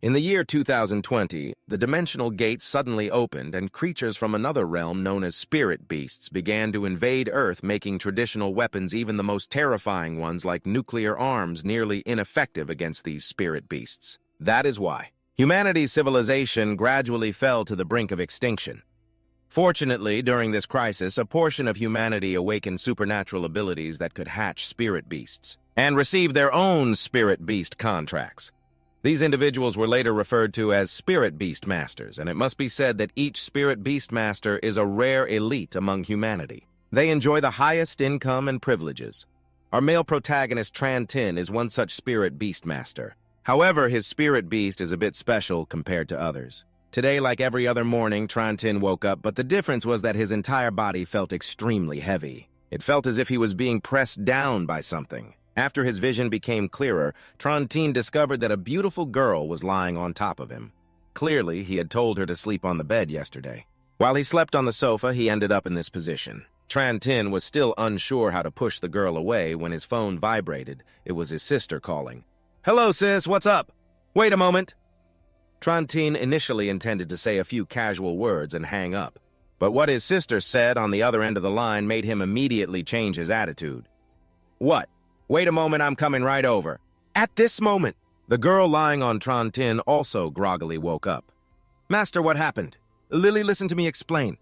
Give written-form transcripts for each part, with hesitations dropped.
In the year 2020, the dimensional gate suddenly opened and creatures from another realm known as spirit beasts began to invade Earth, making traditional weapons, even the most terrifying ones like nuclear arms, nearly ineffective against these spirit beasts. That is why humanity's civilization gradually fell to the brink of extinction. Fortunately, during this crisis, a portion of humanity awakened supernatural abilities that could hatch spirit beasts and receive their own spirit beast contracts. These individuals were later referred to as Spirit Beast Masters, and it must be said that each Spirit Beast Master is a rare elite among humanity. They enjoy the highest income and privileges. Our male protagonist Trantin is one such Spirit Beast Master. However, his Spirit Beast is a bit special compared to others. Today, like every other morning, Trantin woke up, but the difference was that his entire body felt extremely heavy. It felt as if he was being pressed down by something. After his vision became clearer, Trantin discovered that a beautiful girl was lying on top of him. Clearly, he had told her to sleep on the bed yesterday. While he slept on the sofa, he ended up in this position. Trantin was still unsure how to push the girl away when his phone vibrated. It was his sister calling. "Hello, sis, what's up? Wait a moment." Trantin initially intended to say a few casual words and hang up. But what his sister said on the other end of the line made him immediately change his attitude. "What? Wait a moment, I'm coming right over." At this moment, the girl lying on Trantin also groggily woke up. "Master, what happened? Lily, listen to me explain."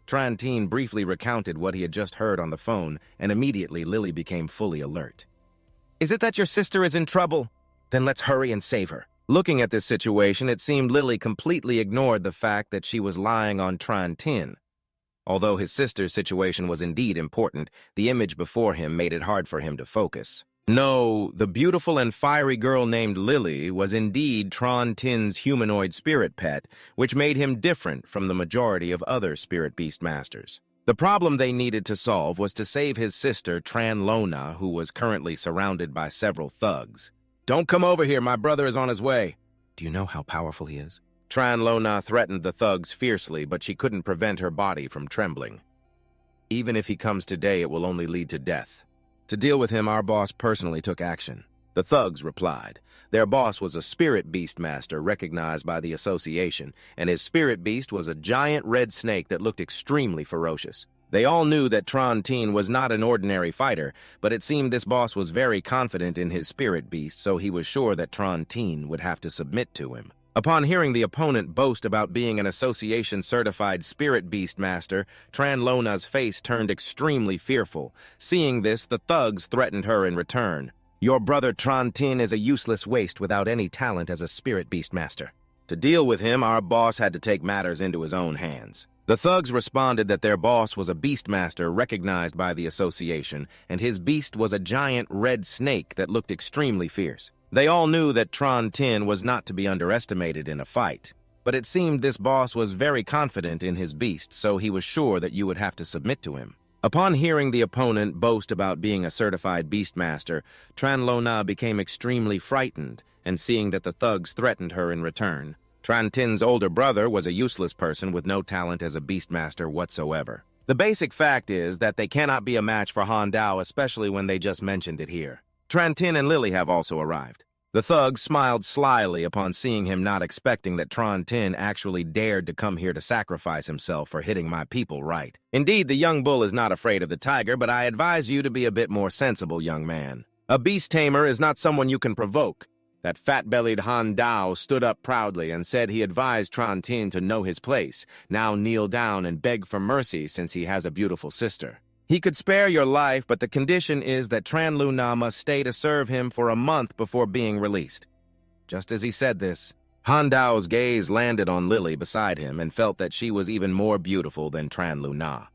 Trantin briefly recounted what he had just heard on the phone, and immediately Lily became fully alert. "Is it that your sister is in trouble? Then let's hurry and save her." Looking at this situation, it seemed Lily completely ignored the fact that she was lying on Trantin. Although his sister's situation was indeed important, the image before him made it hard for him to focus. No, the beautiful and fiery girl named Lily was indeed Trantin's humanoid spirit pet, which made him different from the majority of other spirit beast masters. The problem they needed to solve was to save his sister Tranlona, who was currently surrounded by several thugs. "Don't come over here, my brother is on his way." "Do you know how powerful he is?" Tranlona threatened the thugs fiercely, but she couldn't prevent her body from trembling. "Even if he comes today, it will only lead to death. To deal with him, our boss personally took action." The thugs replied. Their boss was a spirit beast master recognized by the association, and his spirit beast was a giant red snake that looked extremely ferocious. They all knew that Trantin was not an ordinary fighter, but it seemed this boss was very confident in his spirit beast, so he was sure that Trantin would have to submit to him. Upon hearing the opponent boast about being an association-certified spirit beast master, Tranlona's face turned extremely fearful. Seeing this, the thugs threatened her in return. "Your brother Trantin is a useless waste without any talent as a spirit beast master. To deal with him, our boss had to take matters into his own hands." The thugs responded that their boss was a beast master recognized by the association, and his beast was a giant red snake that looked extremely fierce. They all knew that Trantin was not to be underestimated in a fight, but it seemed this boss was very confident in his beast, so he was sure that you would have to submit to him. Upon hearing the opponent boast about being a certified beastmaster, Tranlona became extremely frightened, and seeing that the thugs threatened her in return. Trantin's older brother was a useless person with no talent as a beastmaster whatsoever. The basic fact is that they cannot be a match for Han Dao, especially when they just mentioned it here. Trantin and Lily have also arrived. The thugs smiled slyly upon seeing him, not expecting that Trantin actually dared to come here to sacrifice himself for hitting my people right. Indeed, the young bull is not afraid of the tiger, but I advise you to be a bit more sensible, young man. A beast tamer is not someone you can provoke. That fat-bellied Han Dao stood up proudly and said he advised Trantin to know his place, now kneel down and beg for mercy since he has a beautiful sister. He could spare your life, but the condition is that Tranluna must stay to serve him for a month before being released. Just as he said this, Han Dao's gaze landed on Lily beside him and felt that she was even more beautiful than Tranluna.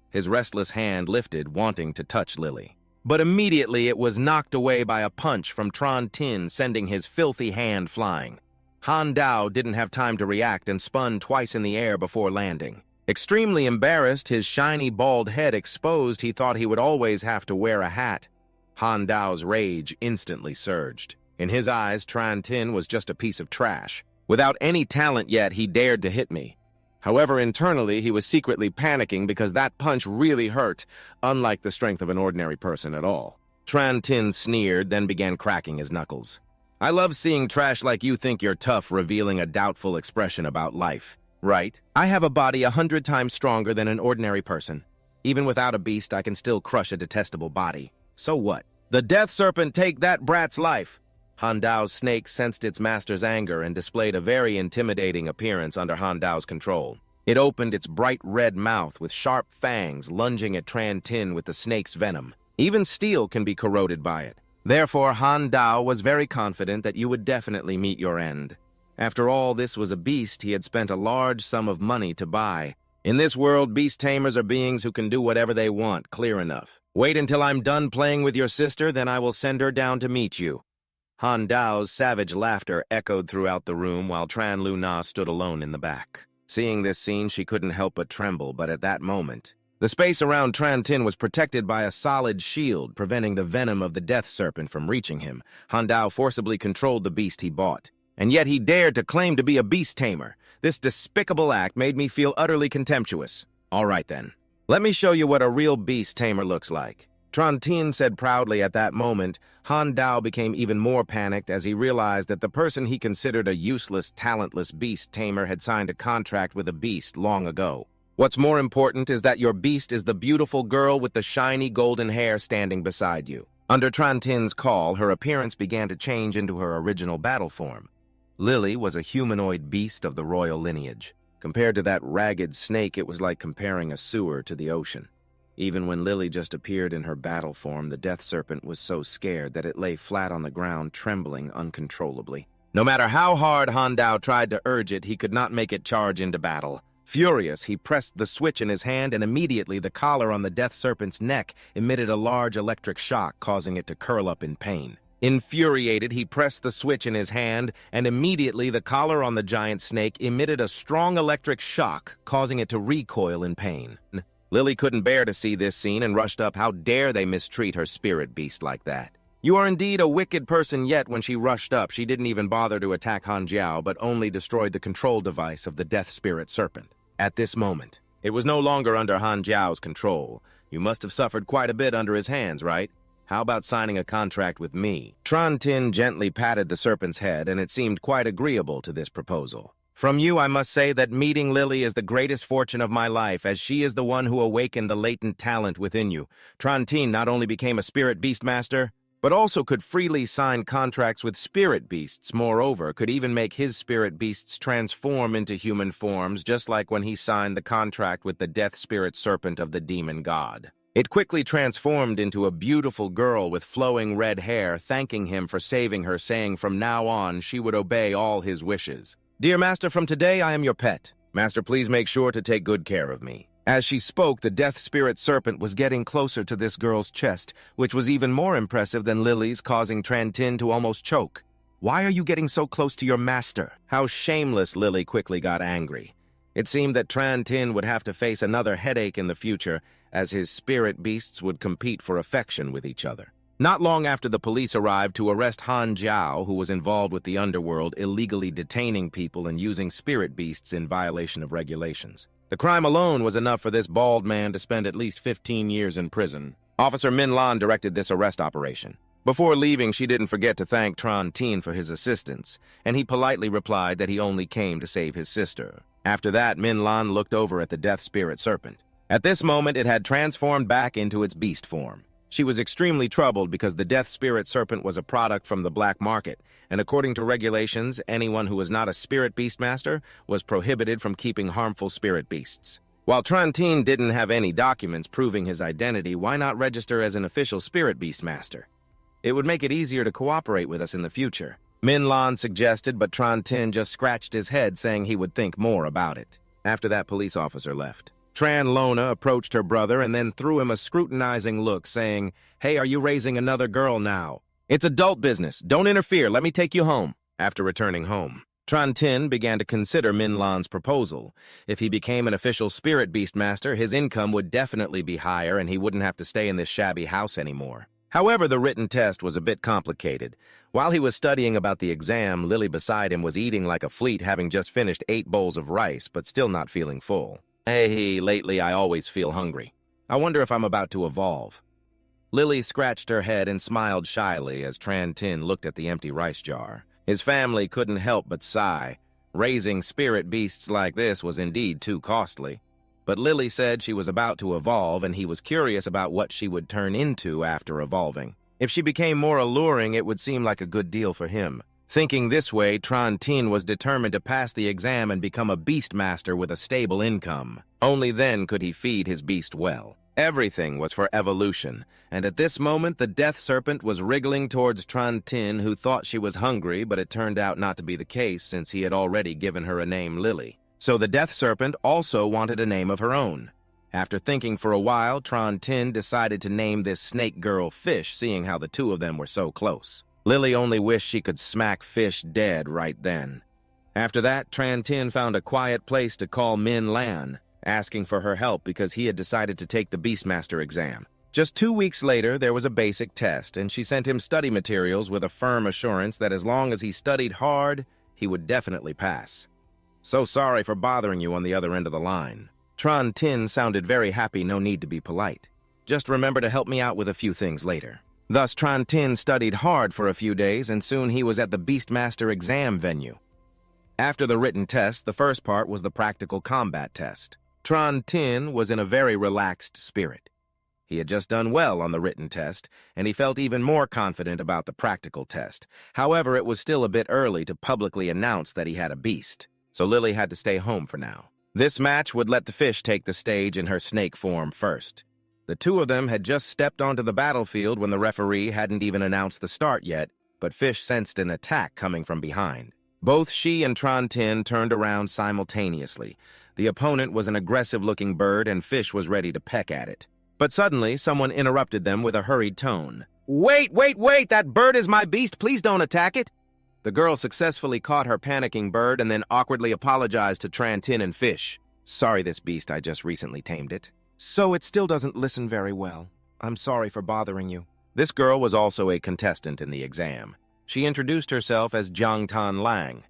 His restless hand lifted, wanting to touch Lily. But immediately it was knocked away by a punch from Trantin, sending his filthy hand flying. Han Dao didn't have time to react and spun twice in the air before landing. Extremely embarrassed, his shiny bald head exposed, he thought he would always have to wear a hat. Han Dao's rage instantly surged. In his eyes, Trantin was just a piece of trash. Without any talent yet, he dared to hit me. However, internally, he was secretly panicking because that punch really hurt, unlike the strength of an ordinary person at all. Trantin sneered, then began cracking his knuckles. I love seeing trash like you think you're tough revealing a doubtful expression about life. Right? I have a body 100 times stronger than an ordinary person. Even without a beast, I can still crush a detestable body. So what? The death serpent take that brat's life. Han Dao's snake sensed its master's anger and displayed a very intimidating appearance under Han Dao's control. It opened its bright red mouth with sharp fangs, lunging at Trantin with the snake's venom. Even steel can be corroded by it. Therefore, Han Dao was very confident that you would definitely meet your end. After all, this was a beast he had spent a large sum of money to buy. In this world, beast tamers are beings who can do whatever they want, clear enough. Wait until I'm done playing with your sister, then I will send her down to meet you. Han Dao's savage laughter echoed throughout the room while Tran Luna stood alone in the back. Seeing this scene, she couldn't help but tremble, but at that moment, the space around Trantin was protected by a solid shield, preventing the venom of the death serpent from reaching him. Han Dao forcibly controlled the beast he bought. And yet he dared to claim to be a beast tamer. This despicable act made me feel utterly contemptuous. All right then, let me show you what a real beast tamer looks like. Trantin said proudly at that moment. Han Dao became even more panicked as he realized that the person he considered a useless, talentless beast tamer had signed a contract with a beast long ago. What's more important is that your beast is the beautiful girl with the shiny golden hair standing beside you. Under Trantin's call, her appearance began to change into her original battle form. Lily was a humanoid beast of the royal lineage. Compared to that ragged snake, it was like comparing a sewer to the ocean. Even when Lily just appeared in her battle form, the death serpent was so scared that it lay flat on the ground, trembling uncontrollably. No matter how hard Han Dao tried to urge it, he could not make it charge into battle. Furious, he pressed the switch in his hand, and immediately the collar on the death serpent's neck emitted a large electric shock, causing it to curl up in pain. Infuriated, he pressed the switch in his hand, and immediately the collar on the giant snake emitted a strong electric shock, causing it to recoil in pain. Lily couldn't bear to see this scene and rushed up. How dare they mistreat her spirit beast like that? You are indeed a wicked person, yet when she rushed up, she didn't even bother to attack Han Jiao, but only destroyed the control device of the death spirit serpent. At this moment, it was no longer under Han Jiao's control. You must have suffered quite a bit under his hands, right? How about signing a contract with me? Trantin gently patted the serpent's head, and it seemed quite agreeable to this proposal. From you, I must say that meeting Lily is the greatest fortune of my life, as she is the one who awakened the latent talent within you. Trantin not only became a spirit beast master, but also could freely sign contracts with spirit beasts. Moreover, could even make his spirit beasts transform into human forms, just like when he signed the contract with the death spirit serpent of the demon god. It quickly transformed into a beautiful girl with flowing red hair, thanking him for saving her, saying from now on she would obey all his wishes. Dear Master, from today I am your pet. Master, please make sure to take good care of me. As she spoke, the death spirit serpent was getting closer to this girl's chest, which was even more impressive than Lily's, causing Trantin to almost choke. Why are you getting so close to your master? How shameless! Lily quickly got angry. It seemed that Trantin would have to face another headache in the future, as his spirit beasts would compete for affection with each other. Not long after the police arrived to arrest Han Jiao, who was involved with the underworld, illegally detaining people and using spirit beasts in violation of regulations. The crime alone was enough for this bald man to spend at least 15 years in prison. Officer Min Lan directed this arrest operation. Before leaving, she didn't forget to thank Trantin for his assistance, and he politely replied that he only came to save his sister. After that, Min Lan looked over at the death spirit serpent. At this moment, it had transformed back into its beast form. She was extremely troubled because the death spirit serpent was a product from the black market, and according to regulations, anyone who was not a spirit beast master was prohibited from keeping harmful spirit beasts. While Trantin didn't have any documents proving his identity, why not register as an official spirit beast master? It would make it easier to cooperate with us in the future. Min Lan suggested, but Trantin just scratched his head, saying he would think more about it. After that police officer left, Tran Lona approached her brother and then threw him a scrutinizing look, saying, "Hey, are you raising another girl now? It's adult business. Don't interfere. Let me take you home." After returning home, Trantin began to consider Min Lan's proposal. If he became an official spirit beast master, his income would definitely be higher and he wouldn't have to stay in this shabby house anymore. However, the written test was a bit complicated. While he was studying about the exam, Lily beside him was eating like a fleet, having just finished 8 bowls of rice, but still not feeling full. Hey, lately I always feel hungry. I wonder if I'm about to evolve. Lily scratched her head and smiled shyly as Trantin looked at the empty rice jar. His family couldn't help but sigh. Raising spirit beasts like this was indeed too costly. But Lily said she was about to evolve, and he was curious about what she would turn into after evolving. If she became more alluring, it would seem like a good deal for him. Thinking this way, Trantin was determined to pass the exam and become a beastmaster with a stable income. Only then could he feed his beast well. Everything was for evolution, and at this moment the death serpent was wriggling towards Trantin, who thought she was hungry, but it turned out not to be the case since he had already given her a name, Lily. So the death serpent also wanted a name of her own. After thinking for a while, Trantin decided to name this snake girl Fish, seeing how the two of them were so close. Lily only wished she could smack Fish dead right then. After that, Trantin found a quiet place to call Min Lan, asking for her help because he had decided to take the Beastmaster exam. Just 2 weeks later, there was a basic test, and she sent him study materials with a firm assurance that as long as he studied hard, he would definitely pass. "So sorry for bothering you on the other end of the line." Trantin sounded very happy, no need to be polite. "Just remember to help me out with a few things later." Thus, Trantin studied hard for a few days, and soon he was at the Beastmaster exam venue. After the written test, the first part was the practical combat test. Trantin was in a very relaxed spirit. He had just done well on the written test, and he felt even more confident about the practical test. However, it was still a bit early to publicly announce that he had a beast, so Lily had to stay home for now. This match would let the fish take the stage in her snake form first. The two of them had just stepped onto the battlefield when the referee hadn't even announced the start yet, but Fish sensed an attack coming from behind. Both she and Trantin turned around simultaneously. The opponent was an aggressive-looking bird, and Fish was ready to peck at it. But suddenly, someone interrupted them with a hurried tone. Wait! That bird is my beast! Please don't attack it!" The girl successfully caught her panicking bird and then awkwardly apologized to Trantin and Fish. "Sorry, this beast, I just recently tamed it. So it still doesn't listen very well. I'm sorry for bothering you." This girl was also a contestant in the exam. She introduced herself as Jiangtan Lang.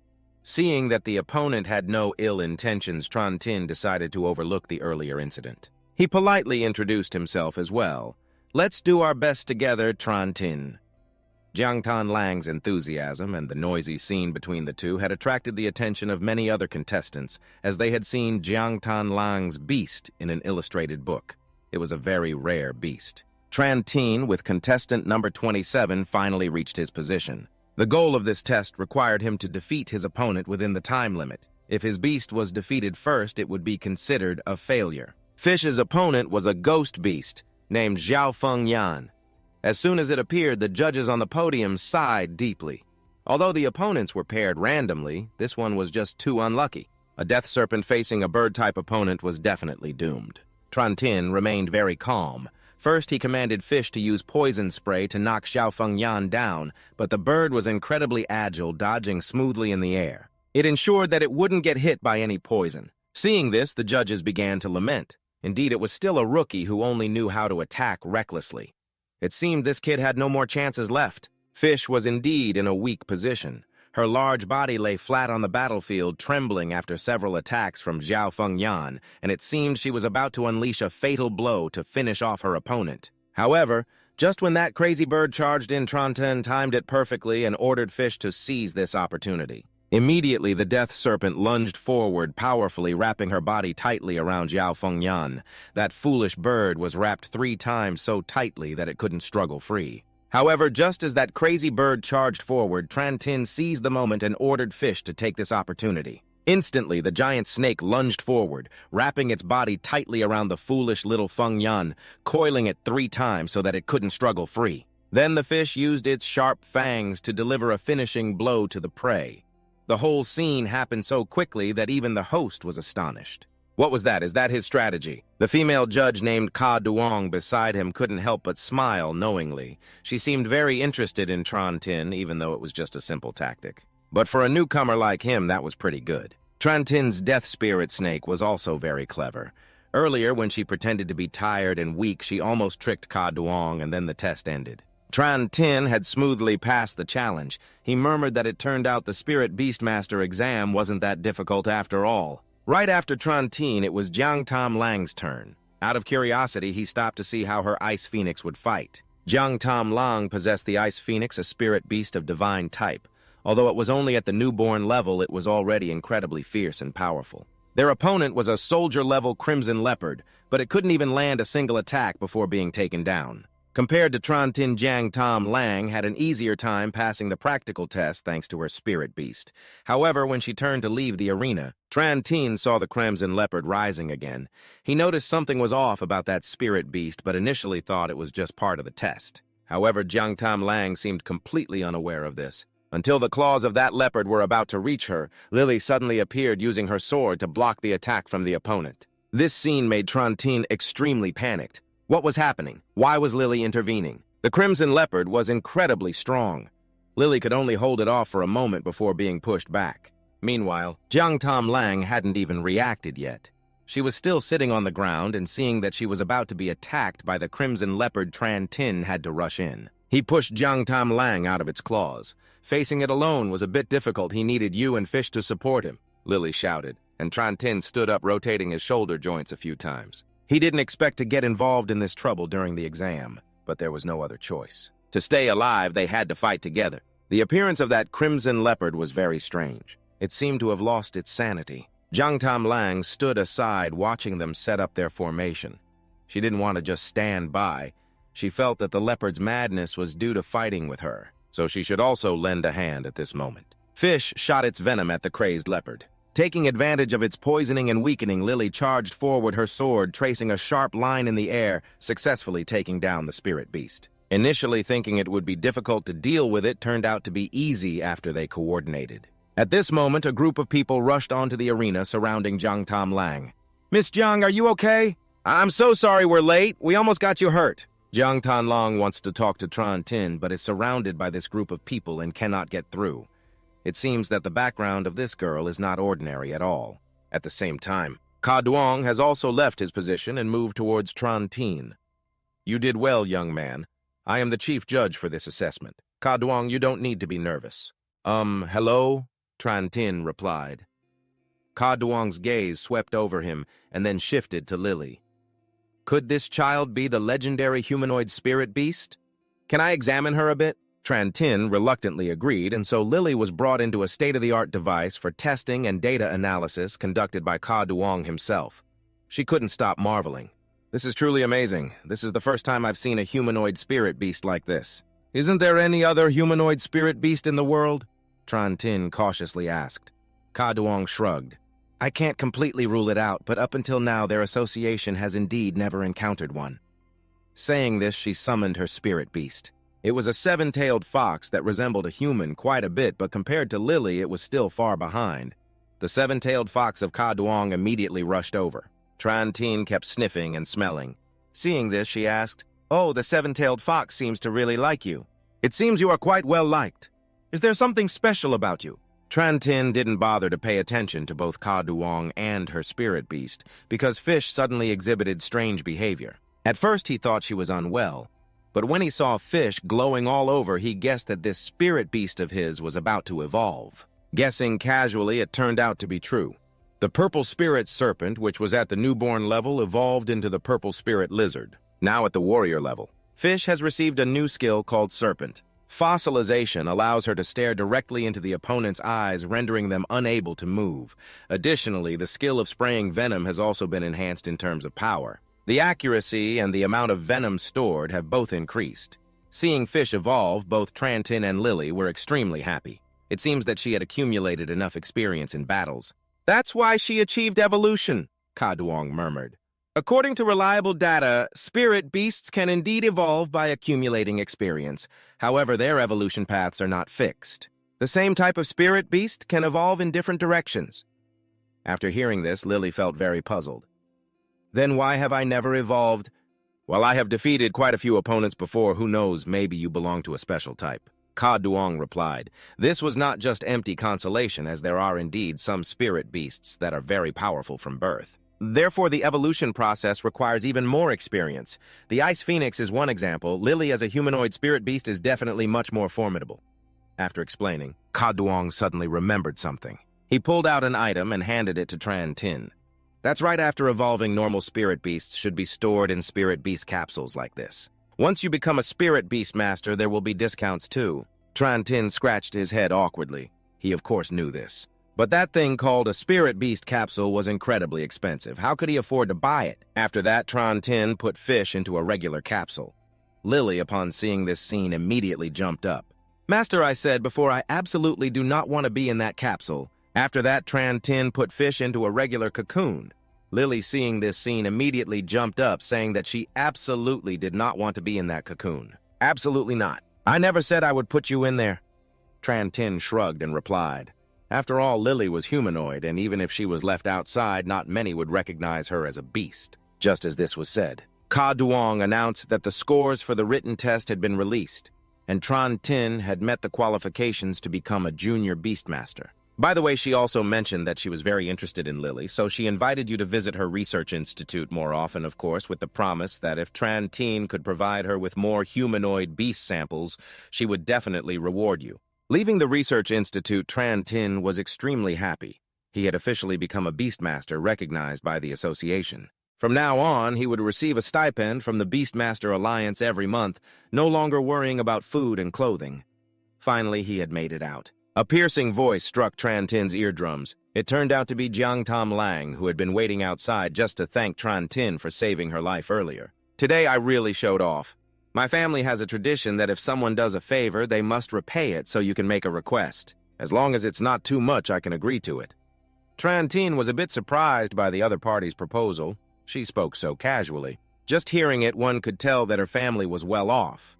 Seeing that the opponent had no ill intentions, Trantin decided to overlook the earlier incident. He politely introduced himself as well. "Let's do our best together, Trantin." Jiangtan Lang's enthusiasm and the noisy scene between the two had attracted the attention of many other contestants, as they had seen Jiangtan Lang's beast in an illustrated book. It was a very rare beast. Trantin, with contestant number 27, finally reached his position. The goal of this test required him to defeat his opponent within the time limit. If his beast was defeated first, it would be considered a failure. Fish's opponent was a ghost beast named Zhao Fengyan. As soon as it appeared, the judges on the podium sighed deeply. Although the opponents were paired randomly, this one was just too unlucky. A death serpent facing a bird-type opponent was definitely doomed. Trantin remained very calm. First, he commanded Fish to use poison spray to knock Zhao Fengyan down, but the bird was incredibly agile, dodging smoothly in the air. It ensured that it wouldn't get hit by any poison. Seeing this, the judges began to lament. Indeed, it was still a rookie who only knew how to attack recklessly. It seemed this kid had no more chances left. Fish was indeed in a weak position. Her large body lay flat on the battlefield, trembling after several attacks from Zhao Fengyan, and it seemed she was about to unleash a fatal blow to finish off her opponent. However, just when that crazy bird charged in, Trantin timed it perfectly and ordered Fish to seize this opportunity. Immediately, the death serpent lunged forward, powerfully wrapping her body tightly around Zhao Fengyan. That foolish bird was wrapped 3 times so tightly that it couldn't struggle free. However, just as that crazy bird charged forward, Trantin seized the moment and ordered Fish to take this opportunity. Instantly, the giant snake lunged forward, wrapping its body tightly around the foolish little Fengyan, coiling it 3 times so that it couldn't struggle free. Then the fish used its sharp fangs to deliver a finishing blow to the prey. The whole scene happened so quickly that even the host was astonished. What was that? Is that his strategy? The female judge named Ka Duong beside him couldn't help but smile knowingly. She seemed very interested in Trantin, even though it was just a simple tactic. But for a newcomer like him, that was pretty good. Trantin's death spirit snake was also very clever. Earlier, when she pretended to be tired and weak, she almost tricked Ka Duong, and then the test ended. Trantin had smoothly passed the challenge. He murmured that it turned out the Spirit Beastmaster exam wasn't that difficult after all. Right after Trantin, it was Jiangtan Lang's turn. Out of curiosity, he stopped to see how her Ice Phoenix would fight. Jiang Tam Lang possessed the Ice Phoenix, a spirit beast of divine type. Although it was only at the newborn level, it was already incredibly fierce and powerful. Their opponent was a soldier-level Crimson Leopard, but it couldn't even land a single attack before being taken down. Compared to Trantin, Jiang Tam Lang had an easier time passing the practical test thanks to her spirit beast. However, when she turned to leave the arena, Trantin saw the Crimson Leopard rising again. He noticed something was off about that spirit beast, but initially thought it was just part of the test. However, Jiang Tam Lang seemed completely unaware of this. Until the claws of that leopard were about to reach her, Lily suddenly appeared using her sword to block the attack from the opponent. This scene made Trantin extremely panicked. What was happening? Why was Lily intervening? The Crimson Leopard was incredibly strong. Lily could only hold it off for a moment before being pushed back. Meanwhile, Jiang Tam Lang hadn't even reacted yet. She was still sitting on the ground, and seeing that she was about to be attacked by the Crimson Leopard, Trantin had to rush in. He pushed Jiang Tam Lang out of its claws. Facing it alone was a bit difficult. He needed you and Fish to support him, Lily shouted, and Trantin stood up, rotating his shoulder joints a few times. He didn't expect to get involved in this trouble during the exam, but there was no other choice. To stay alive, they had to fight together. The appearance of that Crimson Leopard was very strange. It seemed to have lost its sanity. Jiang Tam Lang stood aside, watching them set up their formation. She didn't want to just stand by. She felt that the leopard's madness was due to fighting with her, so she should also lend a hand at this moment. Fish shot its venom at the crazed leopard. Taking advantage of its poisoning and weakening, Lily charged forward her sword, tracing a sharp line in the air, successfully taking down the spirit beast. Initially thinking it would be difficult to deal with, it turned out to be easy after they coordinated. At this moment, a group of people rushed onto the arena surrounding Jiang Tam Lang. "Miss Jiang, are you okay?" "I'm so sorry we're late. We almost got you hurt." Jiang Tam Lang wants to talk to Trantin, but is surrounded by this group of people and cannot get through. It seems that the background of this girl is not ordinary at all. At the same time, Ka Duong has also left his position and moved towards Trantin. "You did well, young man. I am the chief judge for this assessment. Ka Duong, you don't need to be nervous." Hello?" Trantin replied. Ka Duong's gaze swept over him and then shifted to Lily. "Could this child be the legendary humanoid spirit beast? Can I examine her a bit?" Trantin reluctantly agreed, and so Lily was brought into a state-of-the-art device for testing and data analysis conducted by Ka Duong himself. She couldn't stop marveling. "This is truly amazing. This is the first time I've seen a humanoid spirit beast like this." "Isn't there any other humanoid spirit beast in the world?" Trantin cautiously asked. Ka Duong shrugged. "I can't completely rule it out, but up until now their association has indeed never encountered one." Saying this, she summoned her spirit beast. It was a seven-tailed fox that resembled a human quite a bit, but compared to Lily, it was still far behind. The seven-tailed fox of Ka Duong immediately rushed over. Trantin kept sniffing and smelling. Seeing this, she asked, "Oh, the seven-tailed fox seems to really like you. It seems you are quite well-liked. Is there something special about you?" Trantin didn't bother to pay attention to both Ka Duong and her spirit beast, because Fish suddenly exhibited strange behavior. At first, he thought she was unwell, but when he saw Fish glowing all over, he guessed that this spirit beast of his was about to evolve. Guessing casually, it turned out to be true. The purple spirit serpent, which was at the newborn level, evolved into the purple spirit lizard, now at the warrior level. Fish has received a new skill called Serpent. Fossilization allows her to stare directly into the opponent's eyes, rendering them unable to move. Additionally, the skill of spraying venom has also been enhanced in terms of power. The accuracy and the amount of venom stored have both increased. Seeing Fish evolve, both Trantin and Lily were extremely happy. It seems that she had accumulated enough experience in battles. "That's why she achieved evolution," Ka Duong murmured. "According to reliable data, spirit beasts can indeed evolve by accumulating experience. However, their evolution paths are not fixed. The same type of spirit beast can evolve in different directions." After hearing this, Lily felt very puzzled. "Then why have I never evolved?" "Well, I have defeated quite a few opponents before. Who knows, maybe you belong to a special type." Ka Duong replied. This was not just empty consolation, as there are indeed some spirit beasts that are very powerful from birth. Therefore, the evolution process requires even more experience. The Ice Phoenix is one example. Lily as a humanoid spirit beast is definitely much more formidable. After explaining, Ka Duong suddenly remembered something. He pulled out an item and handed it to Trantin. "That's right, after evolving, normal spirit beasts should be stored in spirit beast capsules like this. Once you become a spirit beast master, there will be discounts too. Trantin scratched his head awkwardly. He of course knew this. But that thing called a spirit beast capsule was incredibly expensive. How could he afford to buy it? After that, Trantin put fish into a regular capsule. Lily, upon seeing this scene, immediately jumped up. "Master," I said before, "I absolutely do not want to be in that capsule." After that, Trantin put fish into a regular cocoon. Lily, seeing this scene, immediately jumped up, saying that she absolutely did not want to be in that cocoon. "Absolutely not. I never said I would put you in there." Trantin shrugged and replied. After all, Lily was humanoid, and even if she was left outside, not many would recognize her as a beast. Just as this was said, Ka Duong announced that the scores for the written test had been released, and Trantin had met the qualifications to become a junior beastmaster. By the way, she also mentioned that she was very interested in Lily, so she invited you to visit her research institute more often, of course, with the promise that if Trantin could provide her with more humanoid beast samples, she would definitely reward you. Leaving the research institute, Trantin was extremely happy. He had officially become a beastmaster recognized by the association. From now on, he would receive a stipend from the Beastmaster Alliance every month, no longer worrying about food and clothing. Finally, he had made it out. A piercing voice struck Trantin's eardrums. It turned out to be Jiang Tam Lang, who had been waiting outside just to thank Trantin for saving her life earlier. "Today I really showed off. My family has a tradition that if someone does a favor, they must repay it so you can make a request. As long as it's not too much, I can agree to it." Trantin was a bit surprised by the other party's proposal. She spoke so casually. Just hearing it, one could tell that her family was well off.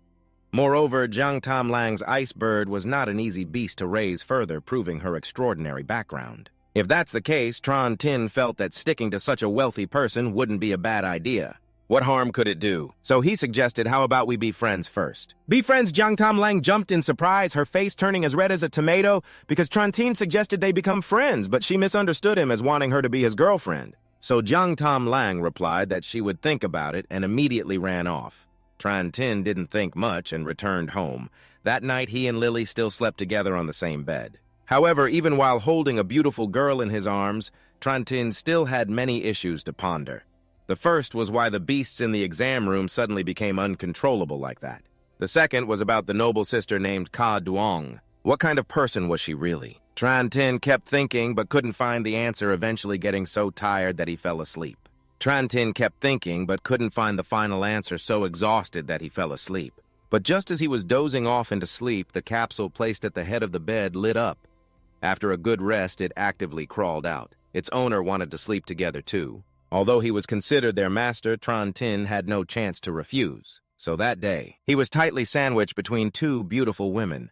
Moreover, Jiang Tam Lang's ice bird was not an easy beast to raise, further proving her extraordinary background. If that's the case, Trantin felt that sticking to such a wealthy person wouldn't be a bad idea. What harm could it do? So he suggested, how about we be friends first? "Be friends?" Jiang Tam Lang jumped in surprise, her face turning as red as a tomato, because Trantin suggested they become friends, but she misunderstood him as wanting her to be his girlfriend. So Jiang Tam Lang replied that she would think about it and immediately ran off. Trantin didn't think much and returned home. That night, he and Lily still slept together on the same bed. However, even while holding a beautiful girl in his arms, Trantin still had many issues to ponder. The first was why the beasts in the exam room suddenly became uncontrollable like that. The second was about the noble sister named Ka Duong. What kind of person was she really? Trantin kept thinking but couldn't find the answer, eventually getting so tired that he fell asleep. Trantin kept thinking but couldn't find the final answer, so exhausted that he fell asleep. But just as he was dozing off into sleep, the capsule placed at the head of the bed lit up. After a good rest, it actively crawled out. Its owner wanted to sleep together too. Although he was considered their master, Trantin had no chance to refuse. So that day, he was tightly sandwiched between two beautiful women.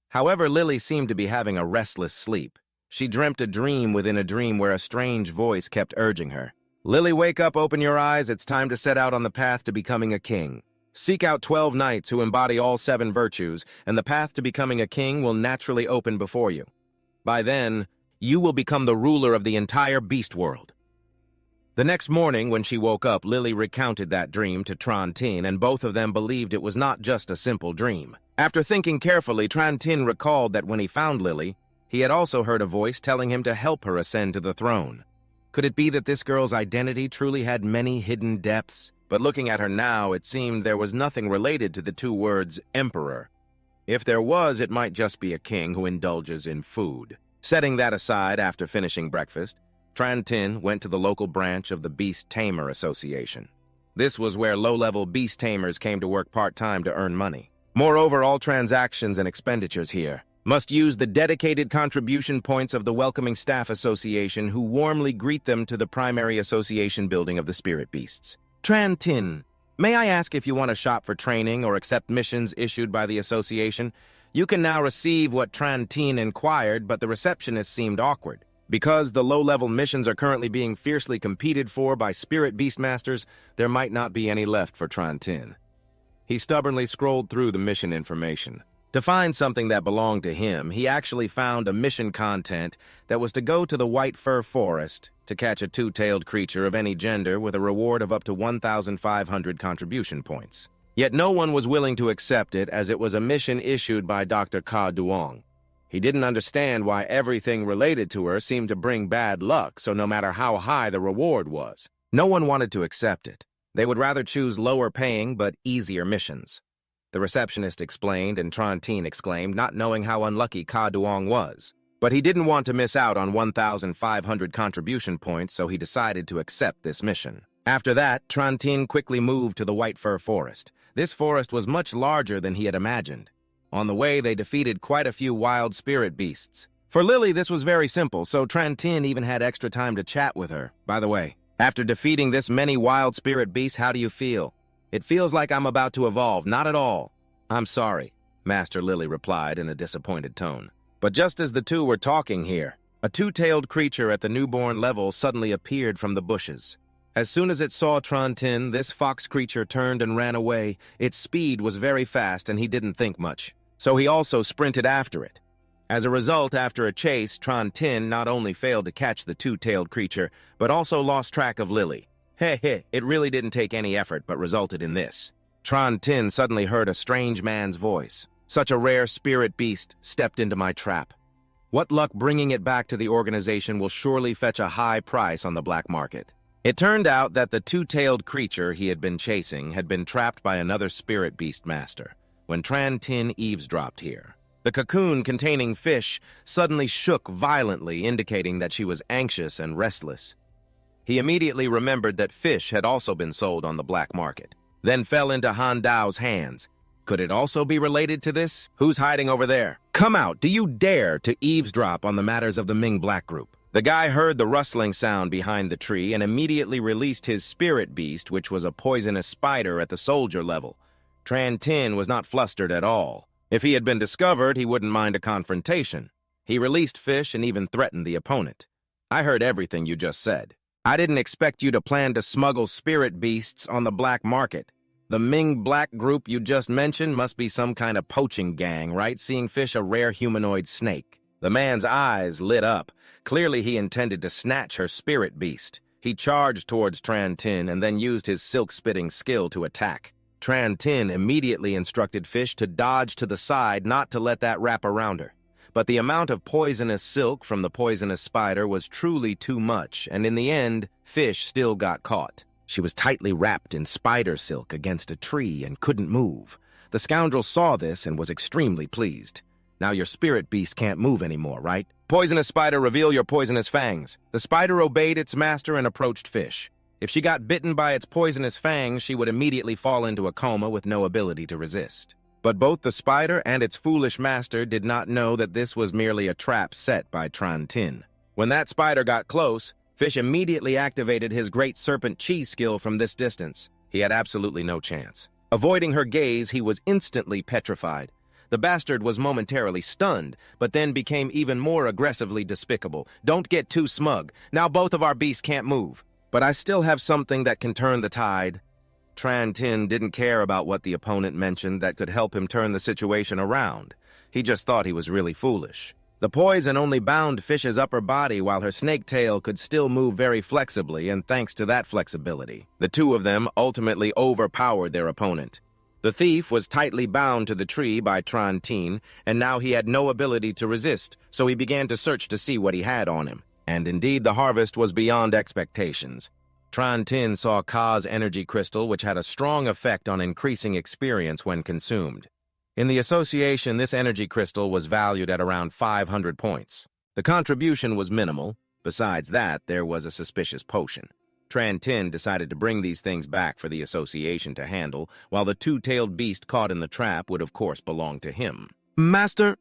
However, Lily seemed to be having a restless sleep. She dreamt a dream within a dream where a strange voice kept urging her. "Lily, wake up, open your eyes, it's time to set out on the path to becoming a king. Seek out 12 knights who embody all 7 virtues, and the path to becoming a king will naturally open before you. By then, you will become the ruler of the entire beast world." The next morning, when she woke up, Lily recounted that dream to Trantin, and both of them believed it was not just a simple dream. After thinking carefully, Trantin recalled that when he found Lily, he had also heard a voice telling him to help her ascend to the throne. Could it be that this girl's identity truly had many hidden depths? But looking at her now, it seemed there was nothing related to the two words emperor. If there was, it might just be a king who indulges in food. Setting that aside, after finishing breakfast, Trantin went to the local branch of the Beast Tamer Association. This was where low-level beast tamers came to work part-time to earn money. Moreover, all transactions and expenditures here must use the dedicated contribution points of the Welcoming Staff Association, who warmly greet them to the primary association building of the spirit beasts. "Trantin, may I ask if you want to shop for training or accept missions issued by the association?" You can now receive what Trantin inquired, but the receptionist seemed awkward. Because the low-level missions are currently being fiercely competed for by spirit beastmasters, there might not be any left for Trantin. He stubbornly scrolled through the mission information. To find something that belonged to him, he actually found a mission content that was to go to the White Fir Forest to catch a two-tailed creature of any gender with a reward of up to 1,500 contribution points. Yet no one was willing to accept it, as it was a mission issued by Dr. Ka Duong. He didn't understand why everything related to her seemed to bring bad luck, so no matter how high the reward was, no one wanted to accept it. They would rather choose lower-paying but easier missions. The receptionist explained, and Trantin exclaimed, not knowing how unlucky Ka Duong was. But he didn't want to miss out on 1,500 contribution points, so he decided to accept this mission. After that, Trantin quickly moved to the White Fir Forest. This forest was much larger than he had imagined. On the way, they defeated quite a few wild spirit beasts. For Lily, this was very simple, so Trantin even had extra time to chat with her. By the way, after defeating this many wild spirit beasts, how do you feel? It feels like I'm about to evolve. Not at all. I'm sorry, Master Lily replied in a disappointed tone. But just as the two were talking here, a two-tailed creature at the newborn level suddenly appeared from the bushes. As soon as it saw Trantin, this fox creature turned and ran away. Its speed was very fast and he didn't think much, so he also sprinted after it. As a result, after a chase, Trantin not only failed to catch the two-tailed creature, but also lost track of Lily. It really didn't take any effort, but resulted in this. Trantin suddenly heard a strange man's voice. Such a rare spirit beast stepped into my trap. What luck bringing it back to the organization will surely fetch a high price on the black market. It turned out that the two-tailed creature he had been chasing had been trapped by another spirit beast master when Trantin eavesdropped here. The cocoon containing Fish suddenly shook violently, indicating that she was anxious and restless. He immediately remembered that Fish had also been sold on the black market, then fell into Han Dao's hands. Could it also be related to this? Who's hiding over there? Come out! Do you dare to eavesdrop on the matters of the Ming Black Group? The guy heard the rustling sound behind the tree and immediately released his spirit beast, which was a poisonous spider at the soldier level. Trantin was not flustered at all. If he had been discovered, he wouldn't mind a confrontation. He released Fish and even threatened the opponent. I heard everything you just said. I didn't expect you to plan to smuggle spirit beasts on the black market. The Ming Black Group you just mentioned must be some kind of poaching gang, right? Seeing Fish a rare humanoid snake. The man's eyes lit up. Clearly he intended to snatch her spirit beast. He charged towards Trantin and then used his silk-spitting skill to attack. Trantin immediately instructed Fish to dodge to the side, not to let that wrap around her. But the amount of poisonous silk from the poisonous spider was truly too much, and in the end, Fish still got caught. She was tightly wrapped in spider silk against a tree and couldn't move. The scoundrel saw this and was extremely pleased. Now your spirit beast can't move anymore, right? Poisonous spider, reveal your poisonous fangs. The spider obeyed its master and approached Fish. If she got bitten by its poisonous fangs, she would immediately fall into a coma with no ability to resist. But both the spider and its foolish master did not know that this was merely a trap set by Trantin. When that spider got close, Fish immediately activated his great serpent chi skill from this distance. He had absolutely no chance. Avoiding her gaze, he was instantly petrified. The bastard was momentarily stunned, but then became even more aggressively despicable. Don't get too smug. Now both of our beasts can't move. But I still have something that can turn the tide. Trantin didn't care about what the opponent mentioned that could help him turn the situation around. He just thought he was really foolish. The poison only bound Fish's upper body while her snake tail could still move very flexibly, and thanks to that flexibility, the two of them ultimately overpowered their opponent. The thief was tightly bound to the tree by Trantin, and now he had no ability to resist, so he began to search to see what he had on him. And indeed, the harvest was beyond expectations. Trantin saw Ka's energy crystal, which had a strong effect on increasing experience when consumed. In the association, this energy crystal was valued at around 500 points. The contribution was minimal. Besides that, there was a suspicious potion. Trantin decided to bring these things back for the association to handle, while the two-tailed beast caught in the trap would of course belong to him. Master!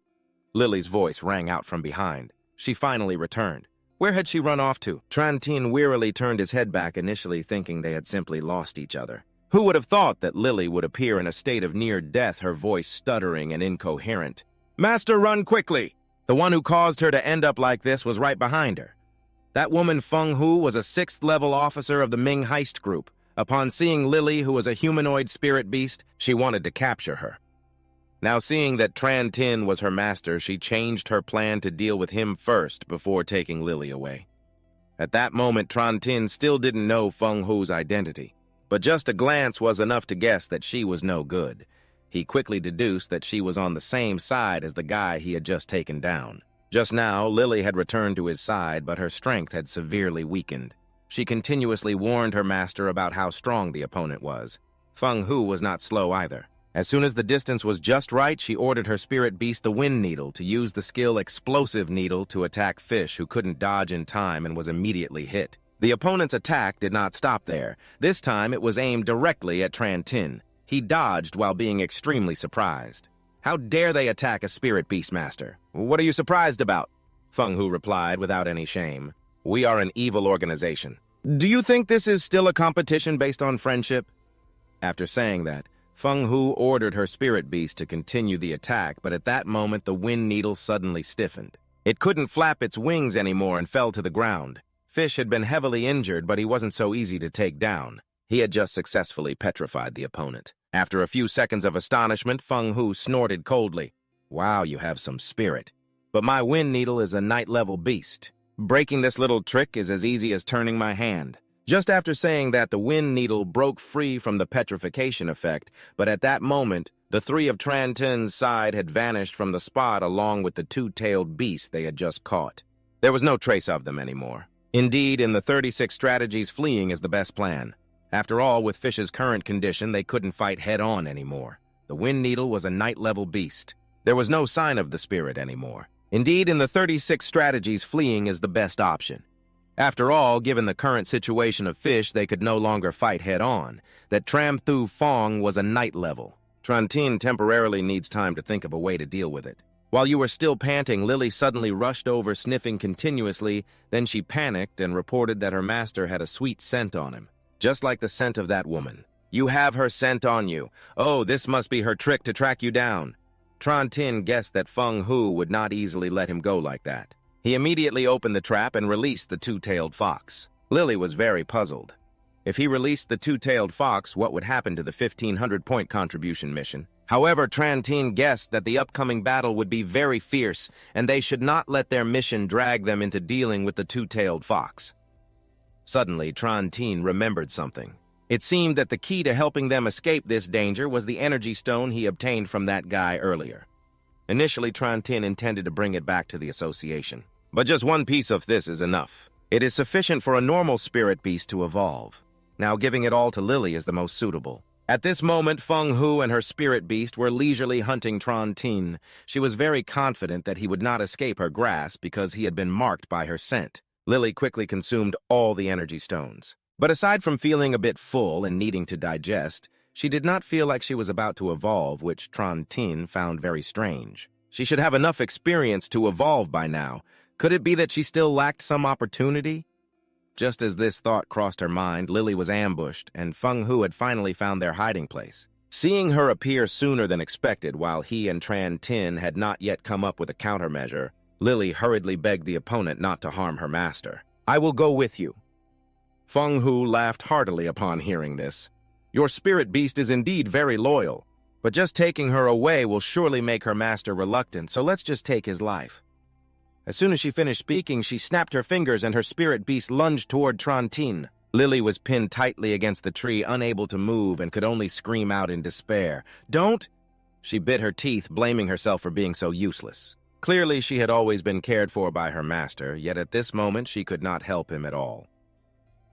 Lily's voice rang out from behind. She finally returned. Where had she run off to? Trantin wearily turned his head back, initially thinking they had simply lost each other. Who would have thought that Lily would appear in a state of near death, her voice stuttering and incoherent? Master, run quickly! The one who caused her to end up like this was right behind her. That woman Feng Hu was a 6th-level officer of the Ming heist group. Upon seeing Lily, who was a humanoid spirit beast, she wanted to capture her. Now seeing that Trantin was her master, she changed her plan to deal with him first before taking Lily away. At that moment, Trantin still didn't know Feng Hu's identity. But just a glance was enough to guess that she was no good. He quickly deduced that she was on the same side as the guy he had just taken down. Just now, Lily had returned to his side, but her strength had severely weakened. She continuously warned her master about how strong the opponent was. Feng Hu was not slow either. As soon as the distance was just right, she ordered her spirit beast, the Wind Needle, to use the skill Explosive Needle to attack Fish, who couldn't dodge in time and was immediately hit. The opponent's attack did not stop there. This time it was aimed directly at Trantin. He dodged while being extremely surprised. "How dare they attack a spirit beast, master? What are you surprised about?" Feng Hu replied without any shame. "We are an evil organization. Do you think this is still a competition based on friendship?" After saying that, Feng Hu ordered her spirit beast to continue the attack, but at that moment the Wind Needle suddenly stiffened. It couldn't flap its wings anymore and fell to the ground. Fish had been heavily injured, but he wasn't so easy to take down. He had just successfully petrified the opponent. After a few seconds of astonishment, Feng Hu snorted coldly. "Wow, you have some spirit. But my Wind Needle is a night-level beast. Breaking this little trick is as easy as turning my hand." Just after saying that, the Wind Needle broke free from the petrification effect, but at that moment, the three of Trantin's side had vanished from the spot along with the two-tailed beast they had just caught. There was no trace of them anymore. Indeed, in the 36 strategies, fleeing is the best plan. After all, with Fish's current condition, they couldn't fight head-on anymore. The Wind Needle was a night-level beast. There was no sign of the spirit anymore. Indeed, in the 36 strategies, fleeing is the best option. After all, given the current situation of Fish, they could no longer fight head-on. That Tram Thu Fong was a night level. Trantin temporarily needs time to think of a way to deal with it. While you were still panting, Lily suddenly rushed over, sniffing continuously. Then she panicked and reported that her master had a sweet scent on him, just like the scent of that woman. "You have her scent on you. Oh, this must be her trick to track you down." Trantin guessed that Feng Hu would not easily let him go like that. He immediately opened the trap and released the two-tailed fox. Lily was very puzzled. If he released the two-tailed fox, what would happen to the 1,500-point contribution mission? However, Trantin guessed that the upcoming battle would be very fierce, and they should not let their mission drag them into dealing with the two-tailed fox. Suddenly, Trantin remembered something. It seemed that the key to helping them escape this danger was the energy stone he obtained from that guy earlier. Initially, Trantin intended to bring it back to the association. But just one piece of this is enough. It is sufficient for a normal spirit beast to evolve. Now giving it all to Lily is the most suitable. At this moment, Feng Hu and her spirit beast were leisurely hunting Trantin. She was very confident that he would not escape her grasp because he had been marked by her scent. Lily quickly consumed all the energy stones. But aside from feeling a bit full and needing to digest, she did not feel like she was about to evolve, which Trantin found very strange. She should have enough experience to evolve by now. Could it be that she still lacked some opportunity? Just as this thought crossed her mind, Lily was ambushed, and Feng Hu had finally found their hiding place. Seeing her appear sooner than expected while he and Trantin had not yet come up with a countermeasure, Lily hurriedly begged the opponent not to harm her master. "I will go with you." Feng Hu laughed heartily upon hearing this. "Your spirit beast is indeed very loyal, but just taking her away will surely make her master reluctant, so let's just take his life." As soon as she finished speaking, she snapped her fingers and her spirit beast lunged toward Trantin. Lily was pinned tightly against the tree, unable to move, and could only scream out in despair. "Don't!" She bit her teeth, blaming herself for being so useless. Clearly, she had always been cared for by her master, yet at this moment she could not help him at all.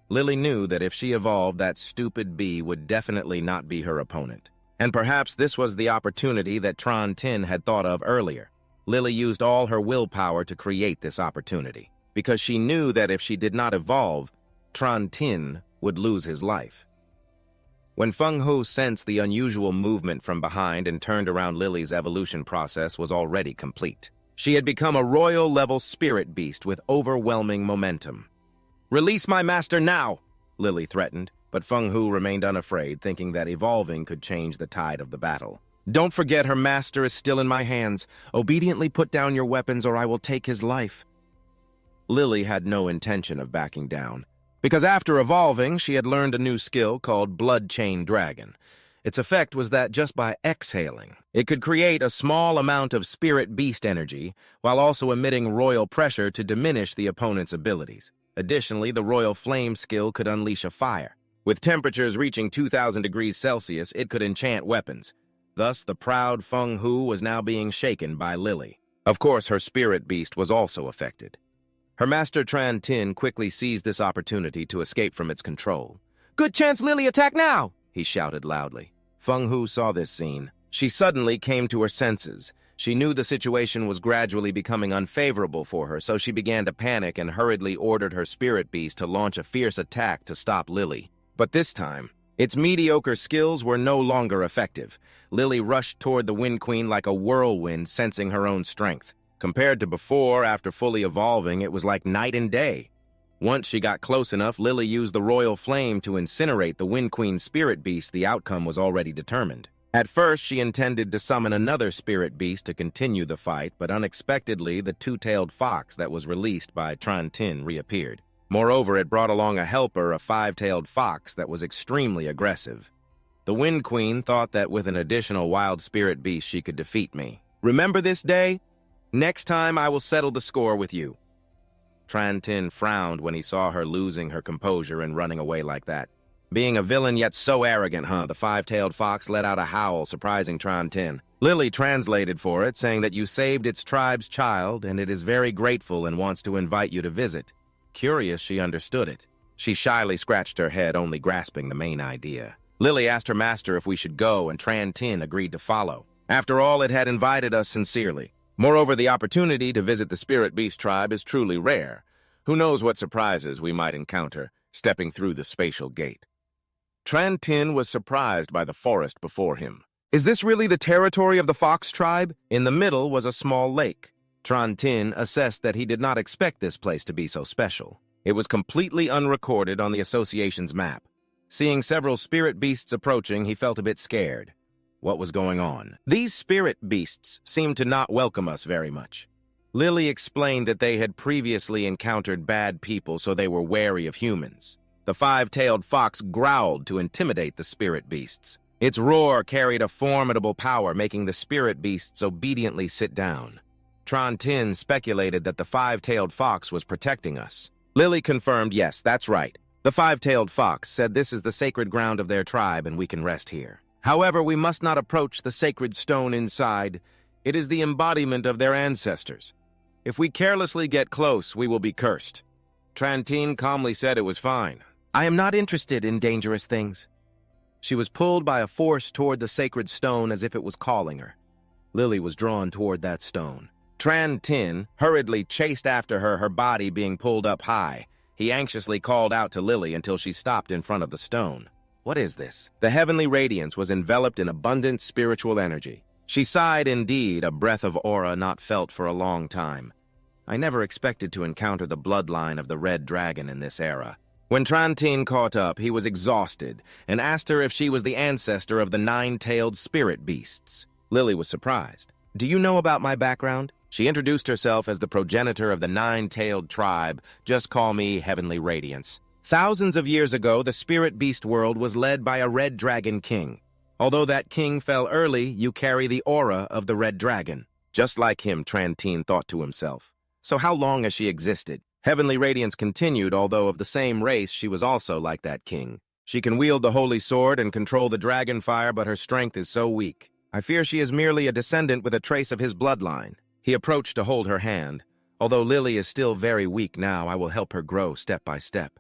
Lily knew that if she evolved, that stupid bee would definitely not be her opponent. And perhaps this was the opportunity that Trantin had thought of earlier. Lily used all her willpower to create this opportunity, because she knew that if she did not evolve, Trantin would lose his life. When Feng Hu sensed the unusual movement from behind and turned around, Lily's evolution process was already complete. She had become a royal-level spirit beast with overwhelming momentum. "Release my master now!" Lily threatened, but Feng Hu remained unafraid, thinking that evolving could change the tide of the battle. "Don't forget her master is still in my hands. Obediently put down your weapons or I will take his life." Lily had no intention of backing down, because after evolving, she had learned a new skill called Blood Chain Dragon. Its effect was that just by exhaling, it could create a small amount of spirit beast energy, while also emitting royal pressure to diminish the opponent's abilities. Additionally, the Royal Flame skill could unleash a fire. With temperatures reaching 2,000 degrees Celsius, it could enchant weapons. Thus, the proud Feng Hu was now being shaken by Lily. Of course, her spirit beast was also affected. Her master Trantin quickly seized this opportunity to escape from its control. "Good chance, Lily, attack now!" he shouted loudly. Feng Hu saw this scene. She suddenly came to her senses. She knew the situation was gradually becoming unfavorable for her, so she began to panic and hurriedly ordered her spirit beast to launch a fierce attack to stop Lily. But this time, its mediocre skills were no longer effective. Lily rushed toward the Wind Queen like a whirlwind, sensing her own strength. Compared to before, after fully evolving, it was like night and day. Once she got close enough, Lily used the royal flame to incinerate the Wind Queen's spirit beast. The outcome was already determined. At first, she intended to summon another spirit beast to continue the fight, but unexpectedly, the two-tailed fox that was released by Trantin reappeared. Moreover, it brought along a helper, a five-tailed fox that was extremely aggressive. The Wind Queen thought that with an additional wild spirit beast, she could defeat me. "Remember this day? Next time, I will settle the score with you." Trantin frowned when he saw her losing her composure and running away like that. Being a villain yet so arrogant, huh? The five-tailed fox let out a howl, surprising Trantin. Lily translated for it, saying that you saved its tribe's child, and it is very grateful and wants to invite you to visit. Curious, she understood it. She shyly scratched her head, only grasping the main idea. Lily asked her master if we should go, and Trantin agreed to follow. After all, it had invited us sincerely. Moreover, the opportunity to visit the Spirit Beast tribe is truly rare. Who knows what surprises we might encounter stepping through the spatial gate. Trantin was surprised by the forest before him. Is this really the territory of the Fox tribe? In the middle was a small lake. Trantin assessed that he did not expect this place to be so special. It was completely unrecorded on the association's map. Seeing several spirit beasts approaching, he felt a bit scared. What was going on? These spirit beasts seemed to not welcome us very much. Lily explained that they had previously encountered bad people, so they were wary of humans. The five-tailed fox growled to intimidate the spirit beasts. Its roar carried a formidable power, making the spirit beasts obediently sit down. Trantin speculated that the five-tailed fox was protecting us. Lily confirmed, yes, that's right. The five-tailed fox said this is the sacred ground of their tribe and we can rest here. However, we must not approach the sacred stone inside. It is the embodiment of their ancestors. If we carelessly get close, we will be cursed. Trantin calmly said it was fine. I am not interested in dangerous things. She was pulled by a force toward the sacred stone as if it was calling her. Lily was drawn toward that stone. Trantin hurriedly chased after her, her body being pulled up high. He anxiously called out to Lily until she stopped in front of the stone. What is this? The heavenly radiance was enveloped in abundant spiritual energy. She sighed indeed, a breath of aura not felt for a long time. I never expected to encounter the bloodline of the red dragon in this era. When Trantin caught up, he was exhausted and asked her if she was the ancestor of the nine-tailed spirit beasts. Lily was surprised. Do you know about my background? She introduced herself as the progenitor of the nine-tailed tribe. Just call me Heavenly Radiance. Thousands of years ago, the spirit beast world was led by a red dragon king. Although that king fell early, you carry the aura of the red dragon. Just like him, Trantin thought to himself. So how long has she existed? Heavenly Radiance continued, although of the same race, she was also like that king. She can wield the holy sword and control the dragon fire, but her strength is so weak. I fear she is merely a descendant with a trace of his bloodline. He approached to hold her hand. Although Lily is still very weak now, I will help her grow step by step.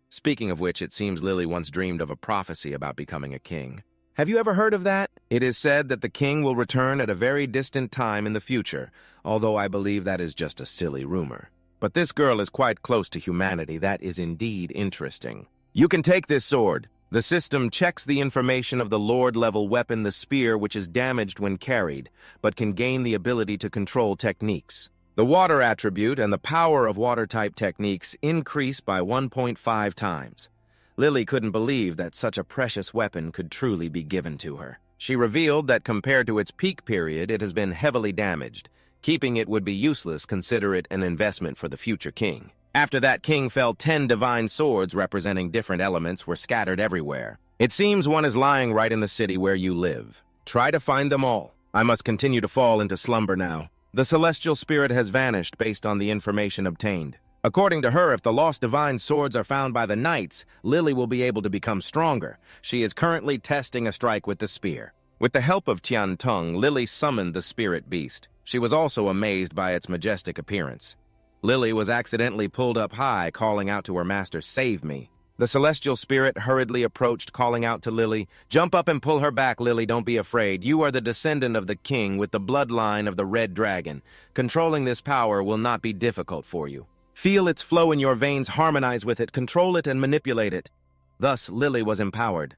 Speaking of which, it seems Lily once dreamed of a prophecy about becoming a king. Have you ever heard of that? It is said that the king will return at a very distant time in the future, although I believe that is just a silly rumor. But this girl is quite close to humanity. That is indeed interesting. You can take this sword. The system checks the information of the Lord-level weapon, the spear, which is damaged when carried, but can gain the ability to control techniques. The water attribute and the power of water-type techniques increase by 1.5 times. Lily couldn't believe that such a precious weapon could truly be given to her. She revealed that compared to its peak period, it has been heavily damaged. Keeping it would be useless, consider it an investment for the future king. After that king fell, 10 divine swords representing different elements were scattered everywhere. It seems one is lying right in the city where you live. Try to find them all. I must continue to fall into slumber now. The celestial spirit has vanished based on the information obtained. According to her, if the lost divine swords are found by the knights, Lily will be able to become stronger. She is currently testing a strike with the spear. With the help of Tian Tung, Lily summoned the spirit beast. She was also amazed by its majestic appearance. Lily was accidentally pulled up high, calling out to her master, "Save me." The celestial spirit hurriedly approached, calling out to Lily, "Jump up and pull her back, Lily, don't be afraid. You are the descendant of the king with the bloodline of the red dragon. Controlling this power will not be difficult for you. Feel its flow in your veins, harmonize with it, control it and manipulate it." Thus, Lily was empowered.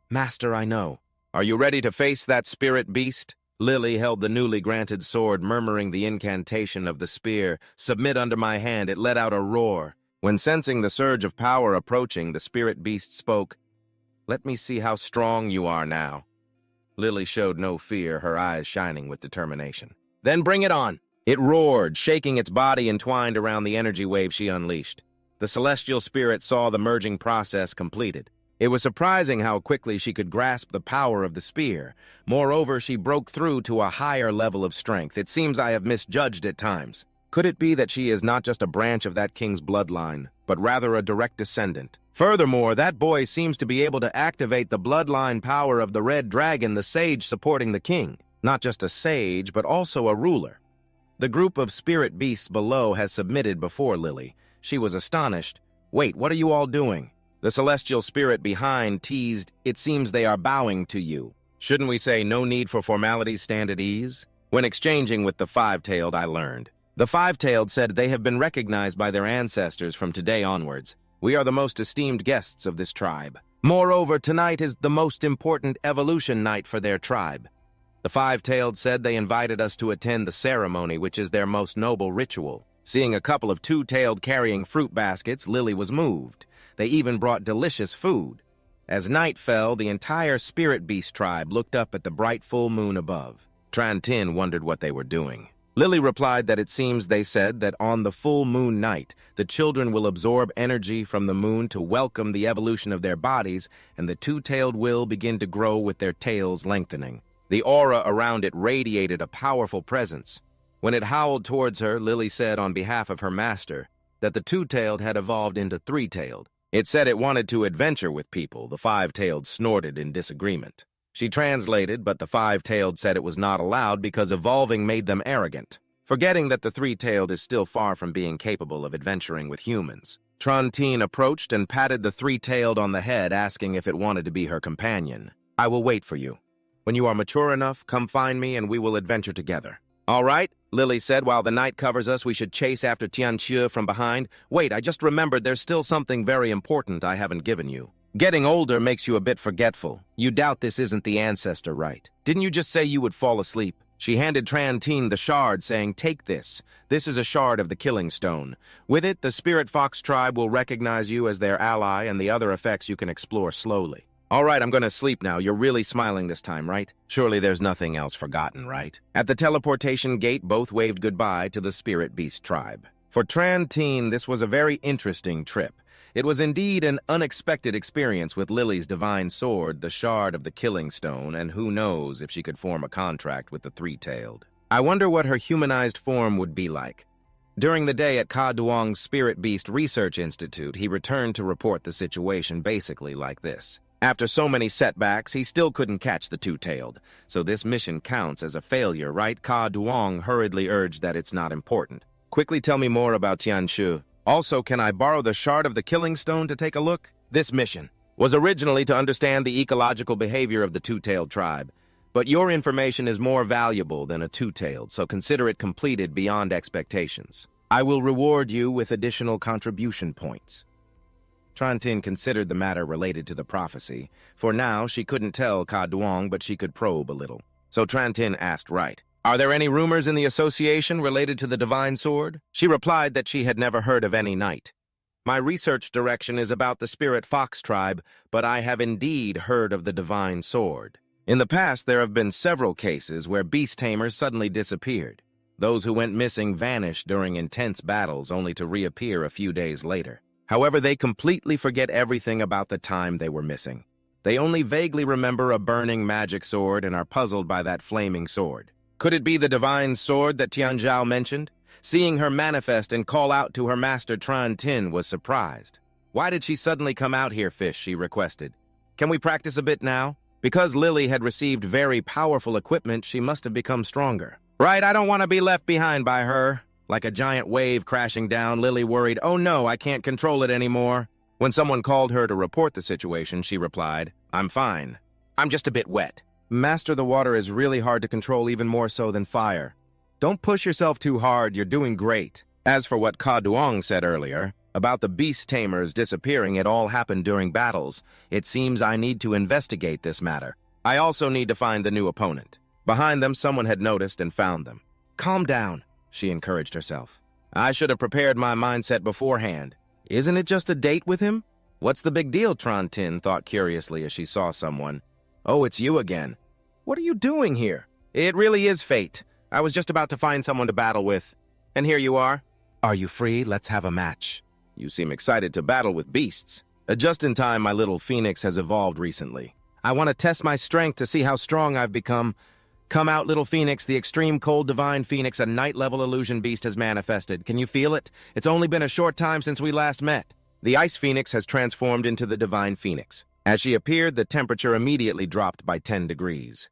"Master, I know. Are you ready to face that spirit beast?" Lily held the newly granted sword, murmuring the incantation of the spear. "Submit under my hand." It let out a roar. When sensing the surge of power approaching, the spirit beast spoke. "Let me see how strong you are now." Lily showed no fear, her eyes shining with determination. "Then bring it on!" It roared, shaking its body entwined around the energy wave she unleashed. The celestial spirit saw the merging process completed. It was surprising how quickly she could grasp the power of the spear. Moreover, she broke through to a higher level of strength. "It seems I have misjudged at times. Could it be that she is not just a branch of that king's bloodline, but rather a direct descendant? Furthermore, that boy seems to be able to activate the bloodline power of the red dragon, the sage supporting the king. Not just a sage, but also a ruler." The group of spirit beasts below has submitted before Lily. She was astonished. "Wait, what are you all doing?" The celestial spirit behind teased, "It seems they are bowing to you. Shouldn't we say no need for formalities, stand at ease?" When exchanging with the five-tailed, I learned. The five-tailed said they have been recognized by their ancestors from today onwards. "We are the most esteemed guests of this tribe. Moreover, tonight is the most important evolution night for their tribe." The five-tailed said they invited us to attend the ceremony, which is their most noble ritual. Seeing a couple of two-tailed carrying fruit baskets, Lily was moved. They even brought delicious food. As night fell, the entire spirit beast tribe looked up at the bright full moon above. Trantin wondered what they were doing. Lily replied that it seems they said that on the full moon night, the children will absorb energy from the moon to welcome the evolution of their bodies, and the two-tailed will begin to grow with their tails lengthening. The aura around it radiated a powerful presence. When it howled towards her, Lily said on behalf of her master that the two-tailed had evolved into three-tailed. It said it wanted to adventure with people. The five-tailed snorted in disagreement. She translated, but the five-tailed said it was not allowed because evolving made them arrogant, forgetting that the three-tailed is still far from being capable of adventuring with humans. Trantin approached and patted the three-tailed on the head, asking if it wanted to be her companion. "I will wait for you. When you are mature enough, come find me and we will adventure together." "All right," Lily said, "while the night covers us, we should chase after Tianxue from behind. Wait, I just remembered there's still something very important I haven't given you. Getting older makes you a bit forgetful. You doubt this isn't the ancestor, right? Didn't you just say you would fall asleep?" She handed Trantin the shard, saying, "Take this. This is a shard of the killing stone. With it, the spirit fox tribe will recognize you as their ally, and the other effects you can explore slowly." "All right, I'm going to sleep now. You're really smiling this time, right? Surely there's nothing else forgotten, right?" At the teleportation gate, both waved goodbye to the spirit beast tribe. For Trantin, this was a very interesting trip. It was indeed an unexpected experience with Lily's divine sword, the shard of the killing stone, and who knows if she could form a contract with the three-tailed. I wonder what her humanized form would be like. During the day at Ka Duong's Spirit Beast Research Institute, he returned to report the situation basically like this. After so many setbacks, he still couldn't catch the two-tailed, so this mission counts as a failure, right? Ka Duong hurriedly urged that it's not important. "Quickly tell me more about Tianxue. Also, can I borrow the shard of the killing stone to take a look?" This mission was originally to understand the ecological behavior of the two-tailed tribe, but your information is more valuable than a two-tailed, so consider it completed beyond expectations. I will reward you with additional contribution points. Trantin considered the matter related to the prophecy. For now, she couldn't tell Ka Duong, but she could probe a little. So Trantin asked right. "Are there any rumors in the association related to the divine sword?" She replied that she had never heard of any knight. "My research direction is about the spirit fox tribe, but I have indeed heard of the divine sword. In the past, there have been several cases where beast tamers suddenly disappeared. Those who went missing vanished during intense battles only to reappear a few days later. However, they completely forget everything about the time they were missing. They only vaguely remember a burning magic sword and are puzzled by that flaming sword. Could it be the divine sword that Tianzhao mentioned? Seeing her manifest and call out to her master Trantin was surprised. "Why did she suddenly come out here, fish?" she requested. "Can we practice a bit now?" Because Lily had received very powerful equipment, she must have become stronger. "Right, I don't want to be left behind by her." Like a giant wave crashing down, Lily worried, "Oh no, I can't control it anymore." When someone called her to report the situation, she replied, "I'm fine. I'm just a bit wet." Master the water is really hard to control, even more so than fire. Don't push yourself too hard, you're doing great. As for what Ka Duong said earlier, about the beast tamers disappearing, it all happened during battles. It seems I need to investigate this matter. I also need to find the new opponent. Behind them, someone had noticed and found them. Calm down, she encouraged herself. I should have prepared my mindset beforehand. Isn't it just a date with him? What's the big deal, Trantin thought curiously as she saw someone. Oh, it's you again. What are you doing here? It really is fate. I was just about to find someone to battle with. And here you are. Are you free? Let's have a match. You seem excited to battle with beasts. Just in time, my little phoenix has evolved recently. I want to test my strength to see how strong I've become. Come out, little phoenix. The extreme cold divine phoenix, a night-level illusion beast, has manifested. Can you feel it? It's only been a short time since we last met. The ice phoenix has transformed into the divine phoenix. As she appeared, the temperature immediately dropped by 10 degrees.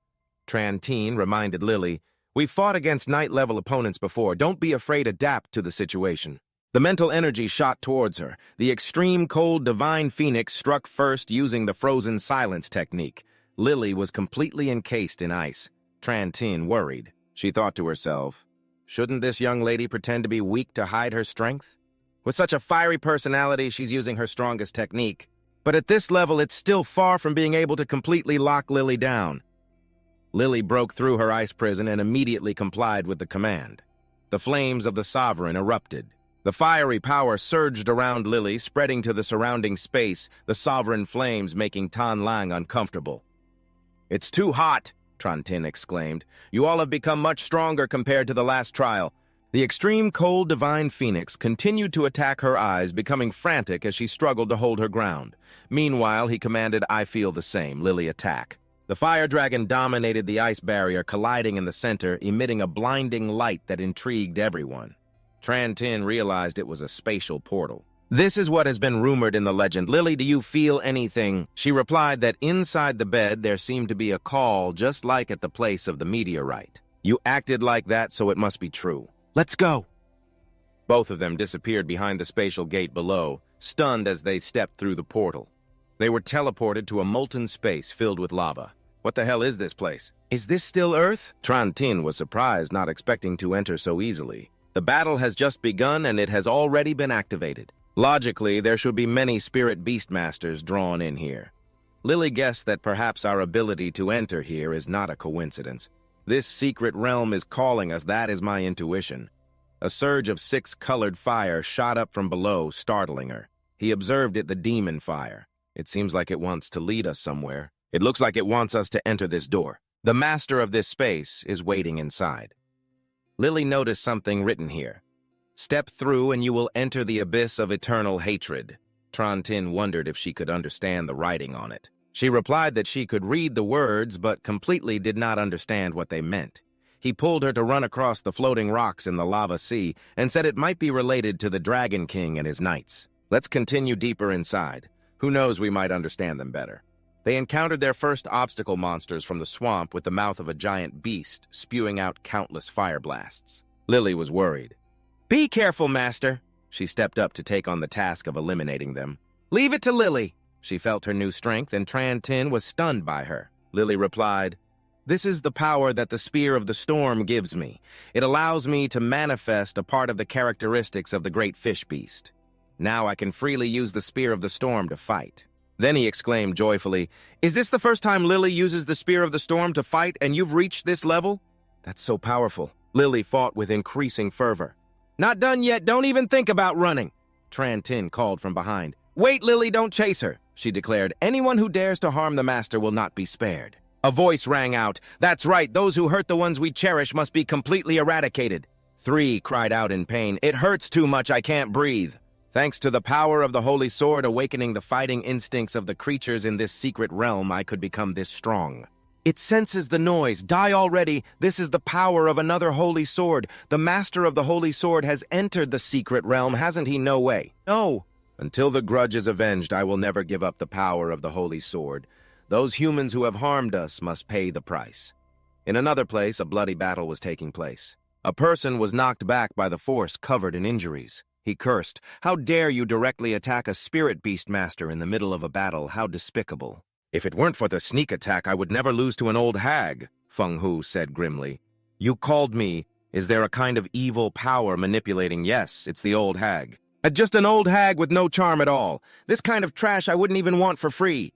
Trantin reminded Lily, "We've fought against night-level opponents before. Don't be afraid, adapt to the situation." The mental energy shot towards her. The extreme cold divine phoenix struck first using the frozen silence technique. Lily was completely encased in ice. Trantin worried. She thought to herself, shouldn't this young lady pretend to be weak to hide her strength? With such a fiery personality, she's using her strongest technique. But at this level, it's still far from being able to completely lock Lily down. Lily broke through her ice prison and immediately complied with the command. The flames of the Sovereign erupted. The fiery power surged around Lily, spreading to the surrounding space, the Sovereign flames making Tan Lang uncomfortable. "It's too hot," Trantin exclaimed. "You all have become much stronger compared to the last trial." The extreme cold divine phoenix continued to attack her eyes, becoming frantic as she struggled to hold her ground. Meanwhile, he commanded, "I feel the same. Lily, attack." The fire dragon dominated the ice barrier, colliding in the center, emitting a blinding light that intrigued everyone. Trantin realized it was a spatial portal. "This is what has been rumored in the legend. Lily, do you feel anything?" She replied that inside the bed there seemed to be a call, just like at the place of the meteorite. "You acted like that, so it must be true. Let's go." Both of them disappeared behind the spatial gate below, stunned as they stepped through the portal. They were teleported to a molten space filled with lava. What the hell is this place? Is this still Earth? Trantin was surprised, not expecting to enter so easily. The battle has just begun and it has already been activated. Logically, there should be many spirit beastmasters drawn in here. Lily guessed that perhaps our ability to enter here is not a coincidence. This secret realm is calling us, that is my intuition. A surge of 6-colored fire shot up from below, startling her. He observed it, the demon fire. It seems like it wants to lead us somewhere. It looks like it wants us to enter this door. The master of this space is waiting inside. Lily noticed something written here. "Step through and you will enter the abyss of eternal hatred." Trantin wondered if she could understand the writing on it. She replied that she could read the words, but completely did not understand what they meant. He pulled her to run across the floating rocks in the lava sea and said it might be related to the Dragon King and his knights. Let's continue deeper inside. Who knows, we might understand them better. They encountered their first obstacle monsters from the swamp with the mouth of a giant beast, spewing out countless fire blasts. Lily was worried. "Be careful, Master." She stepped up to take on the task of eliminating them. "Leave it to Lily." She felt her new strength, and Trantin was stunned by her. Lily replied, "This is the power that the Spear of the Storm gives me. It allows me to manifest a part of the characteristics of the great fish beast. Now I can freely use the Spear of the Storm to fight." Then he exclaimed joyfully, "Is this the first time Lily uses the Spear of the Storm to fight and you've reached this level?" "That's so powerful." Lily fought with increasing fervor. "Not done yet, don't even think about running," Trantin called from behind. "Wait, Lily, don't chase her," she declared. "Anyone who dares to harm the Master will not be spared." A voice rang out. "That's right, those who hurt the ones we cherish must be completely eradicated." 3 cried out in pain. "It hurts too much, I can't breathe." Thanks to the power of the Holy Sword awakening the fighting instincts of the creatures in this secret realm, I could become this strong. "It senses the noise. Die already. This is the power of another Holy Sword. The Master of the Holy Sword has entered the secret realm, hasn't he? No way." "No." "Until the grudge is avenged, I will never give up the power of the Holy Sword. Those humans who have harmed us must pay the price." In another place, a bloody battle was taking place. A person was knocked back by the force, covered in injuries. He cursed, "How dare you directly attack a spirit beast master in the middle of a battle? How despicable." "If it weren't for the sneak attack, I would never lose to an old hag," Feng Hu said grimly. "You called me. Is there a kind of evil power manipulating?" "Yes, it's the old hag." "Just an old hag with no charm at all. This kind of trash I wouldn't even want for free."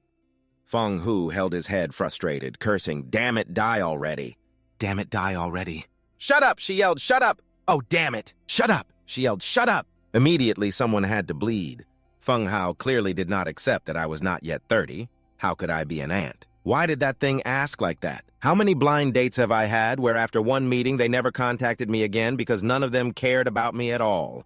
Feng Hu held his head, frustrated, cursing, "Damn it, die already." "Damn it, die already." "Shut up," she yelled, "shut up." "Oh, damn it, shut up," she yelled, "shut up." Immediately, someone had to bleed. Feng Hao clearly did not accept that I was not yet 30. How could I be an aunt? Why did that thing ask like that? How many blind dates have I had where after one meeting they never contacted me again because none of them cared about me at all?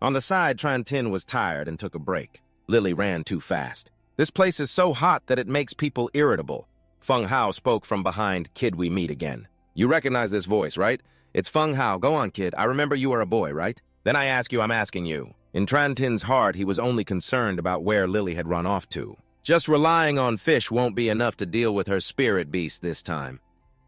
On the side, Trantin was tired and took a break. Lily ran too fast. "This place is so hot that it makes people irritable." Feng Hao spoke from behind. "Kid, we meet again. You recognize this voice, right? It's Feng Hao. Go on, kid. I remember you were a boy, right? Then I ask you, I'm asking you." In Trantin's heart, he was only concerned about where Lily had run off to. Just relying on fish won't be enough to deal with her spirit beast this time.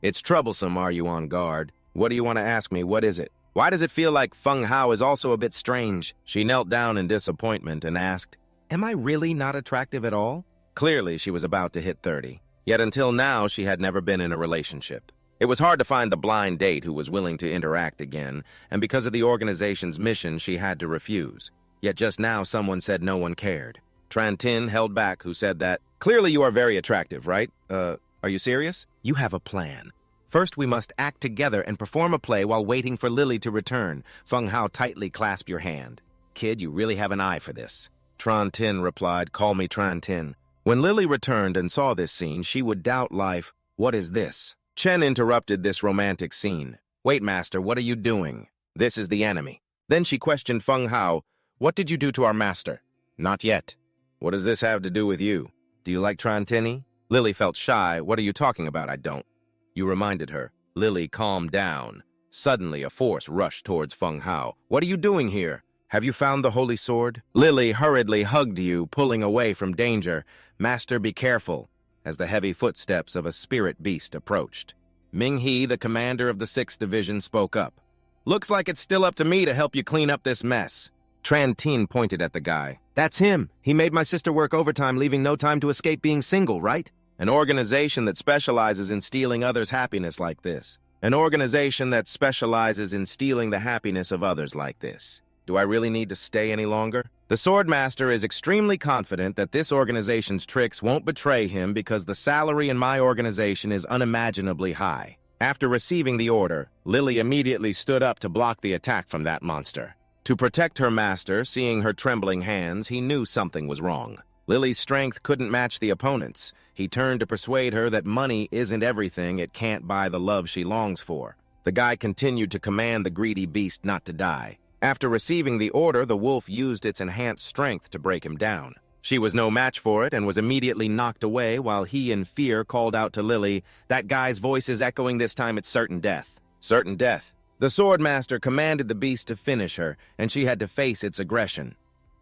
"It's troublesome. Are you on guard? What do you want to ask me? What is it? Why does it feel like Feng Hao is also a bit strange?" She knelt down in disappointment and asked, "Am I really not attractive at all?" Clearly, she was about to hit 30. Yet until now, she had never been in a relationship. It was hard to find the blind date who was willing to interact again, and because of the organization's mission, she had to refuse. Yet just now, someone said no one cared. Trantin held back, who said that, "Clearly you are very attractive, right? Are you serious? You have a plan. First, we must act together and perform a play while waiting for Lily to return." Feng Hao tightly clasped your hand. "Kid, you really have an eye for this." Trantin replied, "Call me Trantin." When Lily returned and saw this scene, she would doubt life. "What is this?" Chen interrupted this romantic scene. "Wait, master, what are you doing? This is the enemy." Then she questioned Feng Hao, "What did you do to our master?" "Not yet." "What does this have to do with you? Do you like Trantini?" Lily felt shy. "What are you talking about? I don't." You reminded her. Lily calmed down. Suddenly, a force rushed towards Feng Hao. "What are you doing here? Have you found the holy sword?" Lily hurriedly hugged you, pulling away from danger. "Master, be careful," as the heavy footsteps of a spirit beast approached. Ming He, the commander of the 6th Division, spoke up. "Looks like it's still up to me to help you clean up this mess." Trantin pointed at the guy. "That's him. He made my sister work overtime, leaving no time to escape being single, right?" An organization that specializes in stealing others' happiness like this. An organization that specializes in stealing the happiness of others like this. Do I really need to stay any longer? The Swordmaster is extremely confident that this organization's tricks won't betray him because the salary in my organization is unimaginably high. After receiving the order, Lily immediately stood up to block the attack from that monster. To protect her master, seeing her trembling hands, he knew something was wrong. Lily's strength couldn't match the opponent's. He turned to persuade her that money isn't everything, it can't buy the love she longs for. The guy continued to command the greedy beast not to die. After receiving the order, the wolf used its enhanced strength to break him down. She was no match for it and was immediately knocked away while he in fear called out to Lily, "That guy's voice is echoing, this time it's certain death." Certain death. The Swordmaster commanded the beast to finish her, and she had to face its aggression.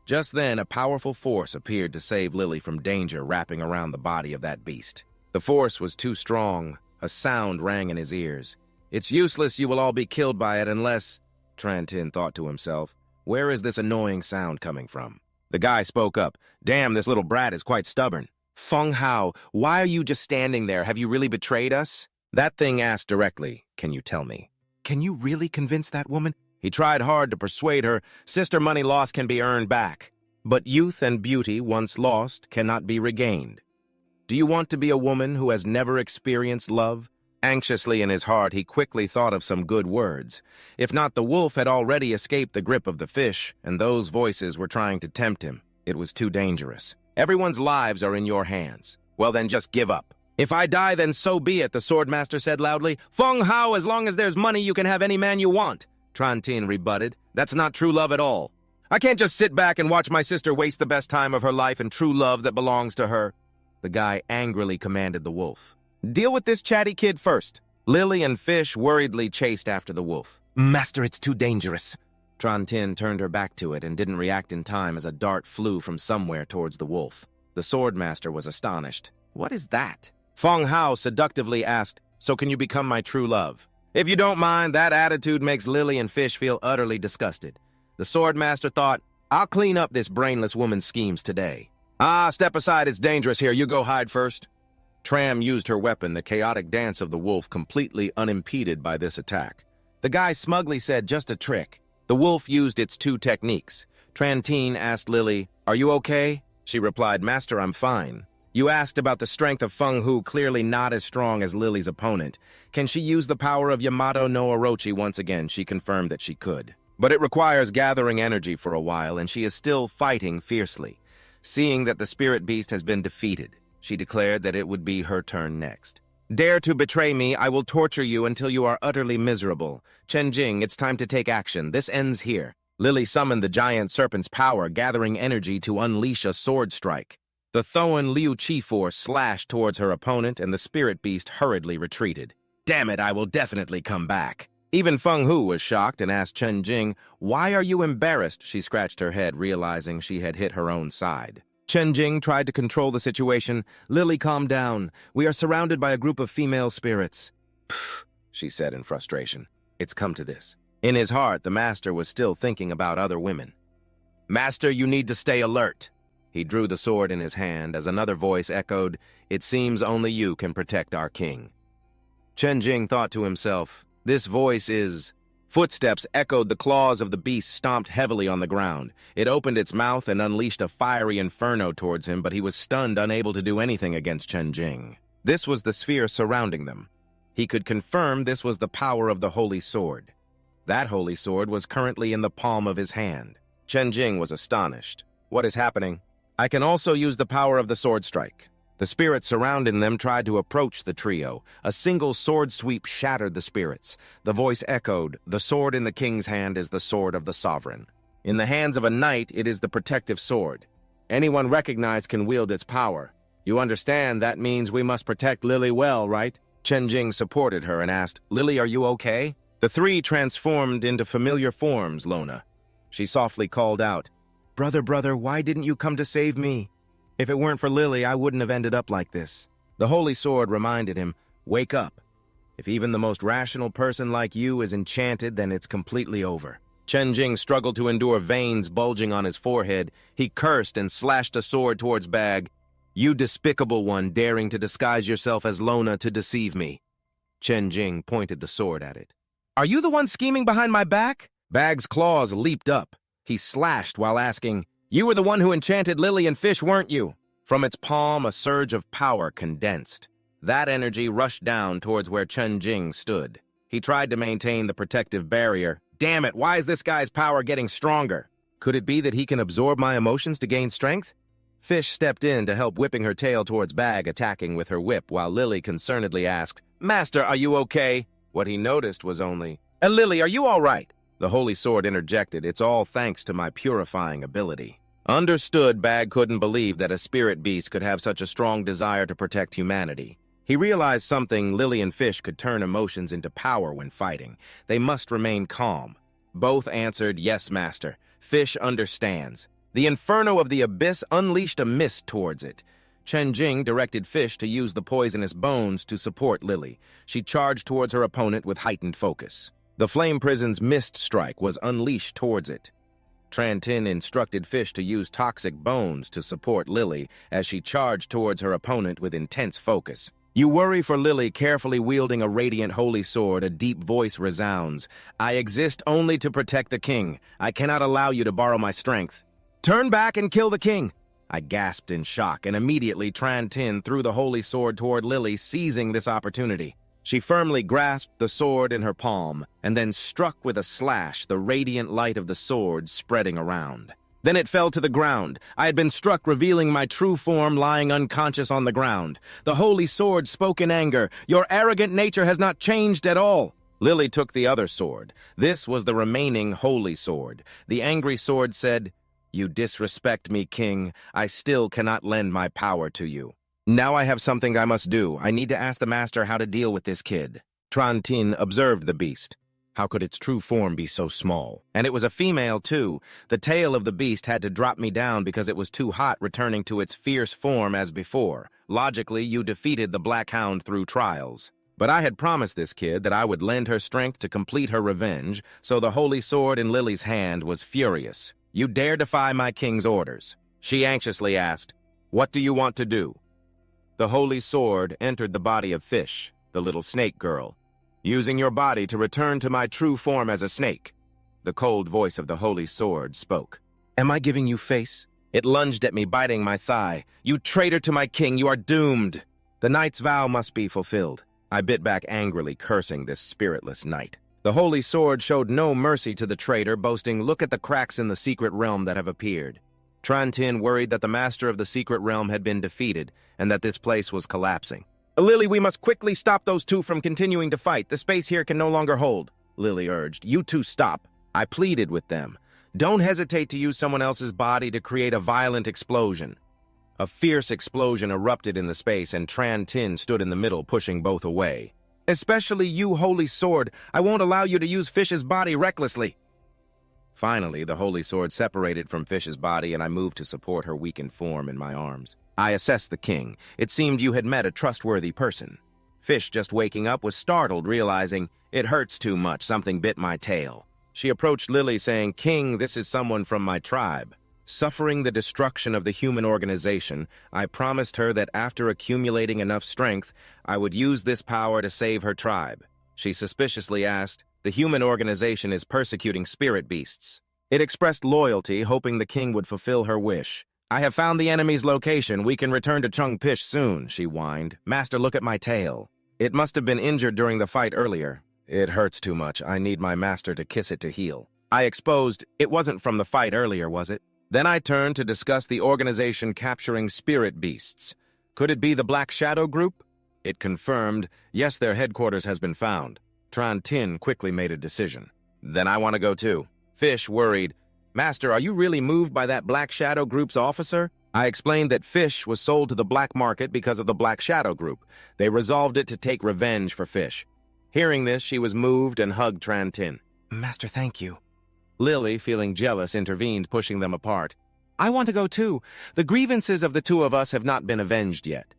Just then, a powerful force appeared to save Lily from danger wrapping around the body of that beast. The force was too strong. A sound rang in his ears. "It's useless, you will all be killed by it unless..." Trantin thought to himself, "Where is this annoying sound coming from?" The guy spoke up. "Damn, this little brat is quite stubborn." "Feng Hao, why are you just standing there? Have you really betrayed us?" That thing asked directly, "Can you tell me? Can you really convince that woman?" He tried hard to persuade her. "Sister, money lost can be earned back. But youth and beauty, once lost, cannot be regained. Do you want to be a woman who has never experienced love?" Anxiously in his heart, he quickly thought of some good words. If not, the wolf had already escaped the grip of the fish, and those voices were trying to tempt him. It was too dangerous. "Everyone's lives are in your hands. Well then, just give up." "If I die, then so be it," the Swordmaster said loudly. "Feng Hao, as long as there's money, you can have any man you want." Trantin rebutted. "That's not true love at all. I can't just sit back and watch my sister waste the best time of her life and true love that belongs to her." The guy angrily commanded the wolf. "Deal with this chatty kid first." Lily and Fish worriedly chased after the wolf. "Master, it's too dangerous." Trantin turned her back to it and didn't react in time as a dart flew from somewhere towards the wolf. The Swordmaster was astonished. "What is that?" Feng Hao seductively asked, "So can you become my true love?" If you don't mind, that attitude makes Lily and Fish feel utterly disgusted. The Swordmaster thought, I'll clean up this brainless woman's schemes today. Ah, step aside, it's dangerous here. You go hide first. Tram used her weapon, the chaotic dance of the wolf, completely unimpeded by this attack. The guy smugly said, just a trick. The wolf used its two techniques. Trantin asked Lily, are you okay? She replied, Master, I'm fine. You asked about the strength of Feng Hu, clearly not as strong as Lily's opponent. Can she use the power of Yamato no Orochi once again? She confirmed that she could. But it requires gathering energy for a while, and she is still fighting fiercely. Seeing that the spirit beast has been defeated, she declared that it would be her turn next. Dare to betray me, I will torture you until you are utterly miserable. Chenjing, it's time to take action. This ends here. Lily summoned the giant serpent's power, gathering energy to unleash a sword strike. The Thoan Liu Chi force slashed towards her opponent, and the spirit beast hurriedly retreated. Damn it, I will definitely come back. Even Feng Hu was shocked and asked Chen Jing, why are you embarrassed? She scratched her head, realizing she had hit her own side. Chen Jing tried to control the situation. Lily, calm down. We are surrounded by a group of female spirits. Pfft, she said in frustration. It's come to this. In his heart, the master was still thinking about other women. Master, you need to stay alert. He drew the sword in his hand as another voice echoed, it seems only you can protect our king. Chen Jing thought to himself, this voice is... Footsteps echoed, the claws of the beast stomped heavily on the ground. It opened its mouth and unleashed a fiery inferno towards him, but he was stunned, unable to do anything against Chen Jing. This was the sphere surrounding them. He could confirm this was the power of the holy sword. That holy sword was currently in the palm of his hand. Chen Jing was astonished. What is happening? I can also use the power of the sword strike. The spirits surrounding them tried to approach the trio. A single sword sweep shattered the spirits. The voice echoed, the sword in the king's hand is the sword of the sovereign. In the hands of a knight, it is the protective sword. Anyone recognized can wield its power. You understand that means we must protect Lily well, right? Chen Jing supported her and asked, Lily, are you okay? The three transformed into familiar forms, Lona. She softly called out, brother, why didn't you come to save me? If it weren't for Lily, I wouldn't have ended up like this. The holy sword reminded him, wake up. If even the most rational person like you is enchanted, then it's completely over. Chen Jing struggled to endure veins bulging on his forehead. He cursed and slashed a sword towards Bag. You despicable one, daring to disguise yourself as Lona to deceive me. Chen Jing pointed the sword at it. Are you the one scheming behind my back? Bag's claws leaped up. He slashed while asking, you were the one who enchanted Lily and Fish, weren't you? From its palm, a surge of power condensed. That energy rushed down towards where Chen Jing stood. He tried to maintain the protective barrier. Damn it, why is this guy's power getting stronger? Could it be that he can absorb my emotions to gain strength? Fish stepped in to help, whipping her tail towards Bag, attacking with her whip, while Lily concernedly asked, Master, are you okay? What he noticed was only, Lily, are you all right? The holy sword interjected, it's all thanks to my purifying ability. Understood, Bag couldn't believe that a spirit beast could have such a strong desire to protect humanity. He realized something, Lily and Fish could turn emotions into power when fighting. They must remain calm. Both answered, yes, master. Fish understands. The inferno of the abyss unleashed a mist towards it. Chen Jing directed Fish to use the poisonous bones to support Lily. She charged towards her opponent with heightened focus. The flame prison's mist strike was unleashed towards it. Trantin instructed Fish to use toxic bones to support Lily as she charged towards her opponent with intense focus. You worry for Lily, carefully wielding a radiant holy sword, a deep voice resounds. I exist only to protect the king. I cannot allow you to borrow my strength. Turn back and kill the king. I gasped in shock, and immediately Trantin threw the holy sword toward Lily, seizing this opportunity. She firmly grasped the sword in her palm, and then struck with a slash, the radiant light of the sword spreading around. Then it fell to the ground. I had been struck, revealing my true form lying unconscious on the ground. The holy sword spoke in anger. Your arrogant nature has not changed at all. Lily took the other sword. This was the remaining holy sword. The angry sword said, You disrespect me, king. I still cannot lend my power to you. Now I have something I must do. I need to ask the master how to deal with this kid. Trantin observed the beast. How could its true form be so small? And it was a female, too. The tail of the beast had to drop me down because it was too hot, returning to its fierce form as before. Logically, you defeated the Black Hound through trials. But I had promised this kid that I would lend her strength to complete her revenge, so the holy sword in Lily's hand was furious. "You dare defy my king's orders?" She anxiously asked, "What do you want to do?" The holy sword entered the body of Fish, the little snake girl. "Using your body to return to my true form as a snake." The cold voice of the holy sword spoke. "Am I giving you face?" It lunged at me, biting my thigh. "You traitor to my king, you are doomed. The knight's vow must be fulfilled." I bit back angrily, cursing this spiritless knight. The holy sword showed no mercy to the traitor, boasting, "Look at the cracks in the secret realm that have appeared." Trantin worried that the master of the secret realm had been defeated, and that this place was collapsing. "Lily, we must quickly stop those two from continuing to fight. The space here can no longer hold," Lily urged. "You two stop." I pleaded with them. "Don't hesitate to use someone else's body to create a violent explosion." A fierce explosion erupted in the space, and Trantin stood in the middle, pushing both away. "Especially you, holy sword. I won't allow you to use Fish's body recklessly." Finally, the holy sword separated from Fish's body, and I moved to support her weakened form in my arms. I assessed the king. It seemed you had met a trustworthy person. Fish, just waking up, was startled, realizing, "It hurts too much. Something bit my tail." She approached Lily, saying, "King, this is someone from my tribe." Suffering the destruction of the human organization, I promised her that after accumulating enough strength, I would use this power to save her tribe. She suspiciously asked, "The human organization is persecuting spirit beasts." It expressed loyalty, hoping the king would fulfill her wish. "I have found the enemy's location. We can return to Chungpish soon," she whined. "Master, look at my tail. It must have been injured during the fight earlier." "It hurts too much. I need my master to kiss it to heal." I exposed, "It wasn't from the fight earlier, was it?" Then I turned to discuss the organization capturing spirit beasts. Could it be the Black Shadow Group? It confirmed, "Yes, their headquarters has been found." Trantin quickly made a decision. "Then I want to go too." Fish worried, "Master, are you really moved by that Black Shadow Group's officer?" I explained that Fish was sold to the black market because of the Black Shadow Group. They resolved it to take revenge for Fish. Hearing this, she was moved and hugged Trantin. "Master, thank you." Lily, feeling jealous, intervened, pushing them apart. "I want to go too. The grievances of the two of us have not been avenged yet."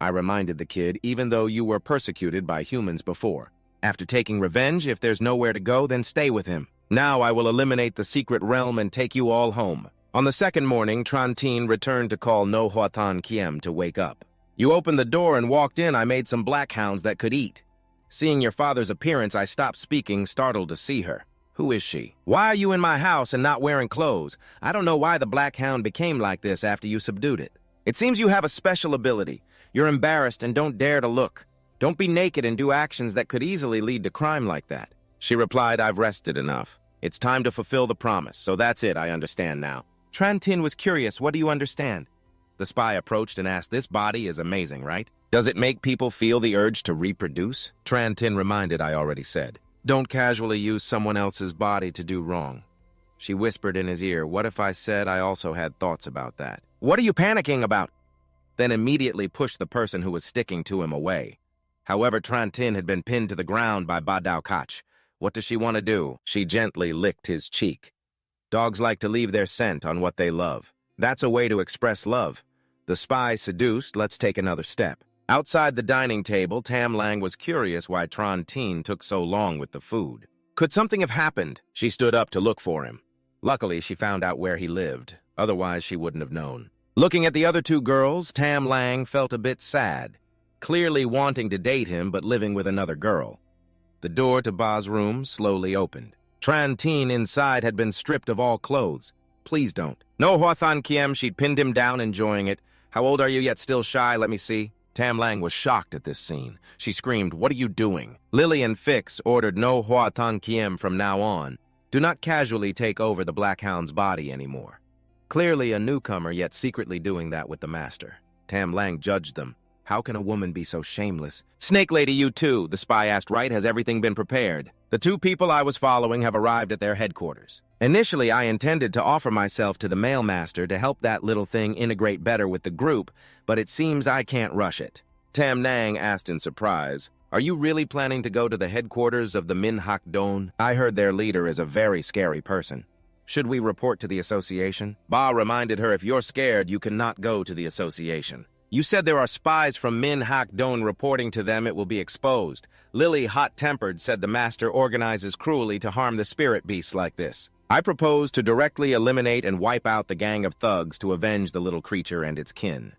I reminded the kid, "Even though you were persecuted by humans before. After taking revenge, if there's nowhere to go, then stay with him. Now I will eliminate the secret realm and take you all home." On the second morning, Trantin returned to call No Huatan Kiem to wake up. "You opened the door and walked in. I made some black hounds that could eat." Seeing your father's appearance, I stopped speaking, startled to see her. "Who is she? Why are you in my house and not wearing clothes? I don't know why the Black Hound became like this after you subdued it. It seems you have a special ability. You're embarrassed and don't dare to look. Don't be naked and do actions that could easily lead to crime like that." She replied, "I've rested enough. It's time to fulfill the promise, so that's it, I understand now." Trantin was curious, "What do you understand?" The spy approached and asked, "This body is amazing, right? Does it make people feel the urge to reproduce?" Trantin reminded, "I already said. Don't casually use someone else's body to do wrong." She whispered in his ear, "What if I said I also had thoughts about that?" "What are you panicking about?" Then immediately pushed the person who was sticking to him away. However, Trantin had been pinned to the ground by Ba Dao Kach. "What does she want to do?" She gently licked his cheek. "Dogs like to leave their scent on what they love. That's a way to express love." The spy seduced, let's take another step. Outside the dining table, Tam Lang was curious why Trantin took so long with the food. Could something have happened? She stood up to look for him. Luckily, she found out where he lived. Otherwise, she wouldn't have known. Looking at the other two girls, Tam Lang felt a bit sad. Clearly wanting to date him, but living with another girl. The door to Ba's room slowly opened. Trantin inside had been stripped of all clothes. "Please don't." "No, Huathan Kiem," she'd pinned him down, enjoying it. "How old are you, yet still shy? Let me see." Tam Lang was shocked at this scene. She screamed, "What are you doing?" Lily and Fix ordered No Huatan Kiem from now on. Do not casually take over the Black Hound's body anymore. Clearly a newcomer, yet secretly doing that with the master. Tam Lang judged them. How can a woman be so shameless? "Snake Lady, you too," the spy asked, "right? Has everything been prepared?" "The two people I was following have arrived at their headquarters. Initially, I intended to offer myself to the male master to help that little thing integrate better with the group, but it seems I can't rush it." Tam Nang asked in surprise, "Are you really planning to go to the headquarters of the Min Hak Don? I heard their leader is a very scary person. Should we report to the association?" Ba reminded her, "If you're scared, you cannot go to the association." You said there are spies from Manhwa reporting to them it will be exposed. Lily, hot-tempered, said the master organizes cruelly to harm the spirit beasts like this. I propose to directly eliminate and wipe out the gang of thugs to avenge the little creature and its kin.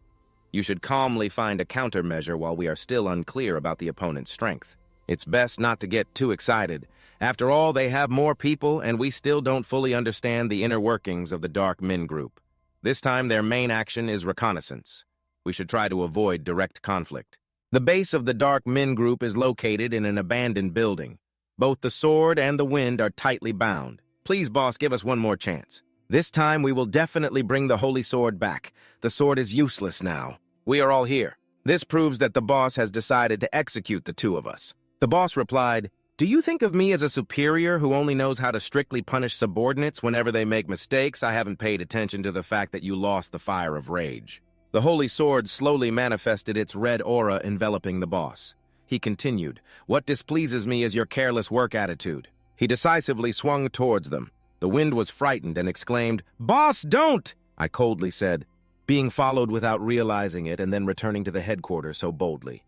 You should calmly find a countermeasure while we are still unclear about the opponent's strength. It's best not to get too excited. After all, they have more people, and we still don't fully understand the inner workings of the Dark Min group. This time, their main action is reconnaissance. We should try to avoid direct conflict. The base of the Dark Min group is located in an abandoned building. Both the sword and the wind are tightly bound. Please, boss, give us one more chance. This time, we will definitely bring the holy sword back. The sword is useless now. We are all here. This proves that the boss has decided to execute the two of us. The boss replied, "Do you think of me as a superior who only knows how to strictly punish subordinates whenever they make mistakes? I haven't paid attention to the fact that you lost the fire of rage." The holy sword slowly manifested its red aura enveloping the boss. He continued, "What displeases me is your careless work attitude." He decisively swung towards them. The wind was frightened and exclaimed, "Boss, don't!" I coldly said, being followed without realizing it and then returning to the headquarters so boldly.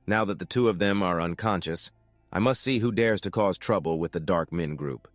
Now that the two of them are unconscious, I must see who dares to cause trouble with the Dark Min group.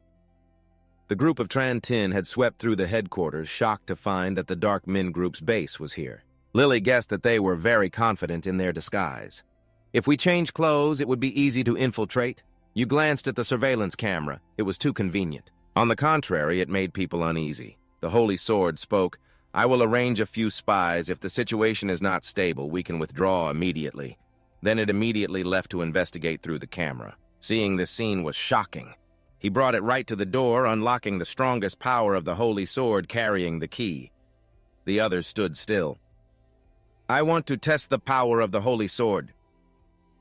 The group of Trantin had swept through the headquarters, shocked to find that the Dark Min group's base was here. Lily guessed that they were very confident in their disguise. If we change clothes, it would be easy to infiltrate. You glanced at the surveillance camera. It was too convenient. On the contrary, it made people uneasy. The Holy Sword spoke, "I will arrange a few spies. If the situation is not stable, we can withdraw immediately." Then it immediately left to investigate through the camera. Seeing this scene was shocking. He brought it right to the door, unlocking the strongest power of the Holy Sword, carrying the key. The others stood still. "I want to test the power of the Holy Sword."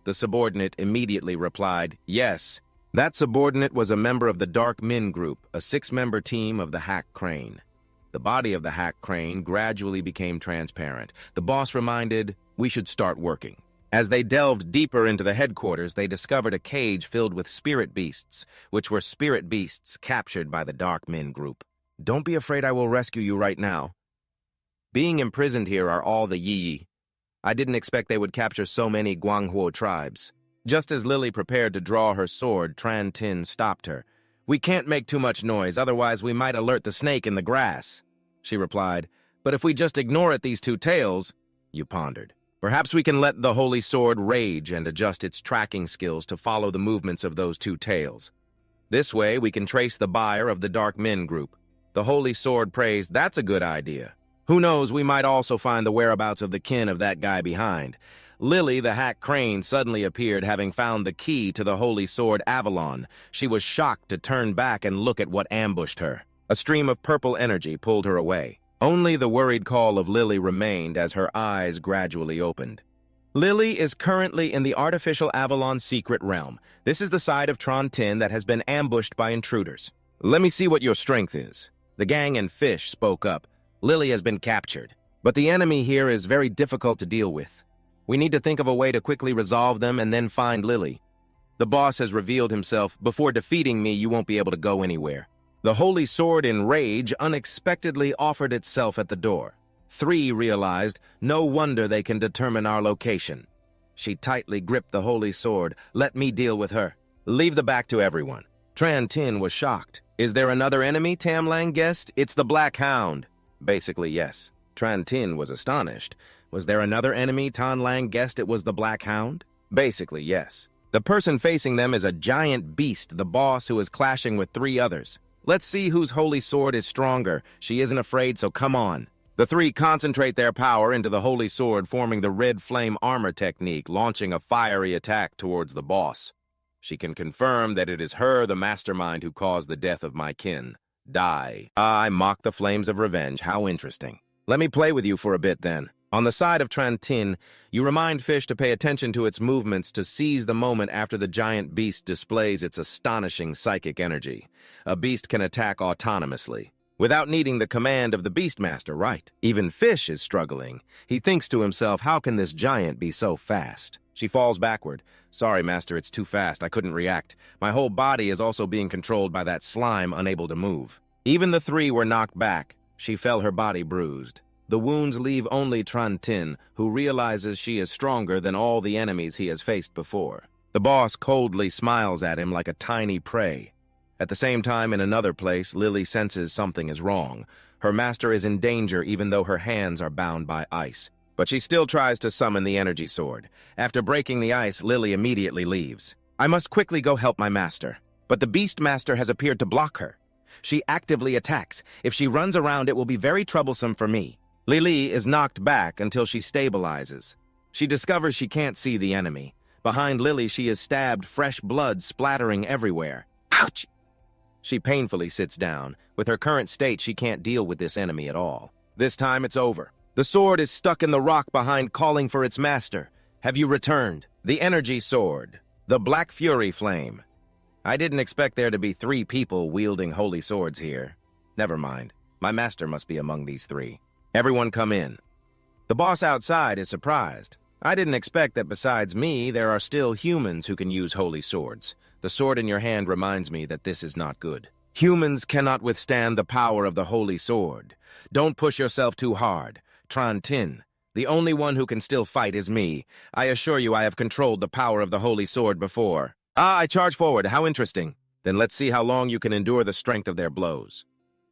The subordinate immediately replied, "Yes." That subordinate was a member of the Dark Min group, a 6-member team of the Hack Crane. The body of the Hack Crane gradually became transparent. The boss reminded, "We should start working." As they delved deeper into the headquarters, they discovered a cage filled with spirit beasts, which were spirit beasts captured by the Dark Min group. "Don't be afraid, I will rescue you right now." Being imprisoned here are all the Yi. I didn't expect they would capture so many Guanghuo tribes. Just as Lily prepared to draw her sword, Trantin stopped her. "We can't make too much noise, otherwise we might alert the snake in the grass," she replied. "But if we just ignore it, these two tails," you pondered. "Perhaps we can let the Holy Sword rage and adjust its tracking skills to follow the movements of those two tails. This way, we can trace the buyer of the Dark Min group." The Holy Sword praised, "That's a good idea. Who knows, we might also find the whereabouts of the kin of that guy behind." Lily, the Hack Crane, suddenly appeared, having found the key to the Holy Sword Avalon. She was shocked to turn back and look at what ambushed her. A stream of purple energy pulled her away. Only the worried call of Lily remained as her eyes gradually opened. Lily is currently in the artificial Avalon secret realm. This is the side of Trantin that has been ambushed by intruders. "Let me see what your strength is." The gang and Fish spoke up. "Lily has been captured, but the enemy here is very difficult to deal with. We need to think of a way to quickly resolve them and then find Lily. The boss has revealed himself. Before defeating me, you won't be able to go anywhere." The Holy Sword in rage unexpectedly offered itself at the door. 3 realized, no wonder they can determine our location. She tightly gripped the Holy Sword. "Let me deal with her. Leave the back to everyone." Trantin was shocked. "Is there another enemy?" Tam Lang guessed. "It's the Black Hound." Basically, yes. Trantin was astonished. Was there another enemy? Tan Lang guessed it was the Black Hound. Basically, yes. The person facing them is a giant beast, the boss, who is clashing with 3 others. Let's see whose Holy Sword is stronger. She isn't afraid, so come on. The 3 concentrate their power into the Holy Sword, forming the Red Flame Armor technique, launching a fiery attack towards the boss. She can confirm that it is her, the mastermind, who caused the death of my kin. Die. I mock the flames of revenge. How interesting. Let me play with you for a bit, then. On the side of Trantin, you remind Fish to pay attention to its movements to seize the moment after the giant beast displays its astonishing psychic energy. A beast can attack autonomously, without needing the command of the Beastmaster, right? Even Fish is struggling. He thinks to himself, how can this giant be so fast? She falls backward. "Sorry, Master, it's too fast. I couldn't react. My whole body is also being controlled by that slime, unable to move." Even the 3 were knocked back. She felt her body bruised. The wounds leave only Trantin, who realizes she is stronger than all the enemies he has faced before. The boss coldly smiles at him like a tiny prey. At the same time, in another place, Lily senses something is wrong. Her master is in danger even though her hands are bound by ice. But she still tries to summon the energy sword. After breaking the ice, Lily immediately leaves. I must quickly go help my master. But the beast master has appeared to block her. She actively attacks. If she runs around, it will be very troublesome for me. Lily is knocked back until she stabilizes. She discovers she can't see the enemy. Behind Lily, she is stabbed, fresh blood splattering everywhere. Ouch! She painfully sits down. With her current state, she can't deal with this enemy at all. This time, it's over. The sword is stuck in the rock behind, calling for its master. Have you returned? The energy sword. The Black Fury Flame. I didn't expect there to be 3 people wielding holy swords here. Never mind. My master must be among these 3. Everyone come in. The boss outside is surprised. I didn't expect that besides me, there are still humans who can use holy swords. The sword in your hand reminds me that this is not good. Humans cannot withstand the power of the holy sword. Don't push yourself too hard. Trantin, the only one who can still fight is me. I assure you I have controlled the power of the holy sword before. I charge forward. How interesting. Then let's see how long you can endure the strength of their blows.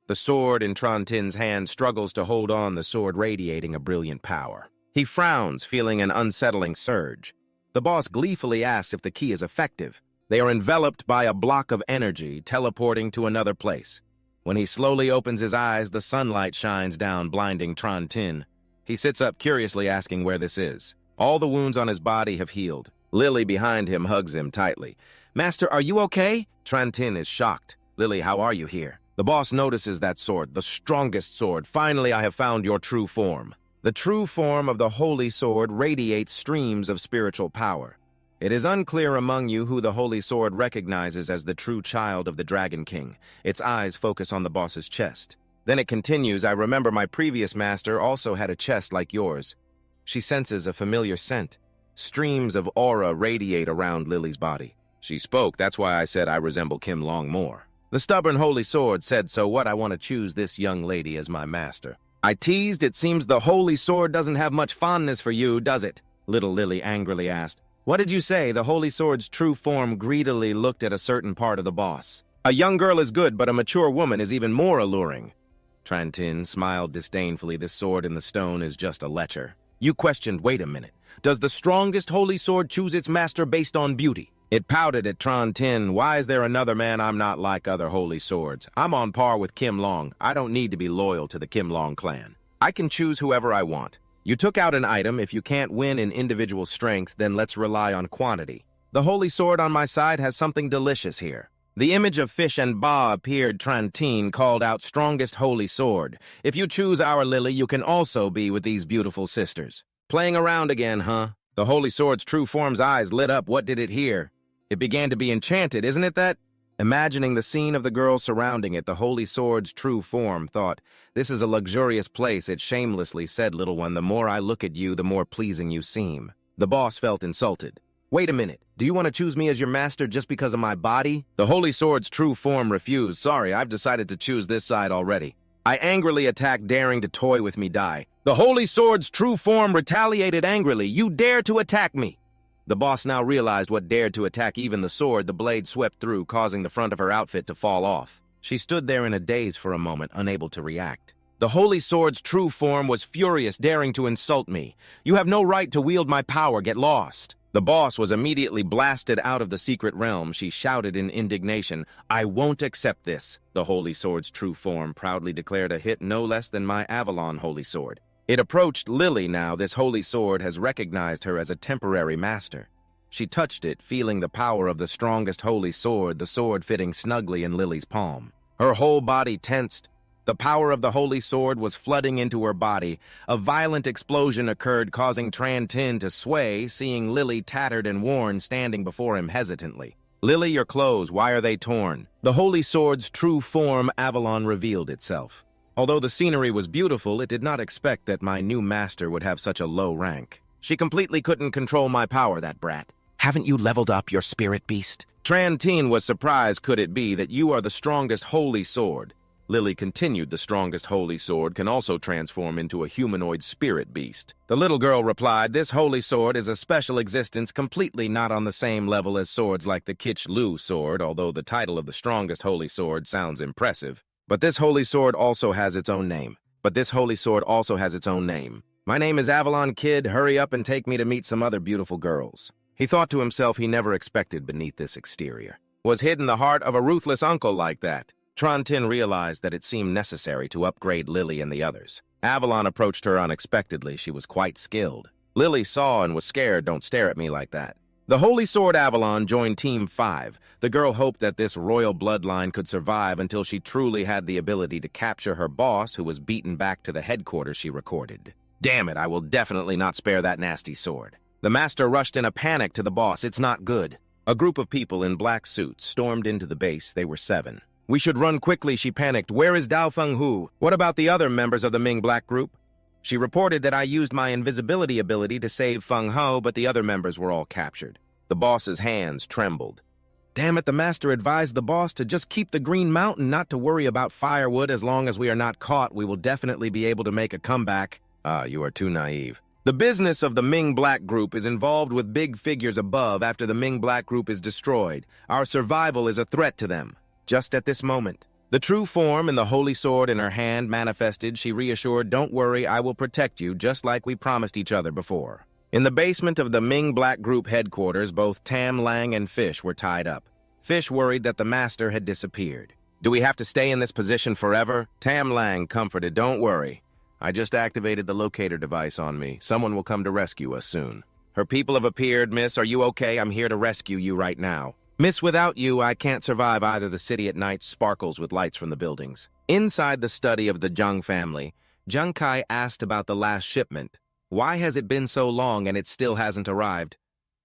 The sword in Trantin's hand struggles to hold on, the sword radiating a brilliant power. He frowns, feeling an unsettling surge. The boss gleefully asks if the key is effective. They are enveloped by a block of energy, teleporting to another place. When he slowly opens his eyes, the sunlight shines down, blinding Trantin. He sits up curiously, asking where this is. All the wounds on his body have healed. Lily behind him hugs him tightly. Master, are you okay? Trantin is shocked. Lily, how are you here? The boss notices that sword, the strongest sword. Finally, I have found your true form. The true form of the holy sword radiates streams of spiritual power. It is unclear among you who the holy sword recognizes as the true child of the Dragon King. Its eyes focus on the boss's chest. Then it continues, I remember my previous master also had a chest like yours. She senses a familiar scent. Streams of aura radiate around Lily's body. She spoke, that's why I said I resemble Kim Long more. The stubborn holy sword said, so what, I want to choose this young lady as my master. I teased, it seems the holy sword doesn't have much fondness for you, does it? Little Lily angrily asked. What did you say? The holy sword's true form greedily looked at a certain part of the boss. A young girl is good, but a mature woman is even more alluring. Trantin smiled disdainfully. This sword in the stone is just a lecher. You questioned, wait a minute. Does the strongest holy sword choose its master based on beauty? It pouted at Trantin. Why is there another man? I'm not like other holy swords. I'm on par with Kim Long. I don't need to be loyal to the Kim Long clan. I can choose whoever I want. You took out an item. If you can't win in individual strength, then let's rely on quantity. The holy sword on my side has something delicious here. The image of fish and ba appeared. Trantin called out, strongest holy sword. If you choose our Lily, you can also be with these beautiful sisters. Playing around again, huh? The holy sword's true form's eyes lit up. What did it hear? It began to be enchanted, isn't it that? Imagining the scene of the girl surrounding it, the holy sword's true form thought, this is a luxurious place. It shamelessly said, little one, the more I look at you, the more pleasing you seem. The boss felt insulted. Wait a minute, do you want to choose me as your master just because of my body? The holy sword's true form refused. Sorry, I've decided to choose this side already. I angrily attacked, daring to toy with me die. The holy sword's true form retaliated angrily. You dare to attack me! The boss now realized what dared to attack even the sword. The blade swept through, causing the front of her outfit to fall off. She stood there in a daze for a moment, unable to react. The holy sword's true form was furious, daring to insult me. You have no right to wield my power. Get lost. The boss was immediately blasted out of the secret realm. She shouted in indignation, I won't accept this. The holy sword's true form proudly declared a hit no less than my Avalon holy sword. It approached Lily now. This holy sword has recognized her as a temporary master. She touched it, feeling the power of the strongest holy sword, the sword fitting snugly in Lily's palm. Her whole body tensed. The power of the holy sword was flooding into her body. A violent explosion occurred, causing Trantin to sway, seeing Lily tattered and worn, standing before him hesitantly. Lily, your clothes, why are they torn? The holy sword's true form, Avalon, revealed itself. Although the scenery was beautiful, it did not expect that my new master would have such a low rank. She completely couldn't control my power, that brat. Haven't you leveled up your spirit beast? Trantin was surprised. Could it be that you are the strongest holy sword? Lily continued, the strongest holy sword can also transform into a humanoid spirit beast. The little girl replied, this holy sword is a special existence completely not on the same level as swords like the Kich Lu sword, although the title of the strongest holy sword sounds impressive. But this holy sword also has its own name. My name is Avalon, kid. Hurry up and take me to meet some other beautiful girls. He thought to himself he never expected beneath this exterior was hidden the heart of a ruthless uncle like that. Trantin realized that it seemed necessary to upgrade Lily and the others. Avalon approached her unexpectedly. She was quite skilled. Lily saw and was scared. Don't stare at me like that. The Holy Sword Avalon joined Team 5. The girl hoped that this royal bloodline could survive until she truly had the ability to capture her boss, who was beaten back to the headquarters she recorded. Damn it, I will definitely not spare that nasty sword. The master rushed in a panic to the boss. It's not good. A group of people in black suits stormed into the base. They were 7. We should run quickly, she panicked. Where is Dao Feng Hu? What about the other members of the Ming Black Group? She reported that I used my invisibility ability to save Feng Ho, but the other members were all captured. The boss's hands trembled. Damn it, the master advised the boss to just keep the Green Mountain, not to worry about firewood. As long as we are not caught, we will definitely be able to make a comeback. Ah, you are too naive. The business of the Ming Black Group is involved with big figures above. After the Ming Black Group is destroyed, our survival is a threat to them. Just at this moment, the true form and the holy sword in her hand manifested. She reassured, don't worry, I will protect you, just like we promised each other before. In the basement of the Ming Black Group headquarters, both Tam, Lang, and Fish were tied up. Fish worried that the master had disappeared. Do we have to stay in this position forever? Tam Lang comforted, don't worry. I just activated the locator device on me. Someone will come to rescue us soon. Her people have appeared, miss. Are you okay? I'm here to rescue you right now. Miss, without you, I can't survive either. The city at night sparkles with lights from the buildings. Inside the study of the Zhang family, Zhang Kai asked about the last shipment. Why has it been so long and it still hasn't arrived?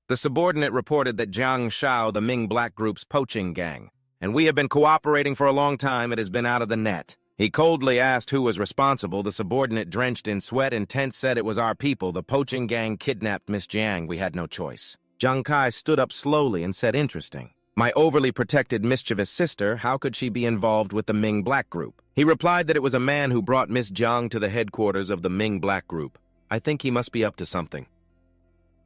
The subordinate reported that Jiang Shao, the Ming Black Group's poaching gang, and we have been cooperating for a long time. It has been out of the net. He coldly asked who was responsible. The subordinate, drenched in sweat and tense, said it was our people. The poaching gang kidnapped Miss Jiang. We had no choice. Zhang Kai stood up slowly and said, interesting. My overly protected, mischievous sister, how could she be involved with the Ming Black Group? He replied that it was a man who brought Miss Jiang to the headquarters of the Ming Black Group. I think he must be up to something.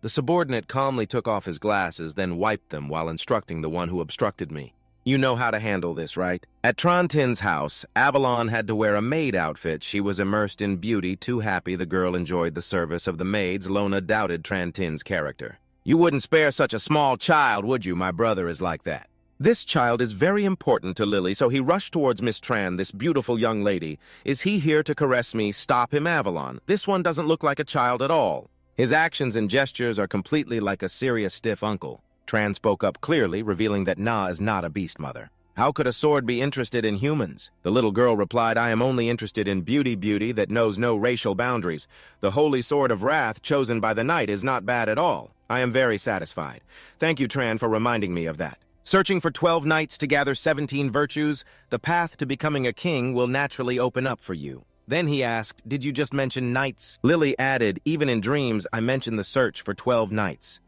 The subordinate calmly took off his glasses, then wiped them while instructing the one who obstructed me. You know how to handle this, right? At Trantin's house, Avalon had to wear a maid outfit. She was immersed in beauty, too happy the girl enjoyed the service of the maids. Lona doubted Trantin's character. You wouldn't spare such a small child, would you? My brother is like that. This child is very important to Lily, so he rushed towards Miss Tran, this beautiful young lady. Is he here to caress me? Stop him, Avalon. This one doesn't look like a child at all. His actions and gestures are completely like a serious, stiff uncle. Tran spoke up clearly, revealing that Na is not a beast mother. How could a sword be interested in humans? The little girl replied, I am only interested in beauty that knows no racial boundaries. The holy sword of wrath chosen by the knight is not bad at all. I am very satisfied. Thank you, Tran, for reminding me of that. Searching for 12 knights to gather 17 virtues, the path to becoming a king will naturally open up for you. Then he asked, did you just mention knights? Lily added, even in dreams, I mentioned the search for 12 knights.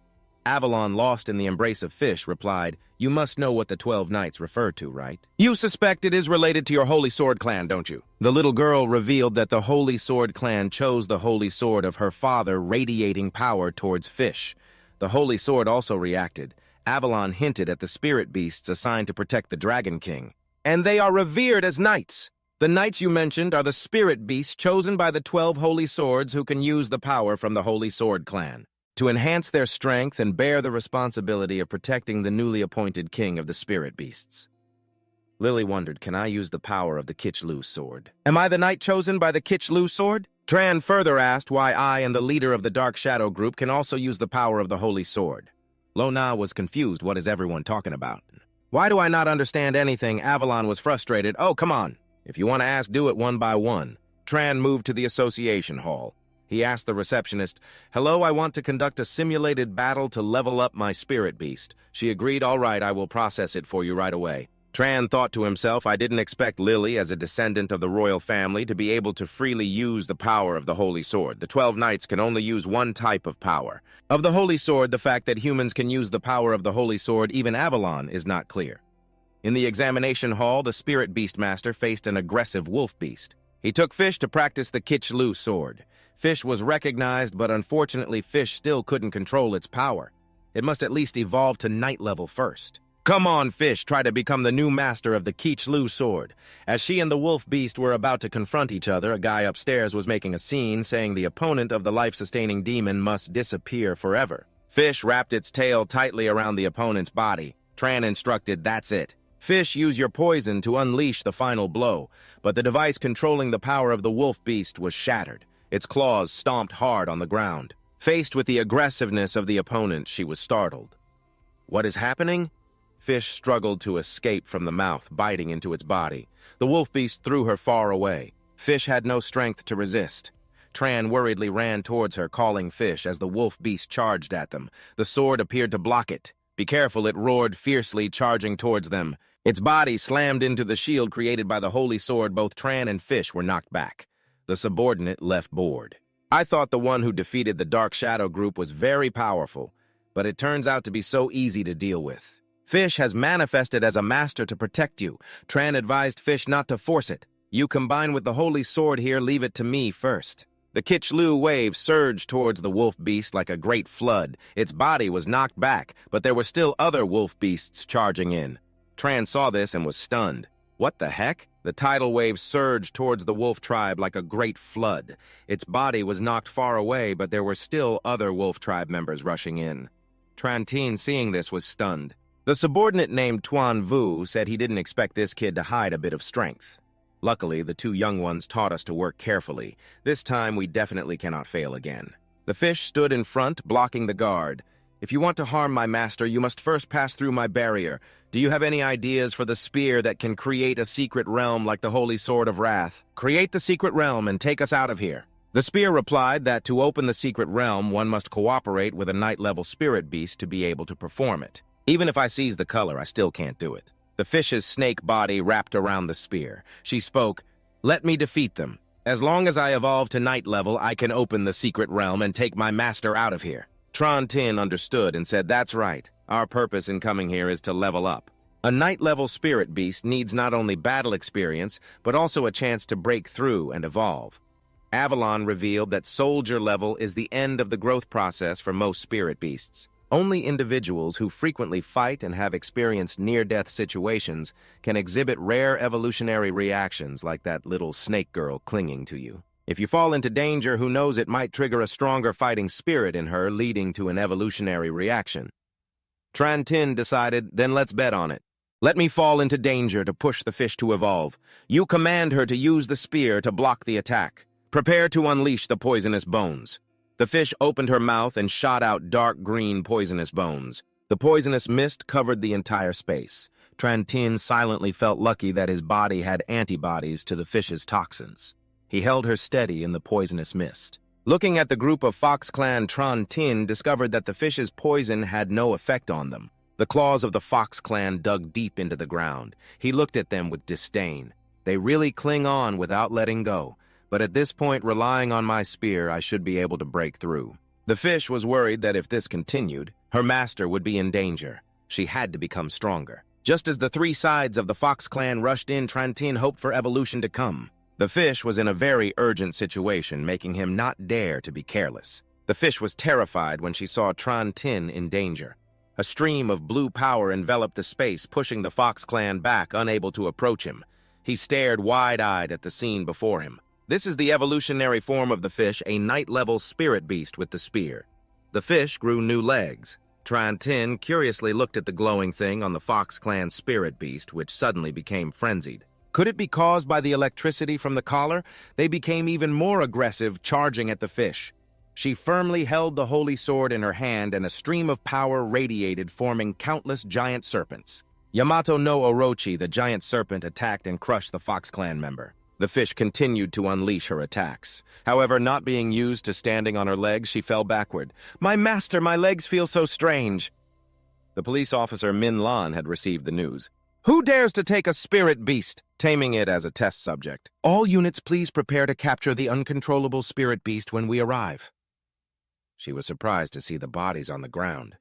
Avalon, lost in the embrace of Fish, replied, you must know what the 12 knights refer to, right? You suspect it is related to your Holy Sword clan, don't you? The little girl revealed that the Holy Sword clan chose the Holy Sword of her father, radiating power towards Fish. The Holy Sword also reacted. Avalon hinted at the spirit beasts assigned to protect the Dragon King. And they are revered as knights. The knights you mentioned are the spirit beasts chosen by the 12 Holy Swords who can use the power from the Holy Sword clan to enhance their strength and bear the responsibility of protecting the newly appointed king of the spirit beasts. Lily wondered, can I use the power of the Kich Lu sword? Am I the knight chosen by the Kich Lu sword? Tran further asked why I and the leader of the Dark Shadow group can also use the power of the Holy Sword. Lona was confused. What is everyone talking about? Why do I not understand anything? Avalon was frustrated. Oh, come on. If you want to ask, do it one by one. Tran moved to the association hall. He asked the receptionist, hello, I want to conduct a simulated battle to level up my spirit beast. She agreed, all right, I will process it for you right away. Tran thought to himself, I didn't expect Lily, as a descendant of the royal family, to be able to freely use the power of the Holy Sword. The 12 knights can only use one type of power. Of the Holy Sword, the fact that humans can use the power of the Holy Sword, even Avalon, is not clear. In the examination hall, the spirit beast master faced an aggressive wolf beast. He took Fish to practice the Kichlu sword. Fish was recognized, but unfortunately Fish still couldn't control its power. It must at least evolve to night level first. Come on, Fish, try to become the new master of the Kichlu sword. As she and the wolf beast were about to confront each other, a guy upstairs was making a scene saying the opponent of the life-sustaining demon must disappear forever. Fish wrapped its tail tightly around the opponent's body. Tran instructed, "That's it. Fish, use your poison to unleash the final blow," but the device controlling the power of the wolf beast was shattered. Its claws stomped hard on the ground. Faced with the aggressiveness of the opponent, she was startled. What is happening? Fish struggled to escape from the mouth, biting into its body. The wolf beast threw her far away. Fish had no strength to resist. Tran worriedly ran towards her, calling Fish as the wolf beast charged at them. The sword appeared to block it. "Be careful," it roared fiercely, charging towards them. Its body slammed into the shield created by the holy sword. Both Tran and Fish were knocked back. The subordinate left bored. "I thought the one who defeated the Dark Shadow group was very powerful, but it turns out to be so easy to deal with. Fish has manifested as a master to protect you." Tran advised Fish not to force it. "You combine with the holy sword here, leave it to me first." The Kichlu wave surged towards the wolf beast like a great flood. Its body was knocked back, but there were still other wolf beasts charging in. Tran saw this and was stunned. What the heck? The tidal wave surged towards the wolf tribe like a great flood. Its body was knocked far away, but there were still other wolf tribe members rushing in. Trantin, seeing this, was stunned. The subordinate named Tuan Vu said he didn't expect this kid to hide a bit of strength. Luckily, the two young ones taught us to work carefully. This time, we definitely cannot fail again. The Fish stood in front, blocking the guard. "If you want to harm my master, you must first pass through my barrier. Do you have any ideas for the spear that can create a secret realm like the Holy Sword of Wrath? Create the secret realm and take us out of here." The spear replied that to open the secret realm, one must cooperate with a night-level spirit beast to be able to perform it. Even if I seize the color, I still can't do it. The Fish's snake body wrapped around the spear. She spoke, "Let me defeat them. As long as I evolve to night level, I can open the secret realm and take my master out of here." Trantin understood and said, "That's right. Our purpose in coming here is to level up." A night-level spirit beast needs not only battle experience, but also a chance to break through and evolve. Avalon revealed that soldier level is the end of the growth process for most spirit beasts. Only individuals who frequently fight and have experienced near-death situations can exhibit rare evolutionary reactions like that little snake girl clinging to you. If you fall into danger, who knows, it might trigger a stronger fighting spirit in her, leading to an evolutionary reaction. Trantin decided, "Then let's bet on it. Let me fall into danger to push the Fish to evolve. You command her to use the spear to block the attack. Prepare to unleash the poisonous bones." The Fish opened her mouth and shot out dark green poisonous bones. The poisonous mist covered the entire space. Trantin silently felt lucky that his body had antibodies to the Fish's toxins. He held her steady in the poisonous mist. Looking at the group of Fox Clan, Trantin discovered that the Fish's poison had no effect on them. The claws of the Fox Clan dug deep into the ground. He looked at them with disdain. They really cling on without letting go. But at this point, relying on my spear, I should be able to break through. The Fish was worried that if this continued, her master would be in danger. She had to become stronger. Just as the three sides of the Fox Clan rushed in, Trantin hoped for evolution to come. The Fish was in a very urgent situation, making him not dare to be careless. The Fish was terrified when she saw Trantin in danger. A stream of blue power enveloped the space, pushing the Fox Clan back, unable to approach him. He stared wide-eyed at the scene before him. This is the evolutionary form of the Fish, a night-level spirit beast with the spear. The Fish grew new legs. Trantin curiously looked at the glowing thing on the Fox Clan spirit beast, which suddenly became frenzied. Could it be caused by the electricity from the collar? They became even more aggressive, charging at the Fish. She firmly held the holy sword in her hand, and a stream of power radiated, forming countless giant serpents. Yamato no Orochi, the giant serpent, attacked and crushed the Fox Clan member. The Fish continued to unleash her attacks. However, not being used to standing on her legs, she fell backward. "My master, my legs feel so strange." The police officer Min Lan had received the news. "Who dares to take a spirit beast?" Taming it as a test subject. "All units, please prepare to capture the uncontrollable spirit beast when we arrive." She was surprised to see the bodies on the ground.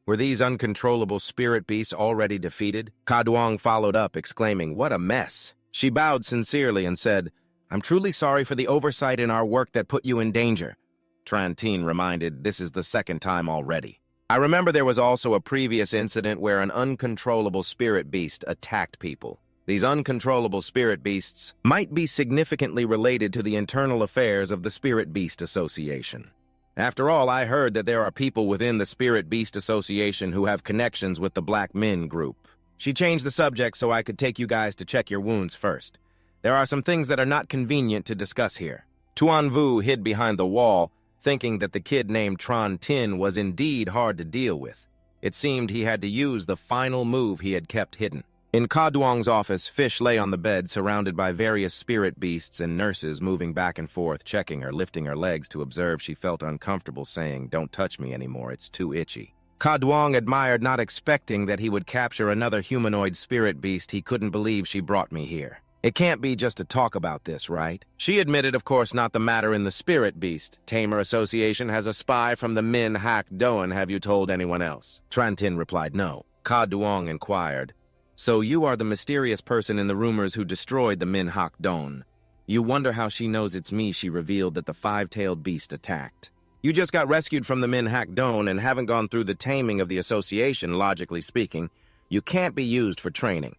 Were these uncontrollable spirit beasts already defeated? Kaduong followed up, exclaiming, "What a mess!" She bowed sincerely and said, "I'm truly sorry for the oversight in our work that put you in danger." Trantin reminded, "This is the second time already. I remember there was also a previous incident where an uncontrollable spirit beast attacked people. These uncontrollable spirit beasts might be significantly related to the internal affairs of the Spirit Beast Association. After all, I heard that there are people within the Spirit Beast Association who have connections with the Black Men group." She changed the subject so I could take you guys to check your wounds first. There are some things that are not convenient to discuss here. Tuan Vu hid behind the wall, thinking that the kid named Trantin was indeed hard to deal with. It seemed he had to use the final move he had kept hidden. In Kaduong's office, Fish lay on the bed surrounded by various spirit beasts and nurses moving back and forth, checking her, lifting her legs to observe she felt uncomfortable, saying, "Don't touch me anymore, it's too itchy." Kaduong admired, not expecting that he would capture another humanoid spirit beast. He couldn't believe she brought me here. It can't be just to talk about this, right? She admitted, of course, not the matter in the spirit beast. Tamer Association has a spy from the Min Hak Doan. Have you told anyone else? Trantin replied, "No." Kaduong inquired, "So you are the mysterious person in the rumors who destroyed the Min Hak Doan. You wonder how she knows it's me," she revealed, "that the five-tailed beast attacked. You just got rescued from the Min Hak Doan and haven't gone through the taming of the association, logically speaking. You can't be used for training.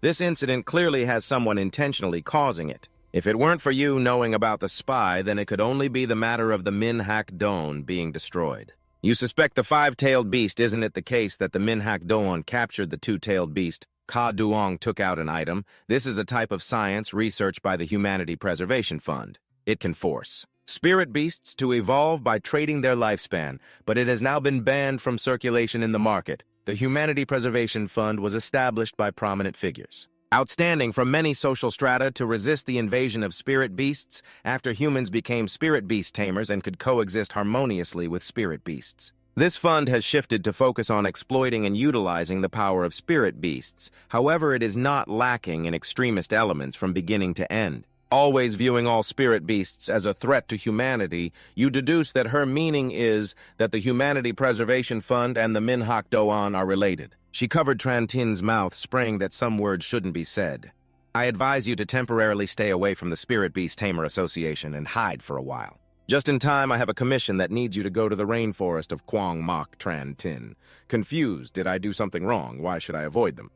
This incident clearly has someone intentionally causing it. If it weren't for you knowing about the spy, then it could only be the matter of the Min Hak Doan being destroyed. You suspect the five-tailed beast. Isn't it the case that the Min Hak Doan captured the two-tailed beast?" Kaduong took out an item. "This is a type of science researched by the Humanity Preservation Fund. It can force spirit beasts to evolve by trading their lifespan, but it has now been banned from circulation in the market. The Humanity Preservation Fund was established by prominent figures, outstanding from many social strata, to resist the invasion of spirit beasts after humans became spirit beast tamers and could coexist harmoniously with spirit beasts. This fund has shifted to focus on exploiting and utilizing the power of spirit beasts. However, it is not lacking in extremist elements from beginning to end. Always viewing all spirit beasts as a threat to humanity, you deduce that her meaning is that the Humanity Preservation Fund and the Min Hak Doan are related." She covered Trantin's mouth, spraying that some words shouldn't be said. "I advise you to temporarily stay away from the Spirit Beast Tamer Association and hide for a while. Just in time, I have a commission that needs you to go to the rainforest of Quang Mok Trantin." Confused, "Did I do something wrong? Why should I avoid them?"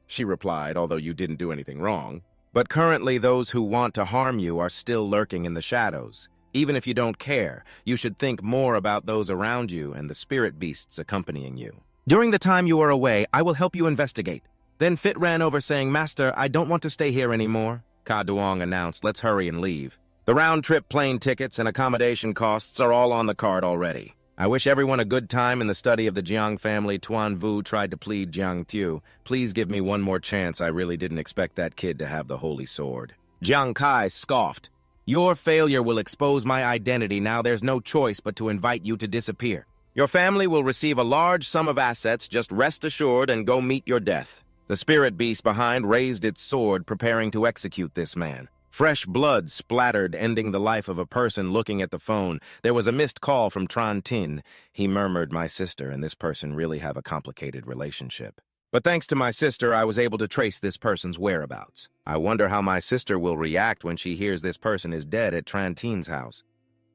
She replied, "Although you didn't do anything wrong. But currently those who want to harm you are still lurking in the shadows. Even if you don't care, you should think more about those around you and the spirit beasts accompanying you. During the time you are away, I will help you investigate." Then Fit ran over saying, "Master, I don't want to stay here anymore." Kaduong announced, "Let's hurry and leave. The round-trip plane tickets and accommodation costs are all on the card already. I wish everyone a good time in the study of the Jiang family." Tuan Vu tried to plead Jiang Thieu. "Please give me one more chance. I really didn't expect that kid to have the holy sword." Jiang Kai scoffed, "Your failure will expose my identity. Now there's no choice but to invite you to disappear. Your family will receive a large sum of assets. Just rest assured and go meet your death." The spirit beast behind raised its sword, preparing to execute this man. Fresh blood splattered, ending the life of a person looking at the phone. There was a missed call from Trantin. He murmured, "My sister and this person really have a complicated relationship. But thanks to my sister, I was able to trace this person's whereabouts. I wonder how my sister will react when she hears this person is dead at Trantin's house."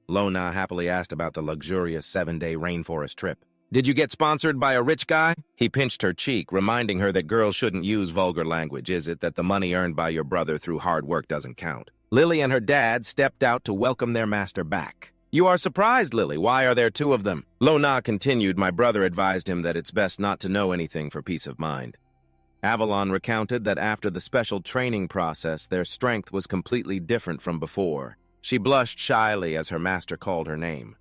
Lona happily asked about the luxurious 7-day rainforest trip. "Did you get sponsored by a rich guy?" He pinched her cheek, reminding her that girls shouldn't use vulgar language. "Is it that the money earned by your brother through hard work doesn't count?" Lily and her dad stepped out to welcome their master back. "You are surprised, Lily. Why are there two of them?" Lona continued, "My brother advised him that it's best not to know anything for peace of mind." Avalon recounted that after the special training process, their strength was completely different from before. She blushed shyly as her master called her name.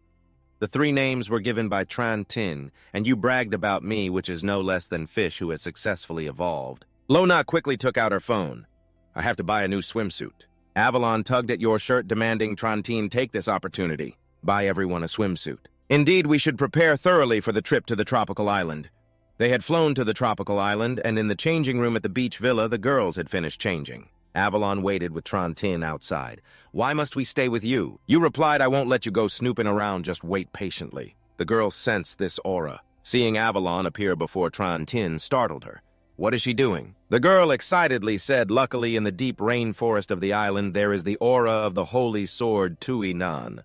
"The 3 names were given by Trantin, and you bragged about me, which is no less than Fish, who has successfully evolved." Lona quickly took out her phone. "I have to buy a new swimsuit." Avalon tugged at your shirt, demanding Trantin take this opportunity. Buy everyone a swimsuit. Indeed, we should prepare thoroughly for the trip to the tropical island. They had flown to the tropical island, and in the changing room at the beach villa, the girls had finished changing. Avalon waited with Trantin outside. "Why must we stay with you?" "You replied, I won't let you go snooping around, just wait patiently." The girl sensed this aura. Seeing Avalon appear before Trantin startled her. What is she doing? The girl excitedly said, luckily in the deep rainforest of the island there is the aura of the holy sword Tui-Nan.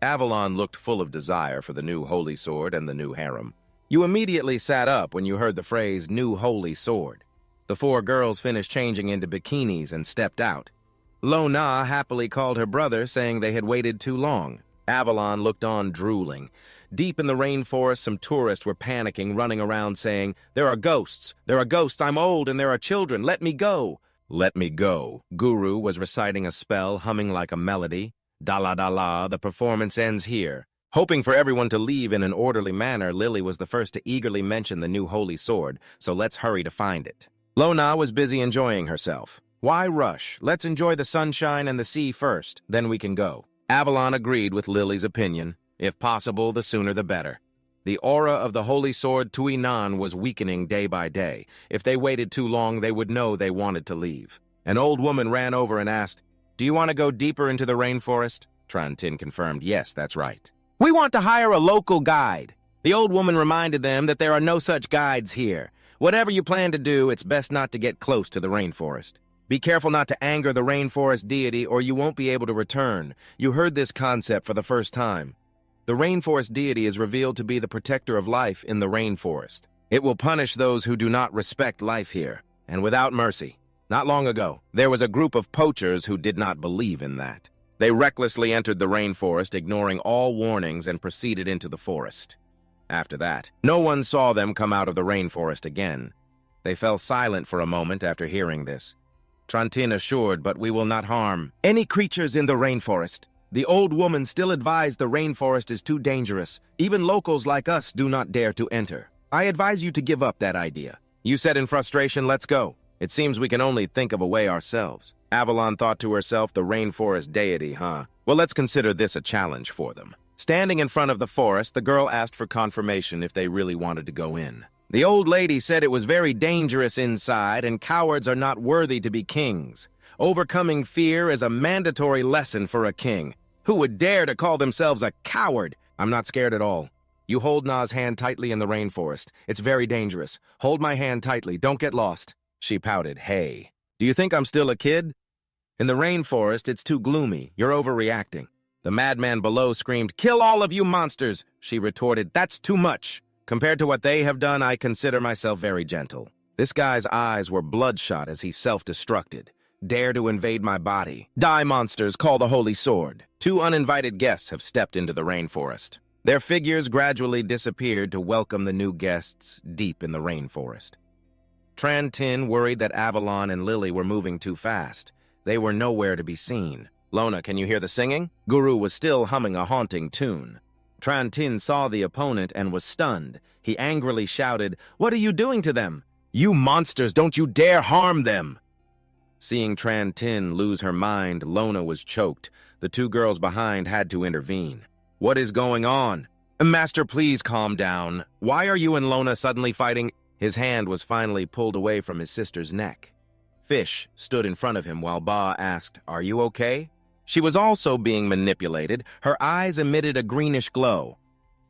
Avalon looked full of desire for the new holy sword and the new harem. You immediately sat up when you heard the phrase, new holy sword. The four girls finished changing into bikinis and stepped out. Lona happily called her brother, saying they had waited too long. Avalon looked on, drooling. Deep in the rainforest, some tourists were panicking, running around saying, "There are ghosts! There are ghosts! I'm old and there are children! Let me go!" Let me go. Guru was reciting a spell, humming like a melody. Da-la-da-la, the performance ends here. Hoping for everyone to leave in an orderly manner, Lily was the first to eagerly mention the new holy sword, so let's hurry to find it. Lona was busy enjoying herself. Why rush? Let's enjoy the sunshine and the sea first, then we can go. Avalon agreed with Lily's opinion. If possible, the sooner the better. The aura of the holy sword Tui-Nan was weakening day by day. If they waited too long, they would know they wanted to leave. An old woman ran over and asked, "Do you want to go deeper into the rainforest?" Trantin confirmed, "Yes, that's right." "We want to hire a local guide." The old woman reminded them that there are no such guides here. Whatever you plan to do, it's best not to get close to the rainforest. Be careful not to anger the rainforest deity or you won't be able to return. You heard this concept for the first time. The rainforest deity is revealed to be the protector of life in the rainforest. It will punish those who do not respect life here, and without mercy. Not long ago, there was a group of poachers who did not believe in that. They recklessly entered the rainforest, ignoring all warnings, and proceeded into the forest. After that, no one saw them come out of the rainforest again. They fell silent for a moment after hearing this. Trantin assured, "But we will not harm any creatures in the rainforest." The old woman still advised the rainforest is too dangerous. Even locals like us do not dare to enter. I advise you to give up that idea. You said in frustration, "Let's go." It seems we can only think of a way ourselves. Avalon thought to herself, the rainforest deity, huh? Well, let's consider this a challenge for them. Standing in front of the forest, the girl asked for confirmation if they really wanted to go in. The old lady said it was very dangerous inside and cowards are not worthy to be kings. Overcoming fear is a mandatory lesson for a king. Who would dare to call themselves a coward? I'm not scared at all. You hold Na's hand tightly in the rainforest. It's very dangerous. Hold my hand tightly. Don't get lost. She pouted, "Hey, do you think I'm still a kid?" In the rainforest, it's too gloomy. You're overreacting. The madman below screamed, "Kill all of you monsters!" She retorted, "That's too much. Compared to what they have done, I consider myself very gentle." This guy's eyes were bloodshot as he self-destructed. Dare to invade my body. Die, monsters, call the holy sword. Two uninvited guests have stepped into the rainforest. Their figures gradually disappeared to welcome the new guests deep in the rainforest. Trantin worried that Avalon and Lily were moving too fast. They were nowhere to be seen. "Lona, can you hear the singing?" Guru was still humming a haunting tune. Trantin saw the opponent and was stunned. He angrily shouted, "What are you doing to them? You monsters, don't you dare harm them!" Seeing Trantin lose her mind, Lona was choked. The two girls behind had to intervene. "What is going on?" "Master, please calm down. Why are you and Lona suddenly fighting?" His hand was finally pulled away from his sister's neck. Fish stood in front of him while Ba asked, "Are you okay?" She was also being manipulated. Her eyes emitted a greenish glow.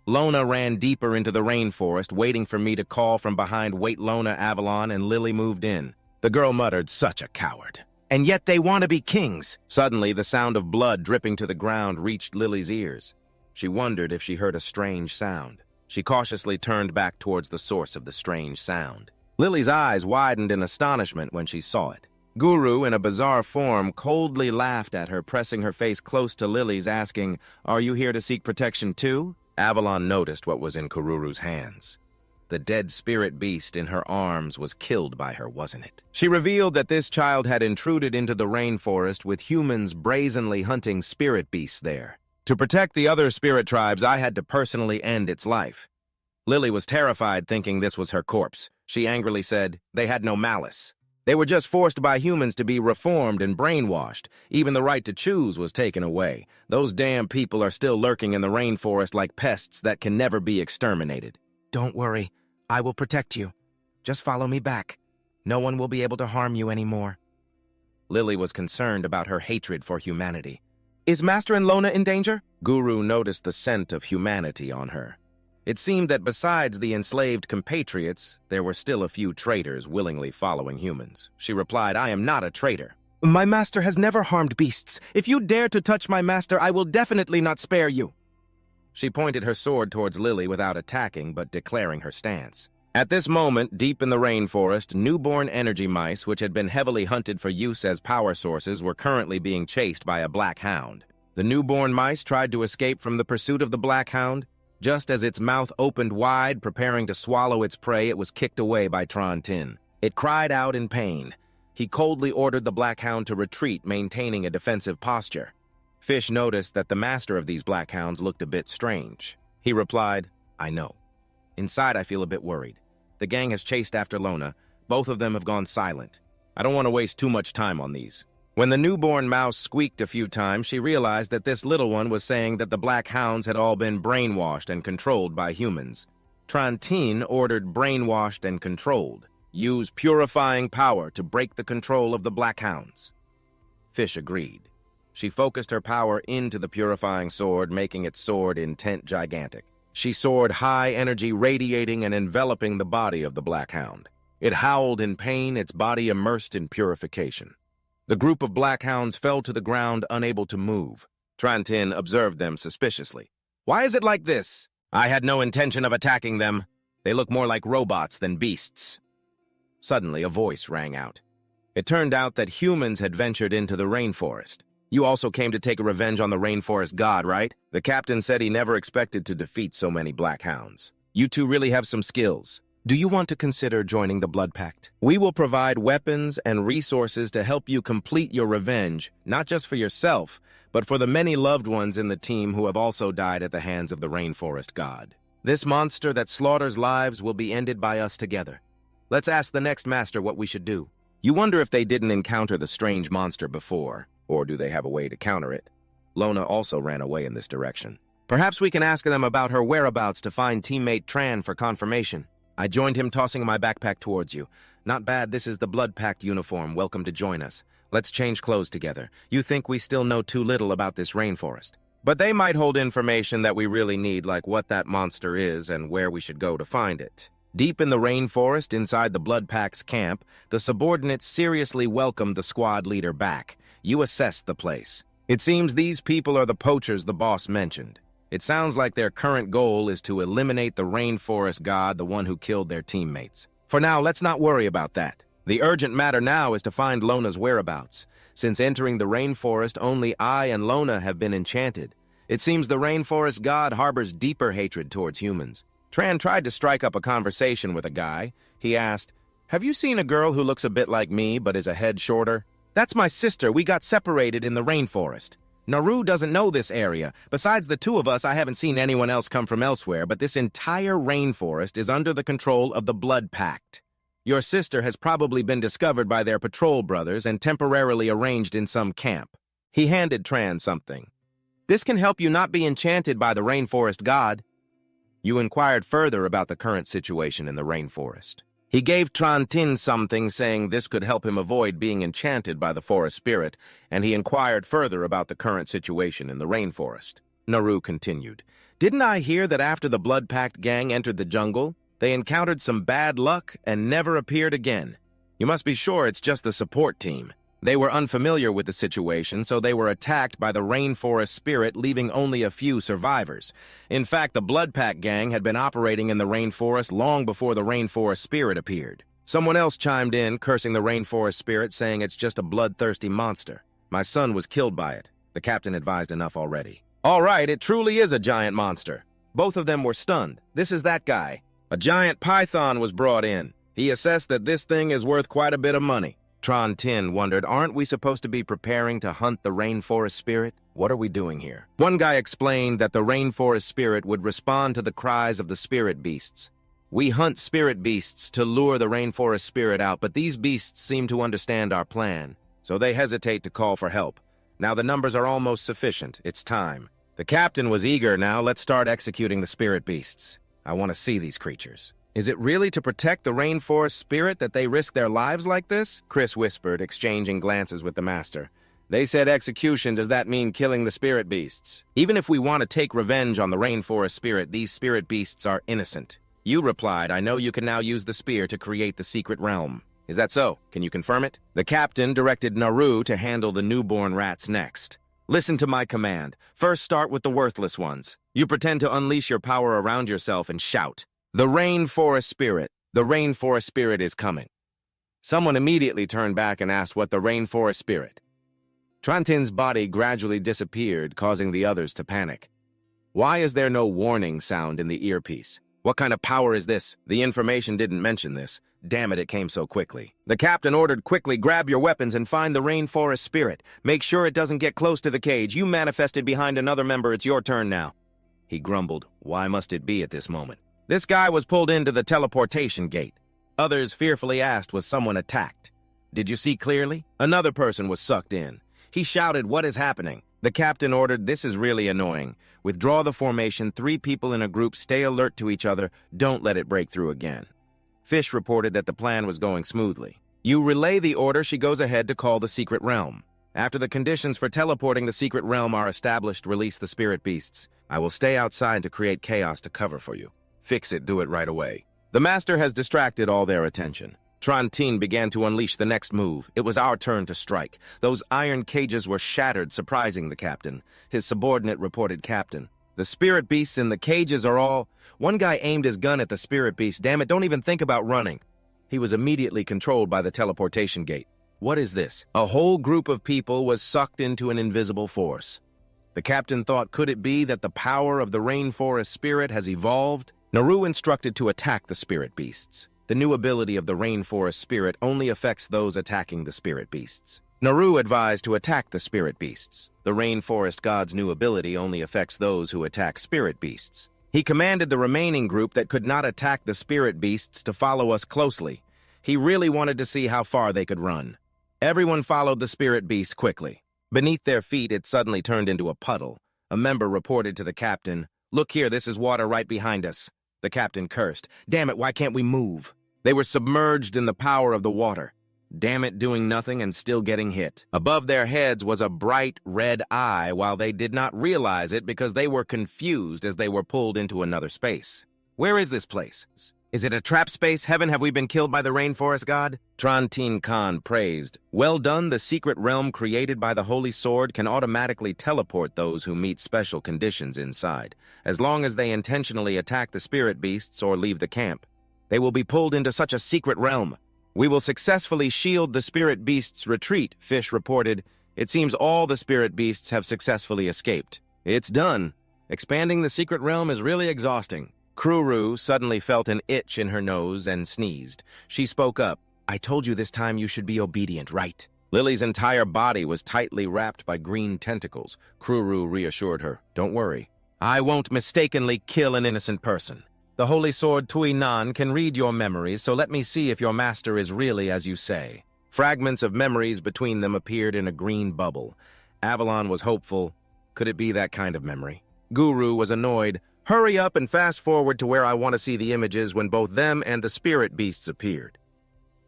Lona ran deeper into the rainforest, waiting for me to call from behind. "Wait, Lona, Avalon," and Lily moved in. The girl muttered, "Such a coward. And yet they want to be kings." Suddenly, the sound of blood dripping to the ground reached Lily's ears. She wondered if she heard a strange sound. She cautiously turned back towards the source of the strange sound. Lily's eyes widened in astonishment when she saw it. Guru, in a bizarre form, coldly laughed at her, pressing her face close to Lily's, asking, "Are you here to seek protection too?" Avalon noticed what was in Kururu's hands. The dead spirit beast in her arms was killed by her, wasn't it? She revealed that this child had intruded into the rainforest with humans brazenly hunting spirit beasts there. To protect the other spirit tribes, I had to personally end its life. Lily was terrified, thinking this was her corpse. She angrily said, "They had no malice. They were just forced by humans to be reformed and brainwashed. Even the right to choose was taken away. Those damn people are still lurking in the rainforest like pests that can never be exterminated." "Don't worry. I will protect you. Just follow me back. No one will be able to harm you anymore." Lily was concerned about her hatred for humanity. "Is Master and Lona in danger?" Guru noticed the scent of humanity on her. It seemed that besides the enslaved compatriots, there were still a few traitors willingly following humans. She replied, "I am not a traitor. My master has never harmed beasts. If you dare to touch my master, I will definitely not spare you." She pointed her sword towards Lily without attacking, but declaring her stance. At this moment, deep in the rainforest, newborn energy mice, which had been heavily hunted for use as power sources, were currently being chased by a black hound. The newborn mice tried to escape from the pursuit of the black hound. Just as its mouth opened wide, preparing to swallow its prey, it was kicked away by Trantin. It cried out in pain. He coldly ordered the black hound to retreat, maintaining a defensive posture. Fish noticed that the master of these black hounds looked a bit strange. He replied, "I know. Inside, I feel a bit worried. The gang has chased after Lona. Both of them have gone silent. I don't want to waste too much time on these." When the newborn mouse squeaked a few times, she realized that this little one was saying that the black hounds had all been brainwashed and controlled by humans. Trantin ordered brainwashed and controlled. Use purifying power to break the control of the black hounds. Fish agreed. She focused her power into the purifying sword, making its sword intent gigantic. She soared high energy, radiating and enveloping the body of the black hound. It howled in pain, its body immersed in purification. The group of black hounds fell to the ground, unable to move. Trantin observed them suspiciously. "Why is it like this? I had no intention of attacking them. They look more like robots than beasts." Suddenly, a voice rang out. It turned out that humans had ventured into the rainforest. "You also came to take a revenge on the rainforest god, right?" The captain said he never expected to defeat so many black hounds. "You two really have some skills. Do you want to consider joining the Blood Pact? We will provide weapons and resources to help you complete your revenge, not just for yourself, but for the many loved ones in the team who have also died at the hands of the rainforest god. This monster that slaughters lives will be ended by us together. Let's ask the next master what we should do." You wonder if they didn't encounter the strange monster before, or do they have a way to counter it? Lona also ran away in this direction. Perhaps we can ask them about her whereabouts to find teammate Tran for confirmation. I joined him, tossing my backpack towards you. "Not bad, this is the Blood Pact uniform. Welcome to join us. Let's change clothes together. You think we still know too little about this rainforest. But they might hold information that we really need, like what that monster is and where we should go to find it." Deep in the rainforest, inside the Blood Pact's camp, the subordinates seriously welcomed the squad leader back. You assessed the place. It seems these people are the poachers the boss mentioned. It sounds like their current goal is to eliminate the rainforest god, the one who killed their teammates. For now, let's not worry about that. The urgent matter now is to find Lona's whereabouts. Since entering the rainforest, only I and Lona have been enchanted. It seems the rainforest god harbors deeper hatred towards humans. Tran tried to strike up a conversation with a guy. He asked, "Have you seen a girl who looks a bit like me but is a head shorter?" "That's my sister. We got separated in the rainforest. Naru doesn't know this area. Besides the two of us, I haven't seen anyone else come from elsewhere, but this entire rainforest is under the control of the Blood Pact. Your sister has probably been discovered by their patrol brothers and temporarily arranged in some camp." He handed Tran something. "This can help you not be enchanted by the rainforest god." You inquired further about the current situation in the rainforest. He gave Trantin something, saying this could help him avoid being enchanted by the forest spirit, and he inquired further about the current situation in the rainforest. Naru continued, "Didn't I hear that after the Blood Pact gang entered the jungle, they encountered some bad luck and never appeared again? You must be sure it's just the support team. They were unfamiliar with the situation, so they were attacked by the rainforest spirit, leaving only a few survivors. In fact, the Blood Pact gang had been operating in the rainforest long before the rainforest spirit appeared." Someone else chimed in, cursing the rainforest spirit, saying it's just a bloodthirsty monster. "My son was killed by it." The captain advised enough already. "All right, it truly is a giant monster." Both of them were stunned. "This is that guy. A giant python was brought in. He assessed that this thing is worth quite a bit of money." Trantin wondered, "Aren't we supposed to be preparing to hunt the rainforest spirit? What are we doing here?" One guy explained that the rainforest spirit would respond to the cries of the spirit beasts. "We hunt spirit beasts to lure the rainforest spirit out, but these beasts seem to understand our plan, so they hesitate to call for help. Now the numbers are almost sufficient. It's time." The captain was eager. "Now let's start executing the spirit beasts. I want to see these creatures." "Is it really to protect the rainforest spirit that they risk their lives like this?" Chris whispered, exchanging glances with the master. They said execution. Does that mean killing the spirit beasts? Even if we want to take revenge on the rainforest spirit, these spirit beasts are innocent. You replied, I know you can now use the spear to create the secret realm. Is that so? Can you confirm it? The captain directed Naru to handle the newborn rats next. Listen to my command. First start with the worthless ones. You pretend to unleash your power around yourself and shout, the rainforest spirit. The rainforest spirit is coming. Someone immediately turned back and asked what the rainforest spirit. Trantin's body gradually disappeared, causing the others to panic. Why is there no warning sound in the earpiece? What kind of power is this? The information didn't mention this. Damn it, it came so quickly. The captain ordered, quickly grab your weapons and find the rainforest spirit. Make sure it doesn't get close to the cage. You manifested behind another member. It's your turn now. He grumbled. Why must it be at this moment? This guy was pulled into the teleportation gate. Others fearfully asked, was someone attacked? Did you see clearly? Another person was sucked in. He shouted, what is happening? The captain ordered, this is really annoying. Withdraw the formation, 3 people in a group, stay alert to each other, don't let it break through again. Fish reported that the plan was going smoothly. You relay the order, she goes ahead to call the secret realm. After the conditions for teleporting the secret realm are established, release the spirit beasts. I will stay outside to create chaos to cover for you. Fix it, do it right away. The master has distracted all their attention. Trantin began to unleash the next move. It was our turn to strike. Those iron cages were shattered, surprising the captain. His subordinate reported, Captain, the spirit beasts in the cages are all... One guy aimed his gun at the spirit beast. Damn it, don't even think about running. He was immediately controlled by the teleportation gate. What is this? A whole group of people was sucked into an invisible force. The captain thought, could it be that the power of the rainforest spirit has evolved? Naru instructed to attack the spirit beasts. The new ability of the rainforest spirit only affects those attacking the spirit beasts. Naru advised to attack the spirit beasts. The rainforest god's new ability only affects those who attack spirit beasts. He commanded the remaining group that could not attack the spirit beasts to follow us closely. He really wanted to see how far they could run. Everyone followed the spirit beast quickly. Beneath their feet, it suddenly turned into a puddle. A member reported to the captain, look here, this is water right behind us. The captain cursed, damn it, why can't we move? They were submerged in the power of the water. Damn it, doing nothing and still getting hit. Above their heads was a bright red eye while they did not realize it because they were confused as they were pulled into another space. Where is this place? Is it a trap space? Heaven, have we been killed by the rainforest god? Trantin Khan praised. Well done, the secret realm created by the Holy Sword can automatically teleport those who meet special conditions inside, as long as they intentionally attack the spirit beasts or leave the camp. They will be pulled into such a secret realm. We will successfully shield the spirit beasts' retreat, Fish reported. It seems all the spirit beasts have successfully escaped. It's done. Expanding the secret realm is really exhausting. Kruru suddenly felt an itch in her nose and sneezed. She spoke up. I told you this time you should be obedient, right? Lily's entire body was tightly wrapped by green tentacles. Kruru reassured her. Don't worry. I won't mistakenly kill an innocent person. The Holy Sword Tui Nan can read your memories, so let me see if your master is really as you say. Fragments of memories between them appeared in a green bubble. Avalon was hopeful. Could it be that kind of memory? Guru was annoyed. Hurry up and fast forward to where I want to see the images when both them and the spirit beasts appeared.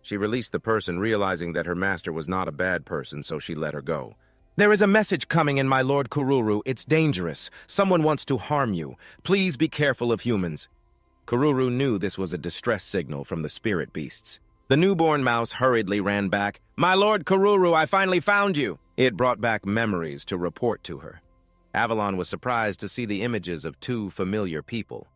She released the person, realizing that her master was not a bad person, so she let her go. There is a message coming in, my lord Kururu. It's dangerous. Someone wants to harm you. Please be careful of humans. Kururu knew this was a distress signal from the spirit beasts. The newborn mouse hurriedly ran back. My lord Kururu, I finally found you. It brought back memories to report to her. Avalon was surprised to see the images of 2 familiar people.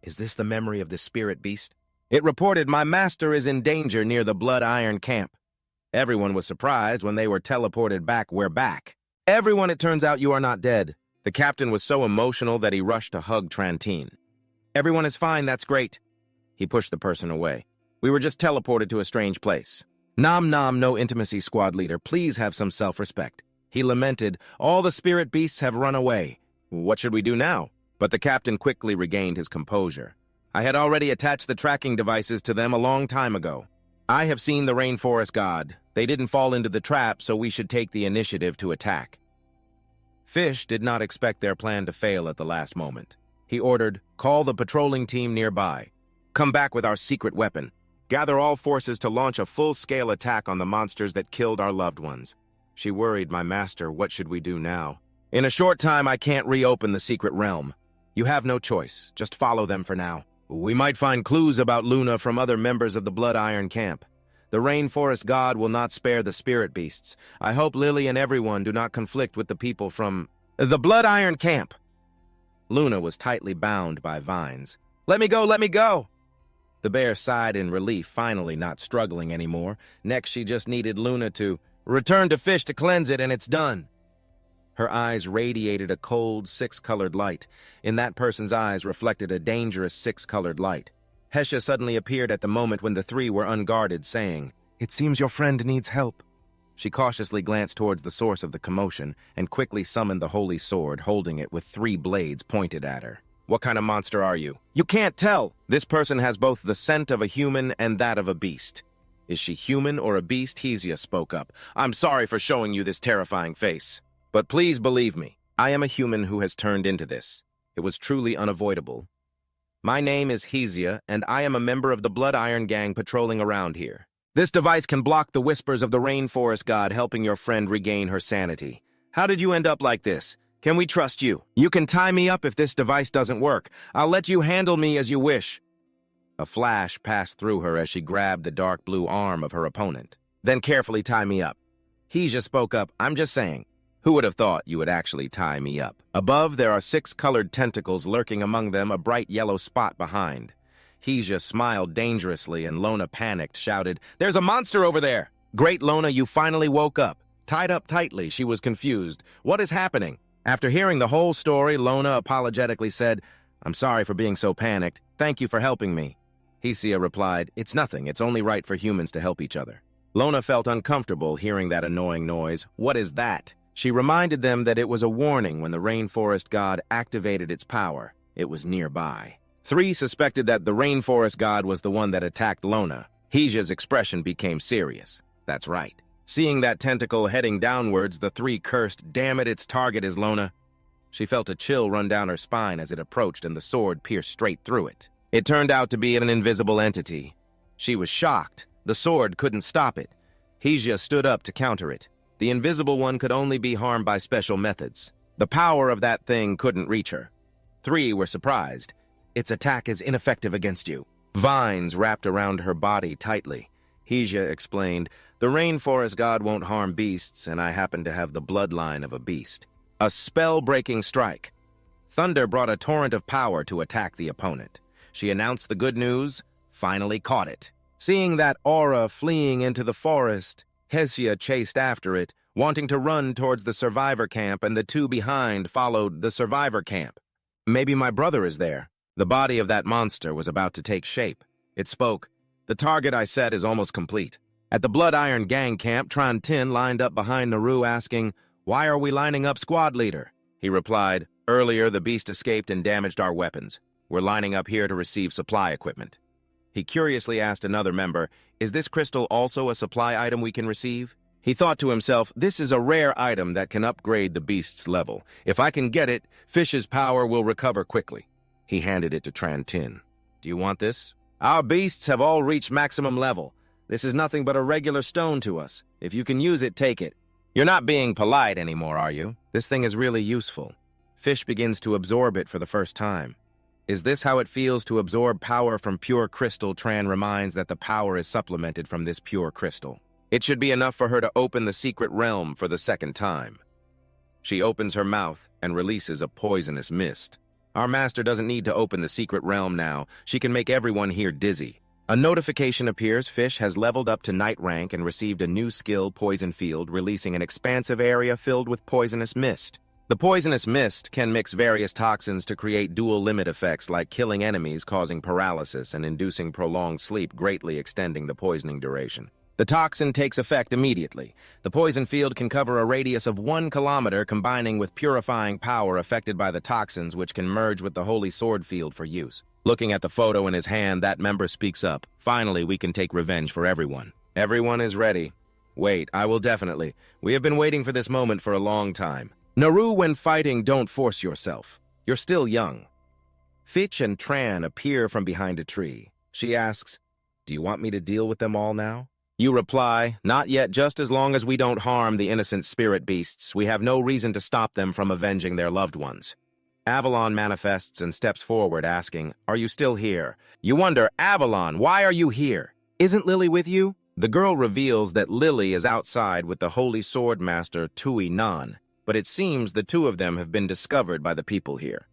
Is this the memory of the spirit beast? It reported, my master is in danger near the Blood Iron camp. Everyone was surprised when they were teleported back. We're back. Everyone, it turns out you are not dead. The captain was so emotional that he rushed to hug Trantin. Everyone is fine, that's great. He pushed the person away. We were just teleported to a strange place. Nom nom, no intimacy, squad leader. Please have some self-respect. He lamented, all the spirit beasts have run away. What should we do now? But the captain quickly regained his composure. I had already attached the tracking devices to them a long time ago. I have seen the rainforest god. They didn't fall into the trap, so we should take the initiative to attack. Fish did not expect their plan to fail at the last moment. He ordered, call the patrolling team nearby. Come back with our secret weapon. Gather all forces to launch a full-scale attack on the monsters that killed our loved ones. She worried, "My master, what should we do now?" "In a short time, I can't reopen the secret realm. You have no choice. Just follow them for now. We might find clues about Luna from other members of the Blood Iron camp. The rainforest god will not spare the spirit beasts. I hope Lily and everyone do not conflict with the people from the Blood Iron camp." Luna was tightly bound by vines. "Let me go, let me go!" The bear sighed in relief, finally not struggling anymore. Next, she just needed Luna to return to Fish to cleanse it, and it's done. Her eyes radiated a cold, six-colored light. In that person's eyes reflected a dangerous six-colored light. Hesha suddenly appeared at the moment when the three were unguarded, saying, "It seems your friend needs help." She cautiously glanced towards the source of the commotion and quickly summoned the holy sword, holding it with 3 blades pointed at her. "What kind of monster are you?" "You can't tell. This person has both the scent of a human and that of a beast." "Is she human or a beast?" Hesia spoke up. "I'm sorry for showing you this terrifying face. But please believe me, I am a human who has turned into this. It was truly unavoidable. My name is Hesia, and I am a member of the Blood Iron gang patrolling around here. This device can block the whispers of the rainforest god, helping your friend regain her sanity. How did you end up like this? Can we trust you? You can tie me up if this device doesn't work. I'll let you handle me as you wish." A flash passed through her as she grabbed the dark blue arm of her opponent. "Then carefully tie me up." Hesia spoke up. "I'm just saying. Who would have thought you would actually tie me up?" Above, there are 6 colored tentacles, lurking among them a bright yellow spot behind. Hesia smiled dangerously, and Lona, panicked, shouted, "There's a monster over there!" "Great, Lona, you finally woke up." Tied up tightly, she was confused. "What is happening?" After hearing the whole story, Lona apologetically said, "I'm sorry for being so panicked. Thank you for helping me." Hesia replied, "It's nothing. It's only right for humans to help each other." Lona felt uncomfortable hearing that annoying noise. "What is that?" She reminded them that it was a warning when the rainforest god activated its power. It was nearby. 3 suspected that the rainforest god was the one that attacked Lona. Hesia's expression became serious. "That's right." Seeing that tentacle heading downwards, the 3 cursed, "Damn it, its target is Lona." She felt a chill run down her spine as it approached and the sword pierced straight through it. It turned out to be an invisible entity. She was shocked. The sword couldn't stop it. Hesia stood up to counter it. The invisible one could only be harmed by special methods. The power of that thing couldn't reach her. 3 were surprised. "Its attack is ineffective against you." Vines wrapped around her body tightly. Hesia explained, "The rainforest god won't harm beasts, and I happen to have the bloodline of a beast." A spell-breaking strike. Thunder brought a torrent of power to attack the opponent. She announced the good news, finally caught it. Seeing that aura fleeing into the forest, Hesia chased after it, wanting to run towards the survivor camp, and the 2 behind followed the survivor camp. "Maybe my brother is there." The body of that monster was about to take shape. It spoke, "The target I set is almost complete." At the Blood Iron gang camp, Trantin lined up behind Naru, asking, "Why are we lining up, squad leader?" He replied, "Earlier, the beast escaped and damaged our weapons. We're lining up here to receive supply equipment." He curiously asked another member, "Is this crystal also a supply item we can receive?" He thought to himself, "This is a rare item that can upgrade the beast's level. If I can get it, Fish's power will recover quickly." He handed it to Trantin. "Do you want this?" "Our beasts have all reached maximum level. This is nothing but a regular stone to us. If you can use it, take it." "You're not being polite anymore, are you? This thing is really useful." Fish begins to absorb it for the first time. "Is this how it feels to absorb power from pure crystal?" Tran reminds that the power is supplemented from this pure crystal. It should be enough for her to open the secret realm for the 2nd time. She opens her mouth and releases a poisonous mist. "Our master doesn't need to open the secret realm now. She can make everyone here dizzy." A notification appears. Fish has leveled up to Knight rank and received a new skill, Poison Field, releasing an expansive area filled with poisonous mist. The poisonous mist can mix various toxins to create dual limit effects, like killing enemies, causing paralysis, and inducing prolonged sleep, greatly extending the poisoning duration. The toxin takes effect immediately. The poison field can cover a radius of 1 kilometer, combining with purifying power affected by the toxins, which can merge with the holy sword field for use. Looking at the photo in his hand, that member speaks up. "Finally, we can take revenge for everyone." "Everyone is ready." "Wait, I will definitely. We have been waiting for this moment for a long time." "Naru, when fighting, don't force yourself. You're still young." Fitch and Tran appear from behind a tree. She asks, "Do you want me to deal with them all now?" You reply, not yet, just as long as we don't harm the innocent spirit beasts, we have no reason to stop them from avenging their loved ones. Avalon manifests and steps forward, asking, are you still here? You wonder, Avalon, why are you here? Isn't Lily with you? The girl reveals that Lily is outside with the Holy Sword Master Tui Nan, but it seems the two of them have been discovered by the people here.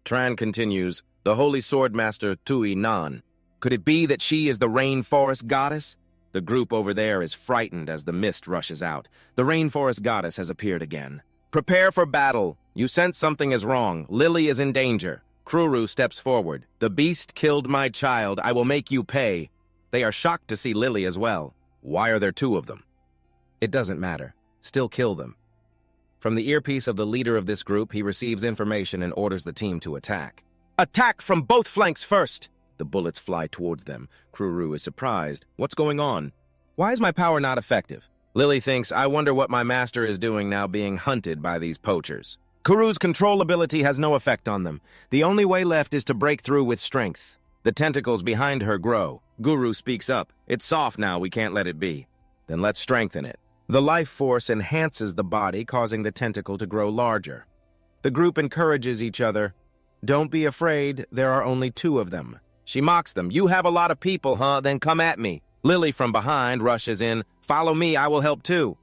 Tran continues, the Holy Sword Master Tui Nan. Could it be that she is the rainforest goddess? The group over there is frightened as the mist rushes out. The rainforest goddess has appeared again. Prepare for battle. You sense something is wrong. Lily is in danger. Kruru steps forward. The beast killed my child. I will make you pay. They are shocked to see Lily as well. Why are there two of them? It doesn't matter. Still kill them. From the earpiece of the leader of this group, he receives information and orders the team to attack. Attack from both flanks first! The bullets fly towards them. Kruru is surprised. What's going on? Why is my power not effective? Lily thinks, I wonder what my master is doing now being hunted by these poachers. Kuru's control ability has no effect on them. The only way left is to break through with strength. The tentacles behind her grow. Guru speaks up. It's soft now, we can't let it be. Then let's strengthen it. The life force enhances the body, causing the tentacle to grow larger. The group encourages each other. Don't be afraid, there are only two of them. She mocks them. You have a lot of people, huh? Then come at me. Lily from behind rushes in. Follow me, I will help too.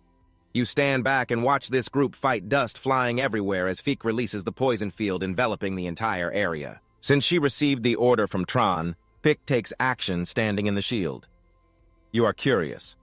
You stand back and watch this group fight, dust flying everywhere as Feek releases the poison field enveloping the entire area. Since she received the order from Tran, Feek takes action standing in the shield. You are curious.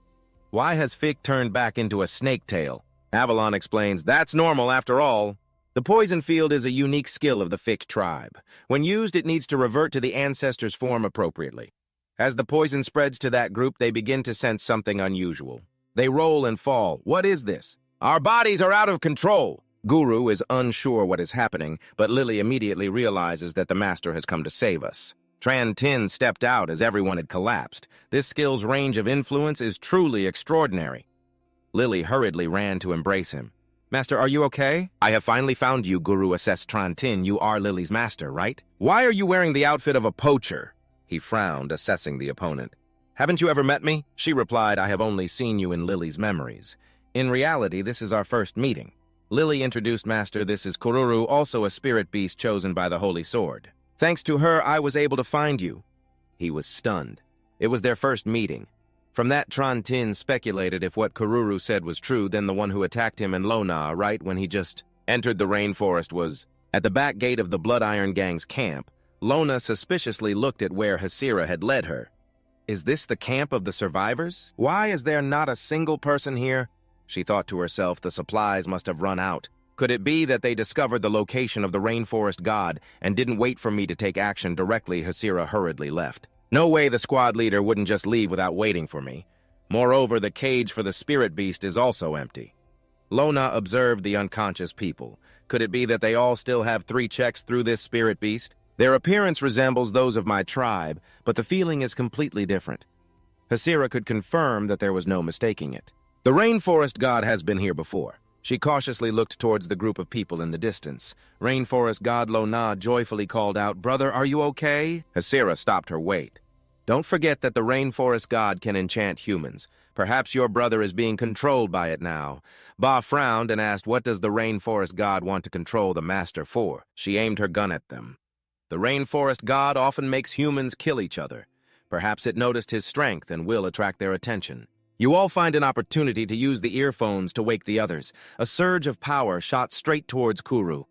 Why has Feek turned back into a snake tail? Avalon explains, that's normal after all. The poison field is a unique skill of the Feek tribe. When used, it needs to revert to the ancestor's form appropriately. As the poison spreads to that group, they begin to sense something unusual. They roll and fall. What is this? Our bodies are out of control. Guru is unsure what is happening, but Lily immediately realizes that the master has come to save us. Trantin stepped out as everyone had collapsed. This skill's range of influence is truly extraordinary. Lily hurriedly ran to embrace him. Master, are you okay? I have finally found you, Guru assessed Trantin. You are Lily's master, right? Why are you wearing the outfit of a poacher? He frowned, assessing the opponent. Haven't you ever met me? She replied, I have only seen you in Lily's memories. In reality, this is our first meeting. Lily introduced Master, this is Kururu, also a spirit beast chosen by the Holy Sword. Thanks to her, I was able to find you. He was stunned. It was their first meeting. From that, Trantin speculated if what Kururu said was true, then the one who attacked him in Lona, right when he just entered the rainforest, was at the back gate of the Blood Iron Gang's camp. Lona suspiciously looked at where Hasira had led her. Is this the camp of the survivors? Why is there not a single person here? She thought to herself, the supplies must have run out. Could it be that they discovered the location of the rainforest god and didn't wait for me to take action directly? Hasira hurriedly left. No way the squad leader wouldn't just leave without waiting for me. Moreover, the cage for the spirit beast is also empty. Lona observed the unconscious people. Could it be that they all still have 3 checks through this spirit beast? Their appearance resembles those of my tribe, but the feeling is completely different. Hasira could confirm that there was no mistaking it. The rainforest god has been here before. She cautiously looked towards the group of people in the distance. Rainforest god Lona joyfully called out, Brother, are you okay? Hasira stopped her weight. Don't forget that the rainforest god can enchant humans. Perhaps your brother is being controlled by it now. Ba frowned and asked, what does the rainforest god want to control the master for? She aimed her gun at them. The rainforest god often makes humans kill each other. Perhaps it noticed his strength and will attract their attention. You all find an opportunity to use the earphones to wake the others. A surge of power shot straight towards Kuru.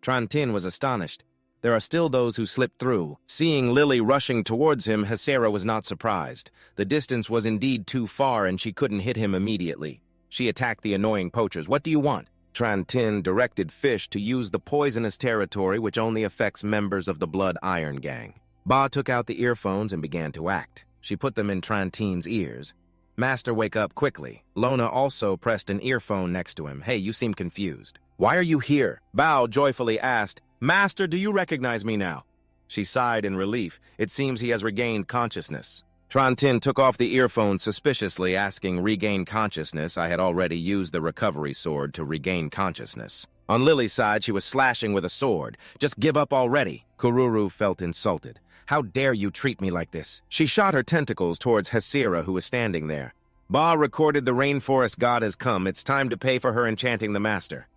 Trantin was astonished. There are still those who slipped through. Seeing Lily rushing towards him, Hasira was not surprised. The distance was indeed too far and she couldn't hit him immediately. She attacked the annoying poachers. What do you want? Trantin directed Fish to use the poisonous territory which only affects members of the Blood Iron Gang. Ba took out the earphones and began to act. She put them in Trantin's ears. Master, wake up quickly. Lona also pressed an earphone next to him. Hey, you seem confused. Why are you here? Bao joyfully asked, Master, do you recognize me now? She sighed in relief. It seems he has regained consciousness. Trantin took off the earphone suspiciously, asking regain consciousness. I had already used the recovery sword to regain consciousness. On Lily's side, she was slashing with a sword. Just give up already. Kururu felt insulted. How dare you treat me like this? She shot her tentacles towards Hesira, who was standing there. Ba recorded the rainforest god has come. It's time to pay for her enchanting the master.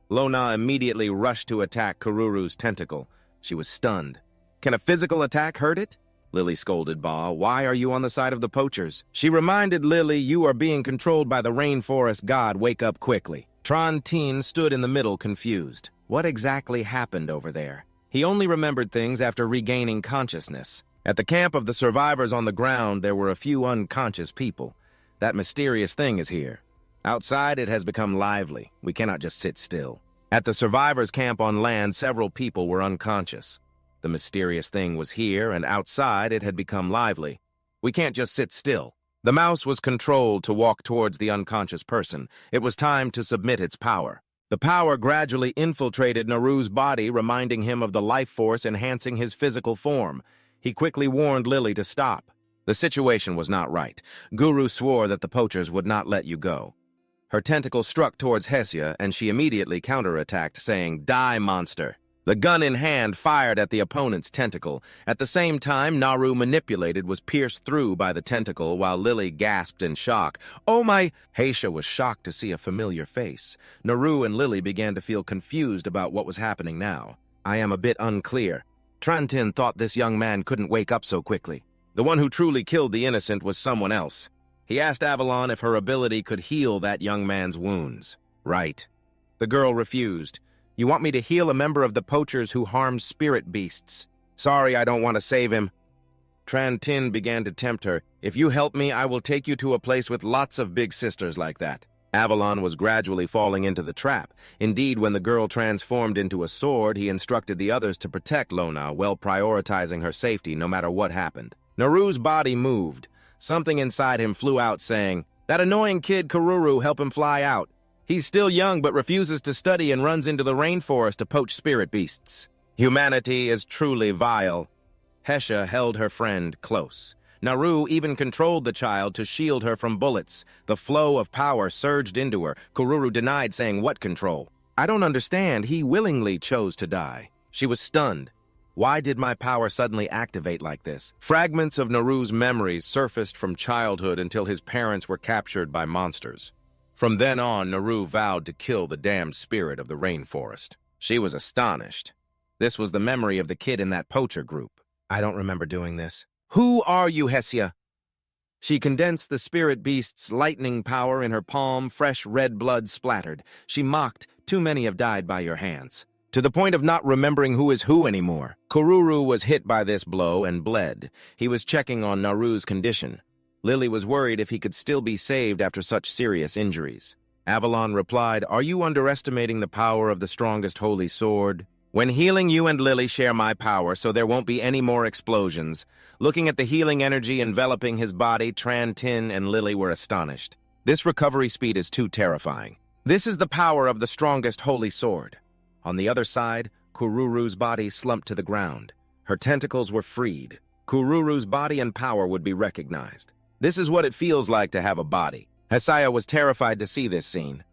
Lona immediately rushed to attack Kururu's tentacle. She was stunned. Can a physical attack hurt it? Lily scolded Ba. Why are you on the side of the poachers? She reminded Lily, you are being controlled by the rainforest god. Wake up quickly. Trantin stood in the middle, confused. What exactly happened over there? He only remembered things after regaining consciousness. At the camp of the survivors on the ground, there were a few unconscious people. That mysterious thing is here. Outside, it has become lively. We cannot just sit still. At the survivors' camp on land, several people were unconscious. The mysterious thing was here, and outside it had become lively. We can't just sit still. The mouse was controlled to walk towards the unconscious person. It was time to submit its power. The power gradually infiltrated Naru's body, reminding him of the life force enhancing his physical form. He quickly warned Lily to stop. The situation was not right. Guru swore that the poachers would not let you go. Her tentacle struck towards Hesia, and she immediately counterattacked, saying, Die, monster! The gun in hand fired at the opponent's tentacle. At the same time, Naru manipulated was pierced through by the tentacle while Lily gasped in shock. Oh my! Hesia was shocked to see a familiar face. Naru and Lily began to feel confused about what was happening now. I am a bit unclear. Trantin thought this young man couldn't wake up so quickly. The one who truly killed the innocent was someone else. He asked Avalon if her ability could heal that young man's wounds. Right. The girl refused. You want me to heal a member of the poachers who harmed spirit beasts? Sorry, I don't want to save him. Trantin began to tempt her. If you help me, I will take you to a place with lots of big sisters like that. Avalon was gradually falling into the trap. Indeed, when the girl transformed into a sword, he instructed the others to protect Lona, while prioritizing her safety no matter what happened. Naru's body moved. Something inside him flew out, saying, That annoying kid Kururu, help him fly out. He's still young but refuses to study and runs into the rainforest to poach spirit beasts. Humanity is truly vile. Hesia held her friend close. Naru even controlled the child to shield her from bullets. The flow of power surged into her. Kururu denied, saying, What control? I don't understand. He willingly chose to die. She was stunned. Why did my power suddenly activate like this? Fragments of Naru's memories surfaced from childhood until his parents were captured by monsters. From then on, Naru vowed to kill the damned spirit of the rainforest. She was astonished. This was the memory of the kid in that poacher group. I don't remember doing this. Who are you, Hesia? She condensed the spirit beast's lightning power in her palm. Fresh red blood splattered. She mocked, Too many have died by your hands. To the point of not remembering who is who anymore. Kururu was hit by this blow and bled. He was checking on Naru's condition. Lily was worried if he could still be saved after such serious injuries. Avalon replied, Are you underestimating the power of the strongest holy sword? When healing, you and Lily share my power, so there won't be any more explosions. Looking at the healing energy enveloping his body, Trantin and Lily were astonished. This recovery speed is too terrifying. This is the power of the strongest holy sword. On the other side, Kururu's body slumped to the ground. Her tentacles were freed. Kururu's body and power would be recognized. This is what it feels like to have a body. Hesia was terrified to see this scene.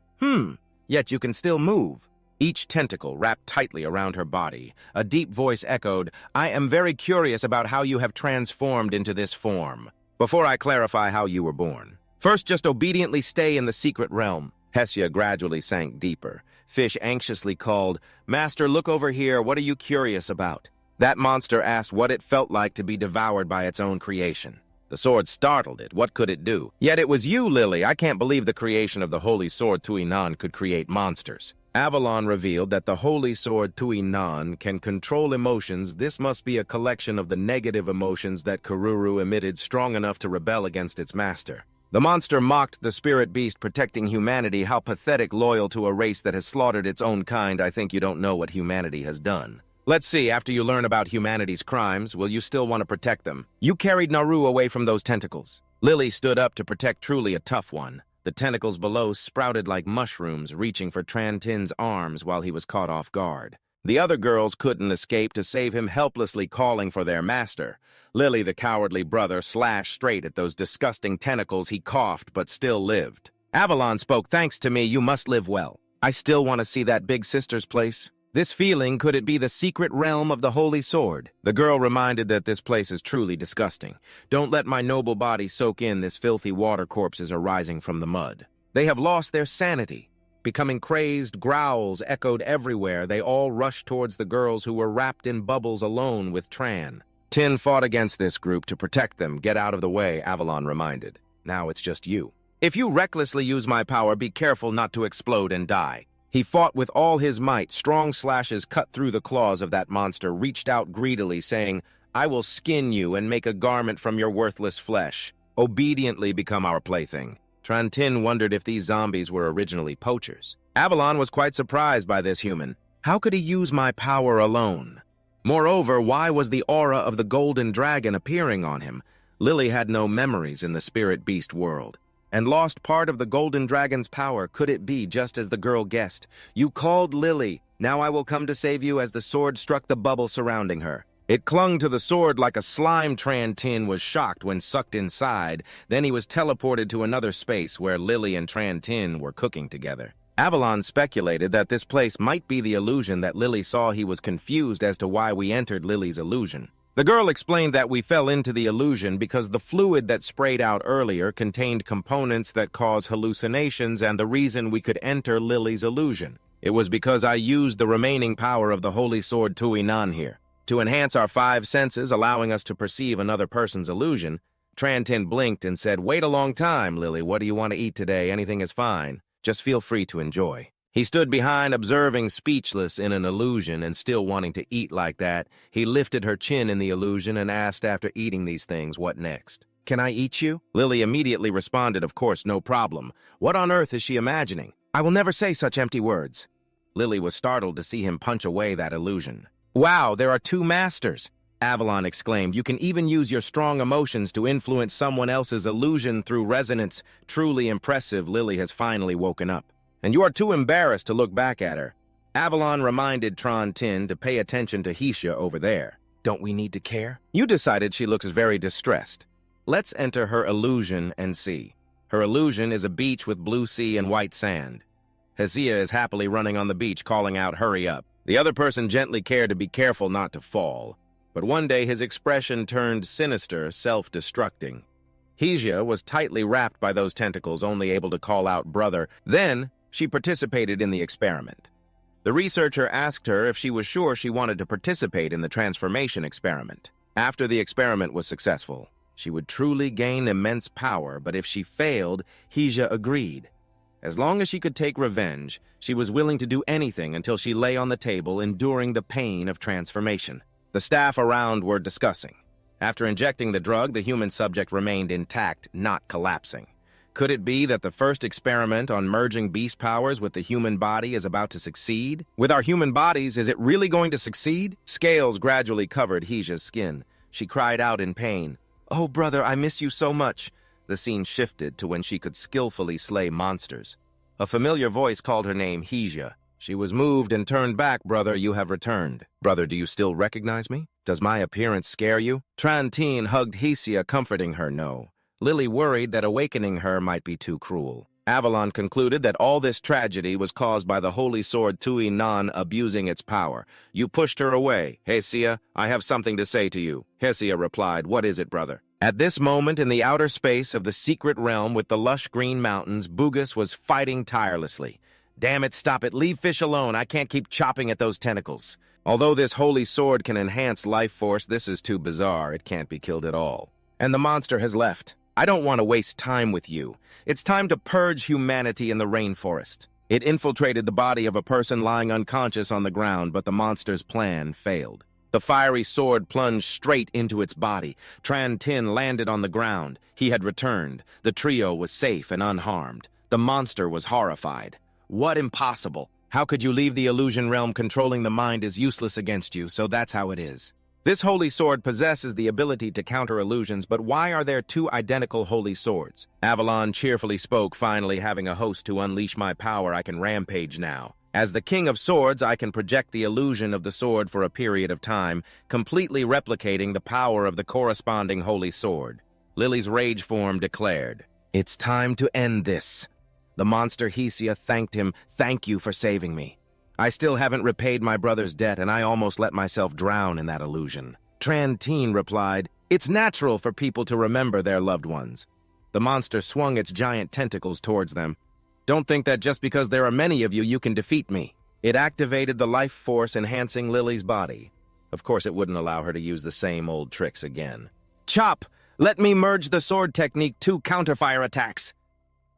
Yet you can still move. Each tentacle wrapped tightly around her body. A deep voice echoed, I am very curious about how you have transformed into this form. Before I clarify how you were born. First, just obediently stay in the secret realm. Hesia gradually sank deeper. Fish anxiously called, Master, look over here. What are you curious about? That monster asked what it felt like to be devoured by its own creation. The sword startled it. What could it do? Yet it was you, Lily. I can't believe the creation of the holy sword Tuinan could create monsters. Avalon revealed that the holy sword Tuinan can control emotions. This must be a collection of the negative emotions that Kururu emitted strong enough to rebel against its master. The monster mocked the spirit beast protecting humanity. How pathetic, loyal to a race that has slaughtered its own kind. I think you don't know what humanity has done. Let's see, after you learn about humanity's crimes, will you still want to protect them? You carried Naru away from those tentacles. Lily stood up to protect truly a tough one. The tentacles below sprouted like mushrooms, reaching for Trantin's arms while he was caught off guard. The other girls couldn't escape to save him, helplessly calling for their master. Lily, the cowardly brother, slashed straight at those disgusting tentacles. He coughed, but still lived. Avalon spoke, "Thanks to me, you must live well. I still want to see that big sister's place." This feeling, could it be the secret realm of the Holy Sword? The girl reminded that this place is truly disgusting. Don't let my noble body soak in this filthy water. Corpses are rising from the mud. They have lost their sanity. Becoming crazed, growls echoed everywhere. They all rushed towards the girls who were wrapped in bubbles alone with Trantin fought against this group to protect them. "Get out of the way," Avalon reminded. "Now it's just you. If you recklessly use my power, be careful not to explode and die." He fought with all his might. Strong slashes cut through the claws of that monster, reached out greedily, saying, "I will skin you and make a garment from your worthless flesh. Obediently become our plaything." Trantin wondered if these zombies were originally poachers. Avalon was quite surprised by this human. How could he use my power alone? Moreover, why was the aura of the golden dragon appearing on him? Lily had no memories in the spirit beast world, and lost part of the golden dragon's power. Could it be just as the girl guessed? "You called Lily. Now I will come to save you," as the sword struck the bubble surrounding her. It clung to the sword like a slime. Trantin was shocked when sucked inside. Then he was teleported to another space where Lily and Trantin were cooking together. Avalon speculated that this place might be the illusion that Lily saw. He was confused as to why we entered Lily's illusion. The girl explained that we fell into the illusion because the fluid that sprayed out earlier contained components that cause hallucinations, and the reason we could enter Lily's illusion. It was because I used the remaining power of the Holy Sword Tuinan here to enhance our 5 senses, allowing us to perceive another person's illusion. Trantin blinked and said, "Wait a long time, Lily. What do you want to eat today? Anything is fine. Just feel free to enjoy." He stood behind, observing, speechless in an illusion and still wanting to eat like that. He lifted her chin in the illusion and asked, after eating these things, "What next?" "Can I eat you?" Lily immediately responded, "Of course, no problem." What on earth is she imagining? "I will never say such empty words." Lily was startled to see him punch away that illusion. "Wow, there are 2 masters!" Avalon exclaimed. "You can even use your strong emotions to influence someone else's illusion through resonance. Truly impressive." Lily has finally woken up. "And you are too embarrassed to look back at her." Avalon reminded Trantin to pay attention to Heisha over there. "Don't we need to care?" "You decided she looks very distressed. Let's enter her illusion and see." Her illusion is a beach with blue sea and white sand. Hesia is happily running on the beach, calling out, "Hurry up." The other person gently cared to be careful not to fall. But one day his expression turned sinister, self-destructing. Hesia was tightly wrapped by those tentacles, only able to call out, "Brother." Then she participated in the experiment. The researcher asked her if she was sure she wanted to participate in the transformation experiment. After the experiment was successful, she would truly gain immense power, but if she failed, Hesia agreed. As long as she could take revenge, she was willing to do anything until she lay on the table, enduring the pain of transformation. The staff around were discussing. After injecting the drug, the human subject remained intact, not collapsing. Could it be that the first experiment on merging beast powers with the human body is about to succeed? With our human bodies, is it really going to succeed? Scales gradually covered Hesia's skin. She cried out in pain. "Oh, brother, I miss you so much." The scene shifted to when she could skillfully slay monsters. A familiar voice called her name, Hesia. She was moved and turned back. "Brother, you have returned." "Brother, do you still recognize me? Does my appearance scare you?" Trantin hugged Hesia, comforting her. "No." Lily worried that awakening her might be too cruel. Avalon concluded that all this tragedy was caused by the Holy Sword Tuinan abusing its power. "You pushed her away. Hesia, I have something to say to you." Hesia replied, "What is it, brother?" At this moment, in the outer space of the secret realm with the lush green mountains, Bugus was fighting tirelessly. "Damn it, stop it. Leave fish alone. I can't keep chopping at those tentacles." Although this holy sword can enhance life force, this is too bizarre. It can't be killed at all. And the monster has left. "I don't want to waste time with you. It's time to purge humanity in the rainforest." It infiltrated the body of a person lying unconscious on the ground, but the monster's plan failed. The fiery sword plunged straight into its body. Trantin landed on the ground. He had returned. The trio was safe and unharmed. The monster was horrified. "What impossible? How could you leave the illusion realm? Controlling the mind is useless against you, so that's how it is." This holy sword possesses the ability to counter illusions, but why are there 2 identical holy swords? Avalon cheerfully spoke, "Finally having a host to unleash my power. I can rampage now." As the King of Swords, I can project the illusion of the sword for a period of time, completely replicating the power of the corresponding holy sword. Lily's rage form declared, "It's time to end this." The monster Hesia thanked him. "Thank you for saving me. I still haven't repaid my brother's debt, and I almost let myself drown in that illusion." Trantin replied, "It's natural for people to remember their loved ones." The monster swung its giant tentacles towards them. "Don't think that just because there are many of you, you can defeat me." It activated the life force enhancing Lily's body. Of course, it wouldn't allow her to use the same old tricks again. "Chop! Let me merge the sword technique 2 counterfire attacks."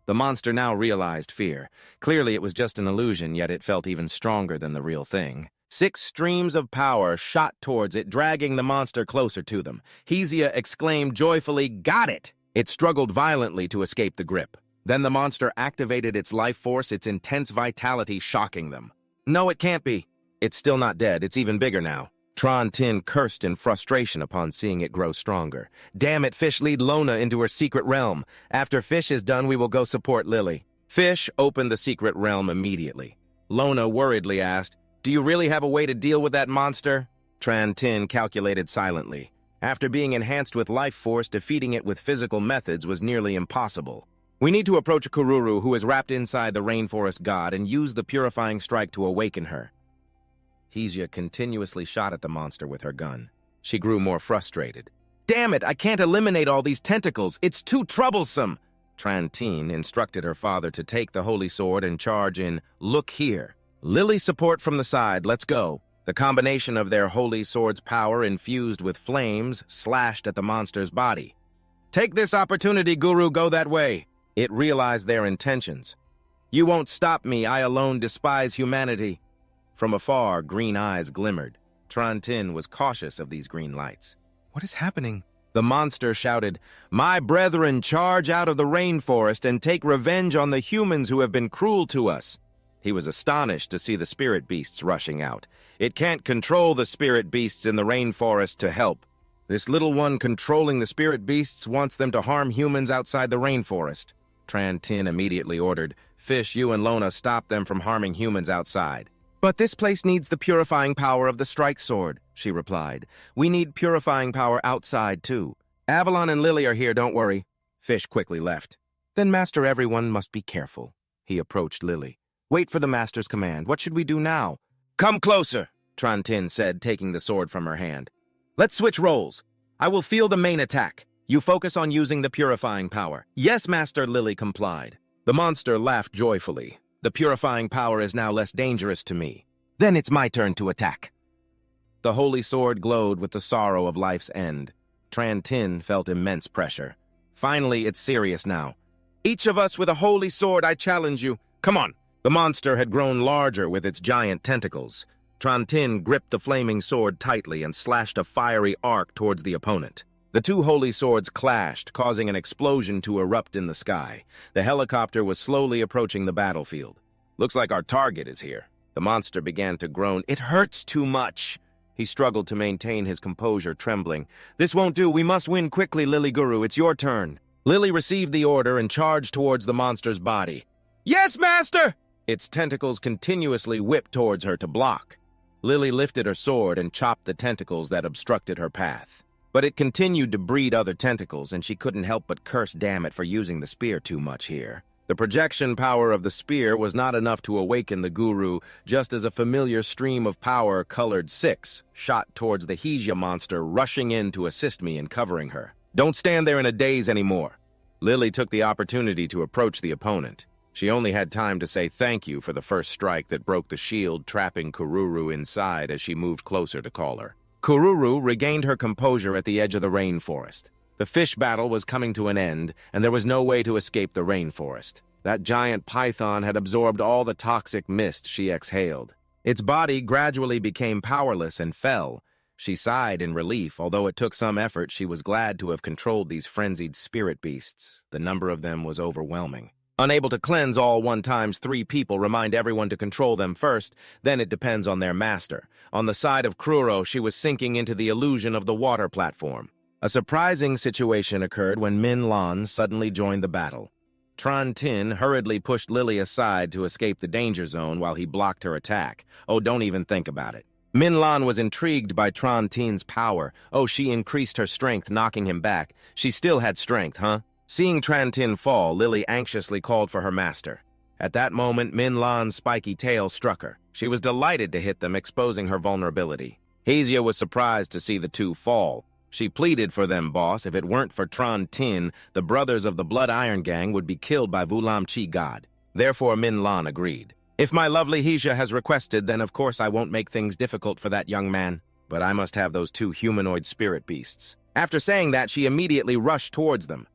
The monster now realized fear. Clearly it was just an illusion, yet it felt even stronger than the real thing. 6 streams of power shot towards it, dragging the monster closer to them. Hesia exclaimed joyfully, "Got it!" It struggled violently to escape the grip. Then the monster activated its life force, its intense vitality shocking them. "No, it can't be." "It's still not dead. It's even bigger now." Trantin cursed in frustration upon seeing it grow stronger. "Damn it, Fish, lead Lona into her secret realm. After Fish is done, we will go support Lily." Fish opened the secret realm immediately. Lona worriedly asked, "Do you really have a way to deal with that monster?" Trantin calculated silently. After being enhanced with life force, defeating it with physical methods was nearly impossible. "We need to approach Kururu, who is wrapped inside the rainforest god, and use the purifying strike to awaken her." Hesia continuously shot at the monster with her gun. She grew more frustrated. "Damn it, I can't eliminate all these tentacles. It's too troublesome." Trantin instructed her father to take the holy sword and charge in "Look here." "Lily, support from the side. Let's go." The combination of their holy sword's power infused with flames slashed at the monster's body. "Take this opportunity, Guru, go that way." It realized their intentions. "You won't stop me. I alone despise humanity." From afar, green eyes glimmered. Trantin was cautious of these green lights. "What is happening?" The monster shouted, "My brethren, charge out of the rainforest and take revenge on the humans who have been cruel to us." He was astonished to see the spirit beasts rushing out. It can't control the spirit beasts in the rainforest to help. This little one controlling the spirit beasts wants them to harm humans outside the rainforest. Trantin immediately ordered, "Fish, you and Lona stop them from harming humans outside." "But this place needs the purifying power of the strike sword," she replied. "We need purifying power outside, too. Avalon and Lily are here, don't worry." Fish quickly left. "Then Master, everyone must be careful." He approached Lily. "Wait for the Master's command. What should we do now?" "Come closer," Trantin said, taking the sword from her hand. "Let's switch roles. I will field the main attack. You focus on using the purifying power." "Yes, Master," Lily complied. The monster laughed joyfully. "The purifying power is now less dangerous to me. Then it's my turn to attack." The holy sword glowed with the sorrow of life's end. Trantin felt immense pressure. "Finally, it's serious now. Each of us with a holy sword, I challenge you. Come on." The monster had grown larger with its giant tentacles. Trantin gripped the flaming sword tightly and slashed a fiery arc towards the opponent. The 2 holy swords clashed, causing an explosion to erupt in the sky. The helicopter was slowly approaching the battlefield. "Looks like our target is here." The monster began to groan. "It hurts too much." He struggled to maintain his composure, trembling. "This won't do. We must win quickly, Lily Guru. It's your turn." Lily received the order and charged towards the monster's body. "Yes, Master!" Its tentacles continuously whipped towards her to block. Lily lifted her sword and chopped the tentacles that obstructed her path. But it continued to breed other tentacles, and she couldn't help but curse damn it for using the spear too much here. The projection power of the spear was not enough to awaken the guru, just as a familiar stream of power colored 6 shot towards the Hesia monster, rushing in to assist me in covering her. "Don't stand there in a daze anymore." Lily took the opportunity to approach the opponent. She only had time to say thank you for the first strike that broke the shield, trapping Kururu inside as she moved closer to call her. Kururu regained her composure at the edge of the rainforest. The fish battle was coming to an end, and there was no way to escape the rainforest. That giant python had absorbed all the toxic mist she exhaled. Its body gradually became powerless and fell. She sighed in relief. Although it took some effort, she was glad to have controlled these frenzied spirit beasts. The number of them was overwhelming. Unable to cleanse all 1 times 3 people, remind everyone to control them first, then it depends on their master. On the side of Kruro, she was sinking into the illusion of the water platform. A surprising situation occurred when Min Lan suddenly joined the battle. Trantin hurriedly pushed Lily aside to escape the danger zone while he blocked her attack. Oh, don't even think about it. Minlan was intrigued by Trantin's power. Oh, she increased her strength, knocking him back. She still had strength, huh? Seeing Trantin fall, Lily anxiously called for her master. At that moment, Minlan's spiky tail struck her. She was delighted to hit them, exposing her vulnerability. Hazia was surprised to see the two fall. She pleaded for them, boss. If it weren't for Trantin, the brothers of the Blood Iron Gang would be killed by Vulam Chi God. Therefore, Minlan agreed. If my lovely Hazia has requested, then of course I won't make things difficult for that young man. But I must have those two humanoid spirit beasts. After saying that, she immediately rushed towards them.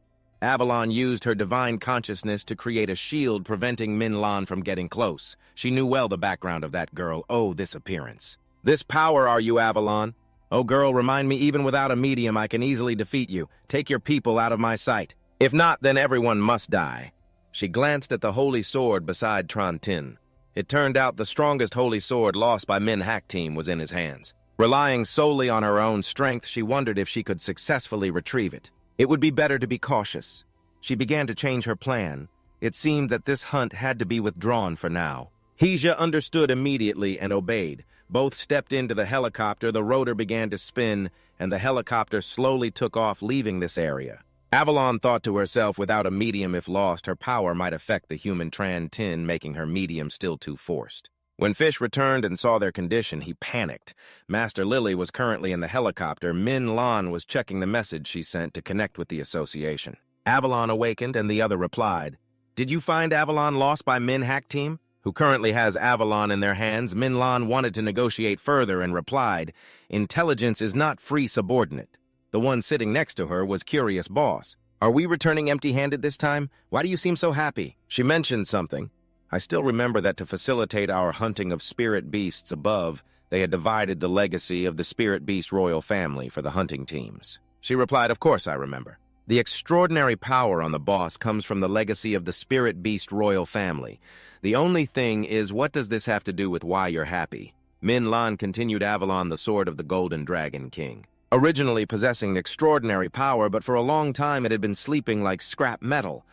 Avalon used her divine consciousness to create a shield preventing Minlan from getting close. She knew well the background of that girl. Oh, this appearance. This power are you, Avalon? Oh, girl, remind me even without a medium I can easily defeat you. Take your people out of my sight. If not, then everyone must die. She glanced at the holy sword beside Trantin. It turned out the strongest holy sword lost by Min Hack Team was in his hands. Relying solely on her own strength, she wondered if she could successfully retrieve it. It would be better to be cautious. She began to change her plan. It seemed that this hunt had to be withdrawn for now. Hazia understood immediately and obeyed. Both stepped into the helicopter, the rotor began to spin, and the helicopter slowly took off, leaving this area. Avalon thought to herself, without a medium if lost, her power might affect the human Trantin, making her medium still too forced. When Fish returned and saw their condition, he panicked. Master Lily was currently in the helicopter. Min Lan was checking the message she sent to connect with the association. Avalon awakened, and the other replied, "Did you find Avalon lost by Min Hack Team?" Who currently has Avalon in their hands. Min Lan wanted to negotiate further and replied, "Intelligence is not free subordinate." The one sitting next to her was Curious Boss. "Are we returning empty-handed this time? Why do you seem so happy?" She mentioned something. I still remember that to facilitate our hunting of spirit beasts above, they had divided the legacy of the spirit beast royal family for the hunting teams. She replied, "Of course I remember. The extraordinary power on the boss comes from the legacy of the spirit beast royal family. The only thing is, what does this have to do with why you're happy?" Min Lan continued Avalon, the sword of the Golden Dragon King. Originally possessing extraordinary power, but for a long time it had been sleeping like scrap metal.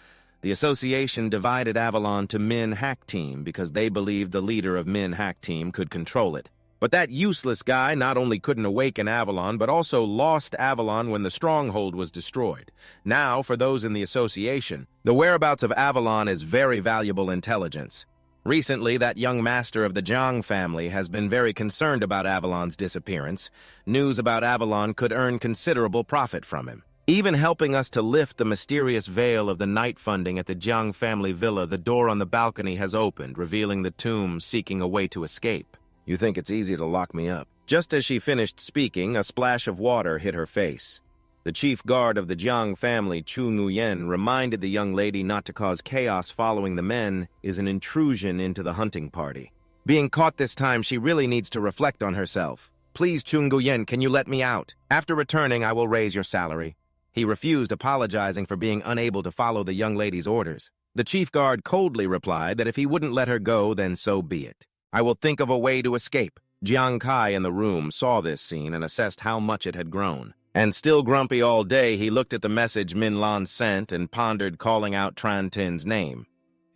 The association divided Avalon to Min Hack Team because they believed the leader of Min Hack Team could control it. But that useless guy not only couldn't awaken Avalon, but also lost Avalon when the stronghold was destroyed. Now, for those in the association, the whereabouts of Avalon is very valuable intelligence. Recently, that young master of the Jiang family has been very concerned about Avalon's disappearance. News about Avalon could earn considerable profit from him. Even helping us to lift the mysterious veil of the night funding at the Jiang family villa, the door on the balcony has opened, revealing the tomb seeking a way to escape. You think it's easy to lock me up. Just as she finished speaking, a splash of water hit her face. The chief guard of the Jiang family, Chu Nguyen, reminded the young lady not to cause chaos following the men is an intrusion into the hunting party. Being caught this time, she really needs to reflect on herself. "Please, Chu Nguyen, can you let me out? After returning, I will raise your salary." He refused, apologizing for being unable to follow the young lady's orders. The chief guard coldly replied that if he wouldn't let her go, then so be it. "I will think of a way to escape." Jiang Kai in the room saw this scene and assessed how much it had grown. And still grumpy all day, he looked at the message Min Lan sent and pondered calling out Trantin's name.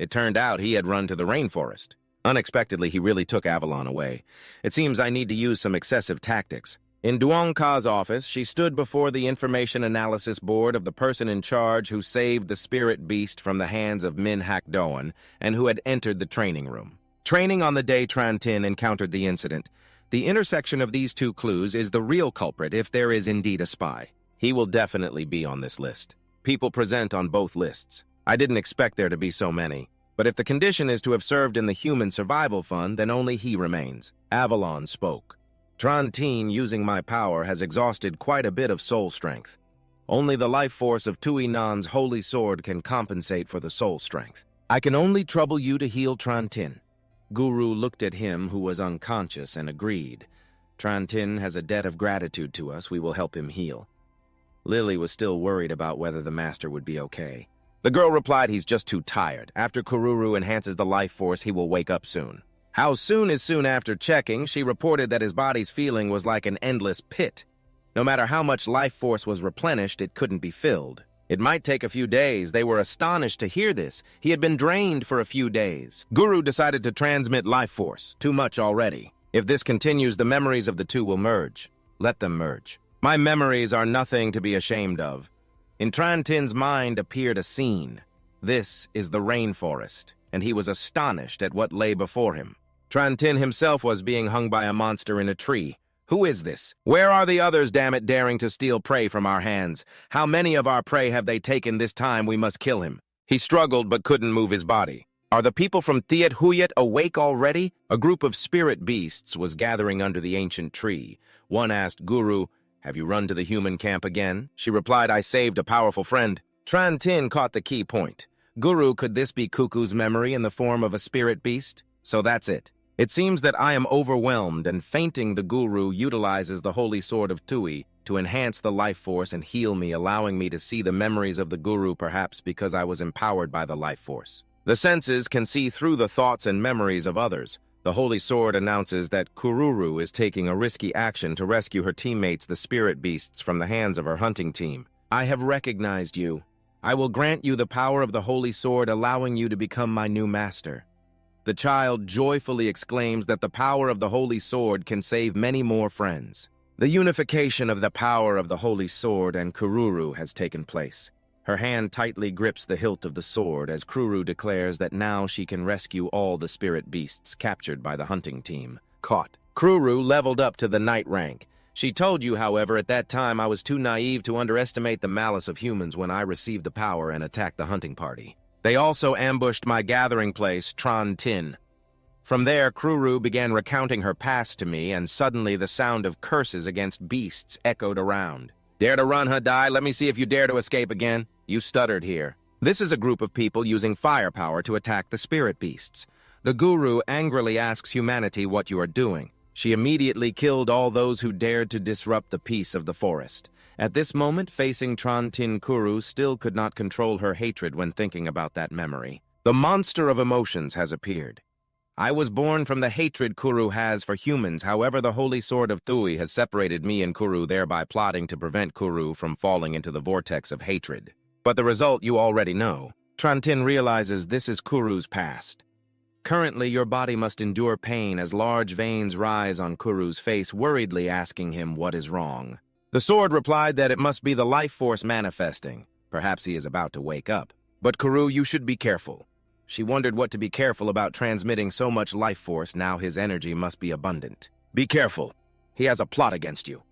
It turned out he had run to the rainforest. Unexpectedly, he really took Avalon away. It seems I need to use some excessive tactics. In Duong Ka's office, she stood before the information analysis board of the person in charge who saved the spirit beast from the hands of Min Hak Doan and who had entered the training room. Training on the day Trantin encountered the incident. The intersection of these two clues is the real culprit if there is indeed a spy. He will definitely be on this list. People present on both lists. I didn't expect there to be so many. But if the condition is to have served in the Human Survival Fund, then only he remains. Avalon spoke. "Trantin, using my power, has exhausted quite a bit of soul strength. Only the life force of Tui Nan's holy sword can compensate for the soul strength. I can only trouble you to heal Trantin." Guru looked at him, who was unconscious, and agreed. "Trantin has a debt of gratitude to us. We will help him heal." Lily was still worried about whether the master would be okay. The girl replied, "He's just too tired. After Kururu enhances the life force, he will wake up soon." How soon is soon after checking, she reported that his body's feeling was like an endless pit. No matter how much life force was replenished, it couldn't be filled. It might take a few days. They were astonished to hear this. He had been drained for a few days. Guru decided to transmit life force. Too much already. If this continues, the memories of the two will merge. Let them merge. My memories are nothing to be ashamed of. In Trantin's mind appeared a scene. This is the rainforest, and he was astonished at what lay before him. Trantin himself was being hung by a monster in a tree. Who is this? Where are the others, damn it, daring to steal prey from our hands? How many of our prey have they taken this time? We must kill him. He struggled but couldn't move his body. Are the people from Thiet Huyet awake already? A group of spirit beasts was gathering under the ancient tree. One asked Guru, "Have you run to the human camp again?" She replied, "I saved a powerful friend." Trantin caught the key point. Guru, could this be Cuckoo's memory in the form of a spirit beast? So that's it. It seems that I am overwhelmed, and fainting the Guru utilizes the holy sword of Tui to enhance the life force and heal me, allowing me to see the memories of the Guru, perhaps because I was empowered by the life force. The senses can see through the thoughts and memories of others. The holy sword announces that Kururu is taking a risky action to rescue her teammates, the spirit beasts, from the hands of her hunting team. I have recognized you. I will grant you the power of the holy sword, allowing you to become my new master. The child joyfully exclaims that the power of the holy sword can save many more friends. The unification of the power of the holy sword and Kururu has taken place. Her hand tightly grips the hilt of the sword as Kururu declares that now she can rescue all the spirit beasts captured by the hunting team. Caught. Kururu leveled up to the knight rank. She told you, however, at that time I was too naive to underestimate the malice of humans when I received the power and attacked the hunting party. They also ambushed my gathering place, Trantin. From there, Kururu began recounting her past to me, and suddenly the sound of curses against beasts echoed around. Dare to run, Hadai? Let me see if you dare to escape again. You stuttered here. This is a group of people using firepower to attack the spirit beasts. The Guru angrily asks humanity what you are doing. She immediately killed all those who dared to disrupt the peace of the forest. At this moment, facing Trantin, Kuru still could not control her hatred when thinking about that memory. The monster of emotions has appeared. I was born from the hatred Kuru has for humans. However, the holy sword of Thui has separated me and Kuru, thereby plotting to prevent Kuru from falling into the vortex of hatred. But the result you already know. Trantin realizes this is Kuru's past. Currently, your body must endure pain as large veins rise on Kuru's face, worriedly asking him what is wrong. The sword replied that it must be the life force manifesting. Perhaps he is about to wake up. But Kuru, you should be careful. She wondered what to be careful about transmitting so much life force. Now his energy must be abundant. Be careful. He has a plot against you.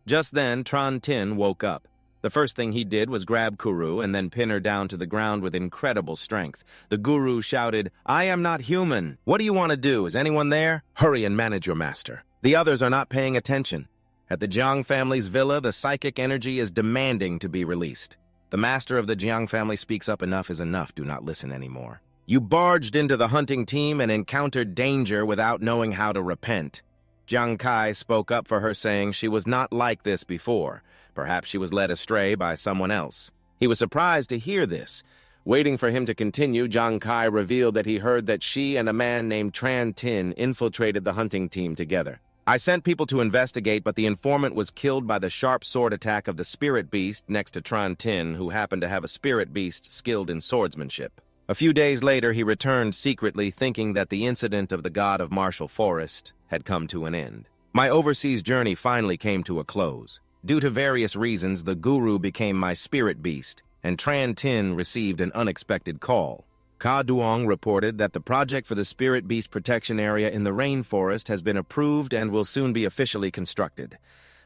Just then, Trantin woke up. The first thing he did was grab Kuru and then pin her down to the ground with incredible strength. The Guru shouted, "I am not human. What do you want to do? Is anyone there? Hurry and manage your master. The others are not paying attention." At the Jiang family's villa, the psychic energy is demanding to be released. The master of the Jiang family speaks up. Enough is enough. Do not listen anymore. You barged into the hunting team and encountered danger without knowing how to repent. Jiang Kai spoke up for her, saying she was not like this before. Perhaps she was led astray by someone else. He was surprised to hear this. Waiting for him to continue, Jiang Kai revealed that he heard that she and a man named Trantin infiltrated the hunting team together. I sent people to investigate, but the informant was killed by the sharp sword attack of the spirit beast next to Trantin, who happened to have a spirit beast skilled in swordsmanship. A few days later, he returned secretly, thinking that the incident of the god of martial forest had come to an end. My overseas journey finally came to a close. Due to various reasons, the Guru became my spirit beast, and Trantin received an unexpected call. Ka Duong reported that the project for the spirit beast protection area in the rainforest has been approved and will soon be officially constructed.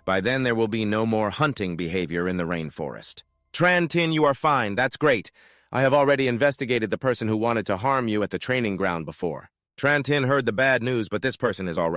By then, there will be no more hunting behavior in the rainforest. Trantin, you are fine. That's great. I have already investigated the person who wanted to harm you at the training ground before. Trantin heard the bad news, but this person is already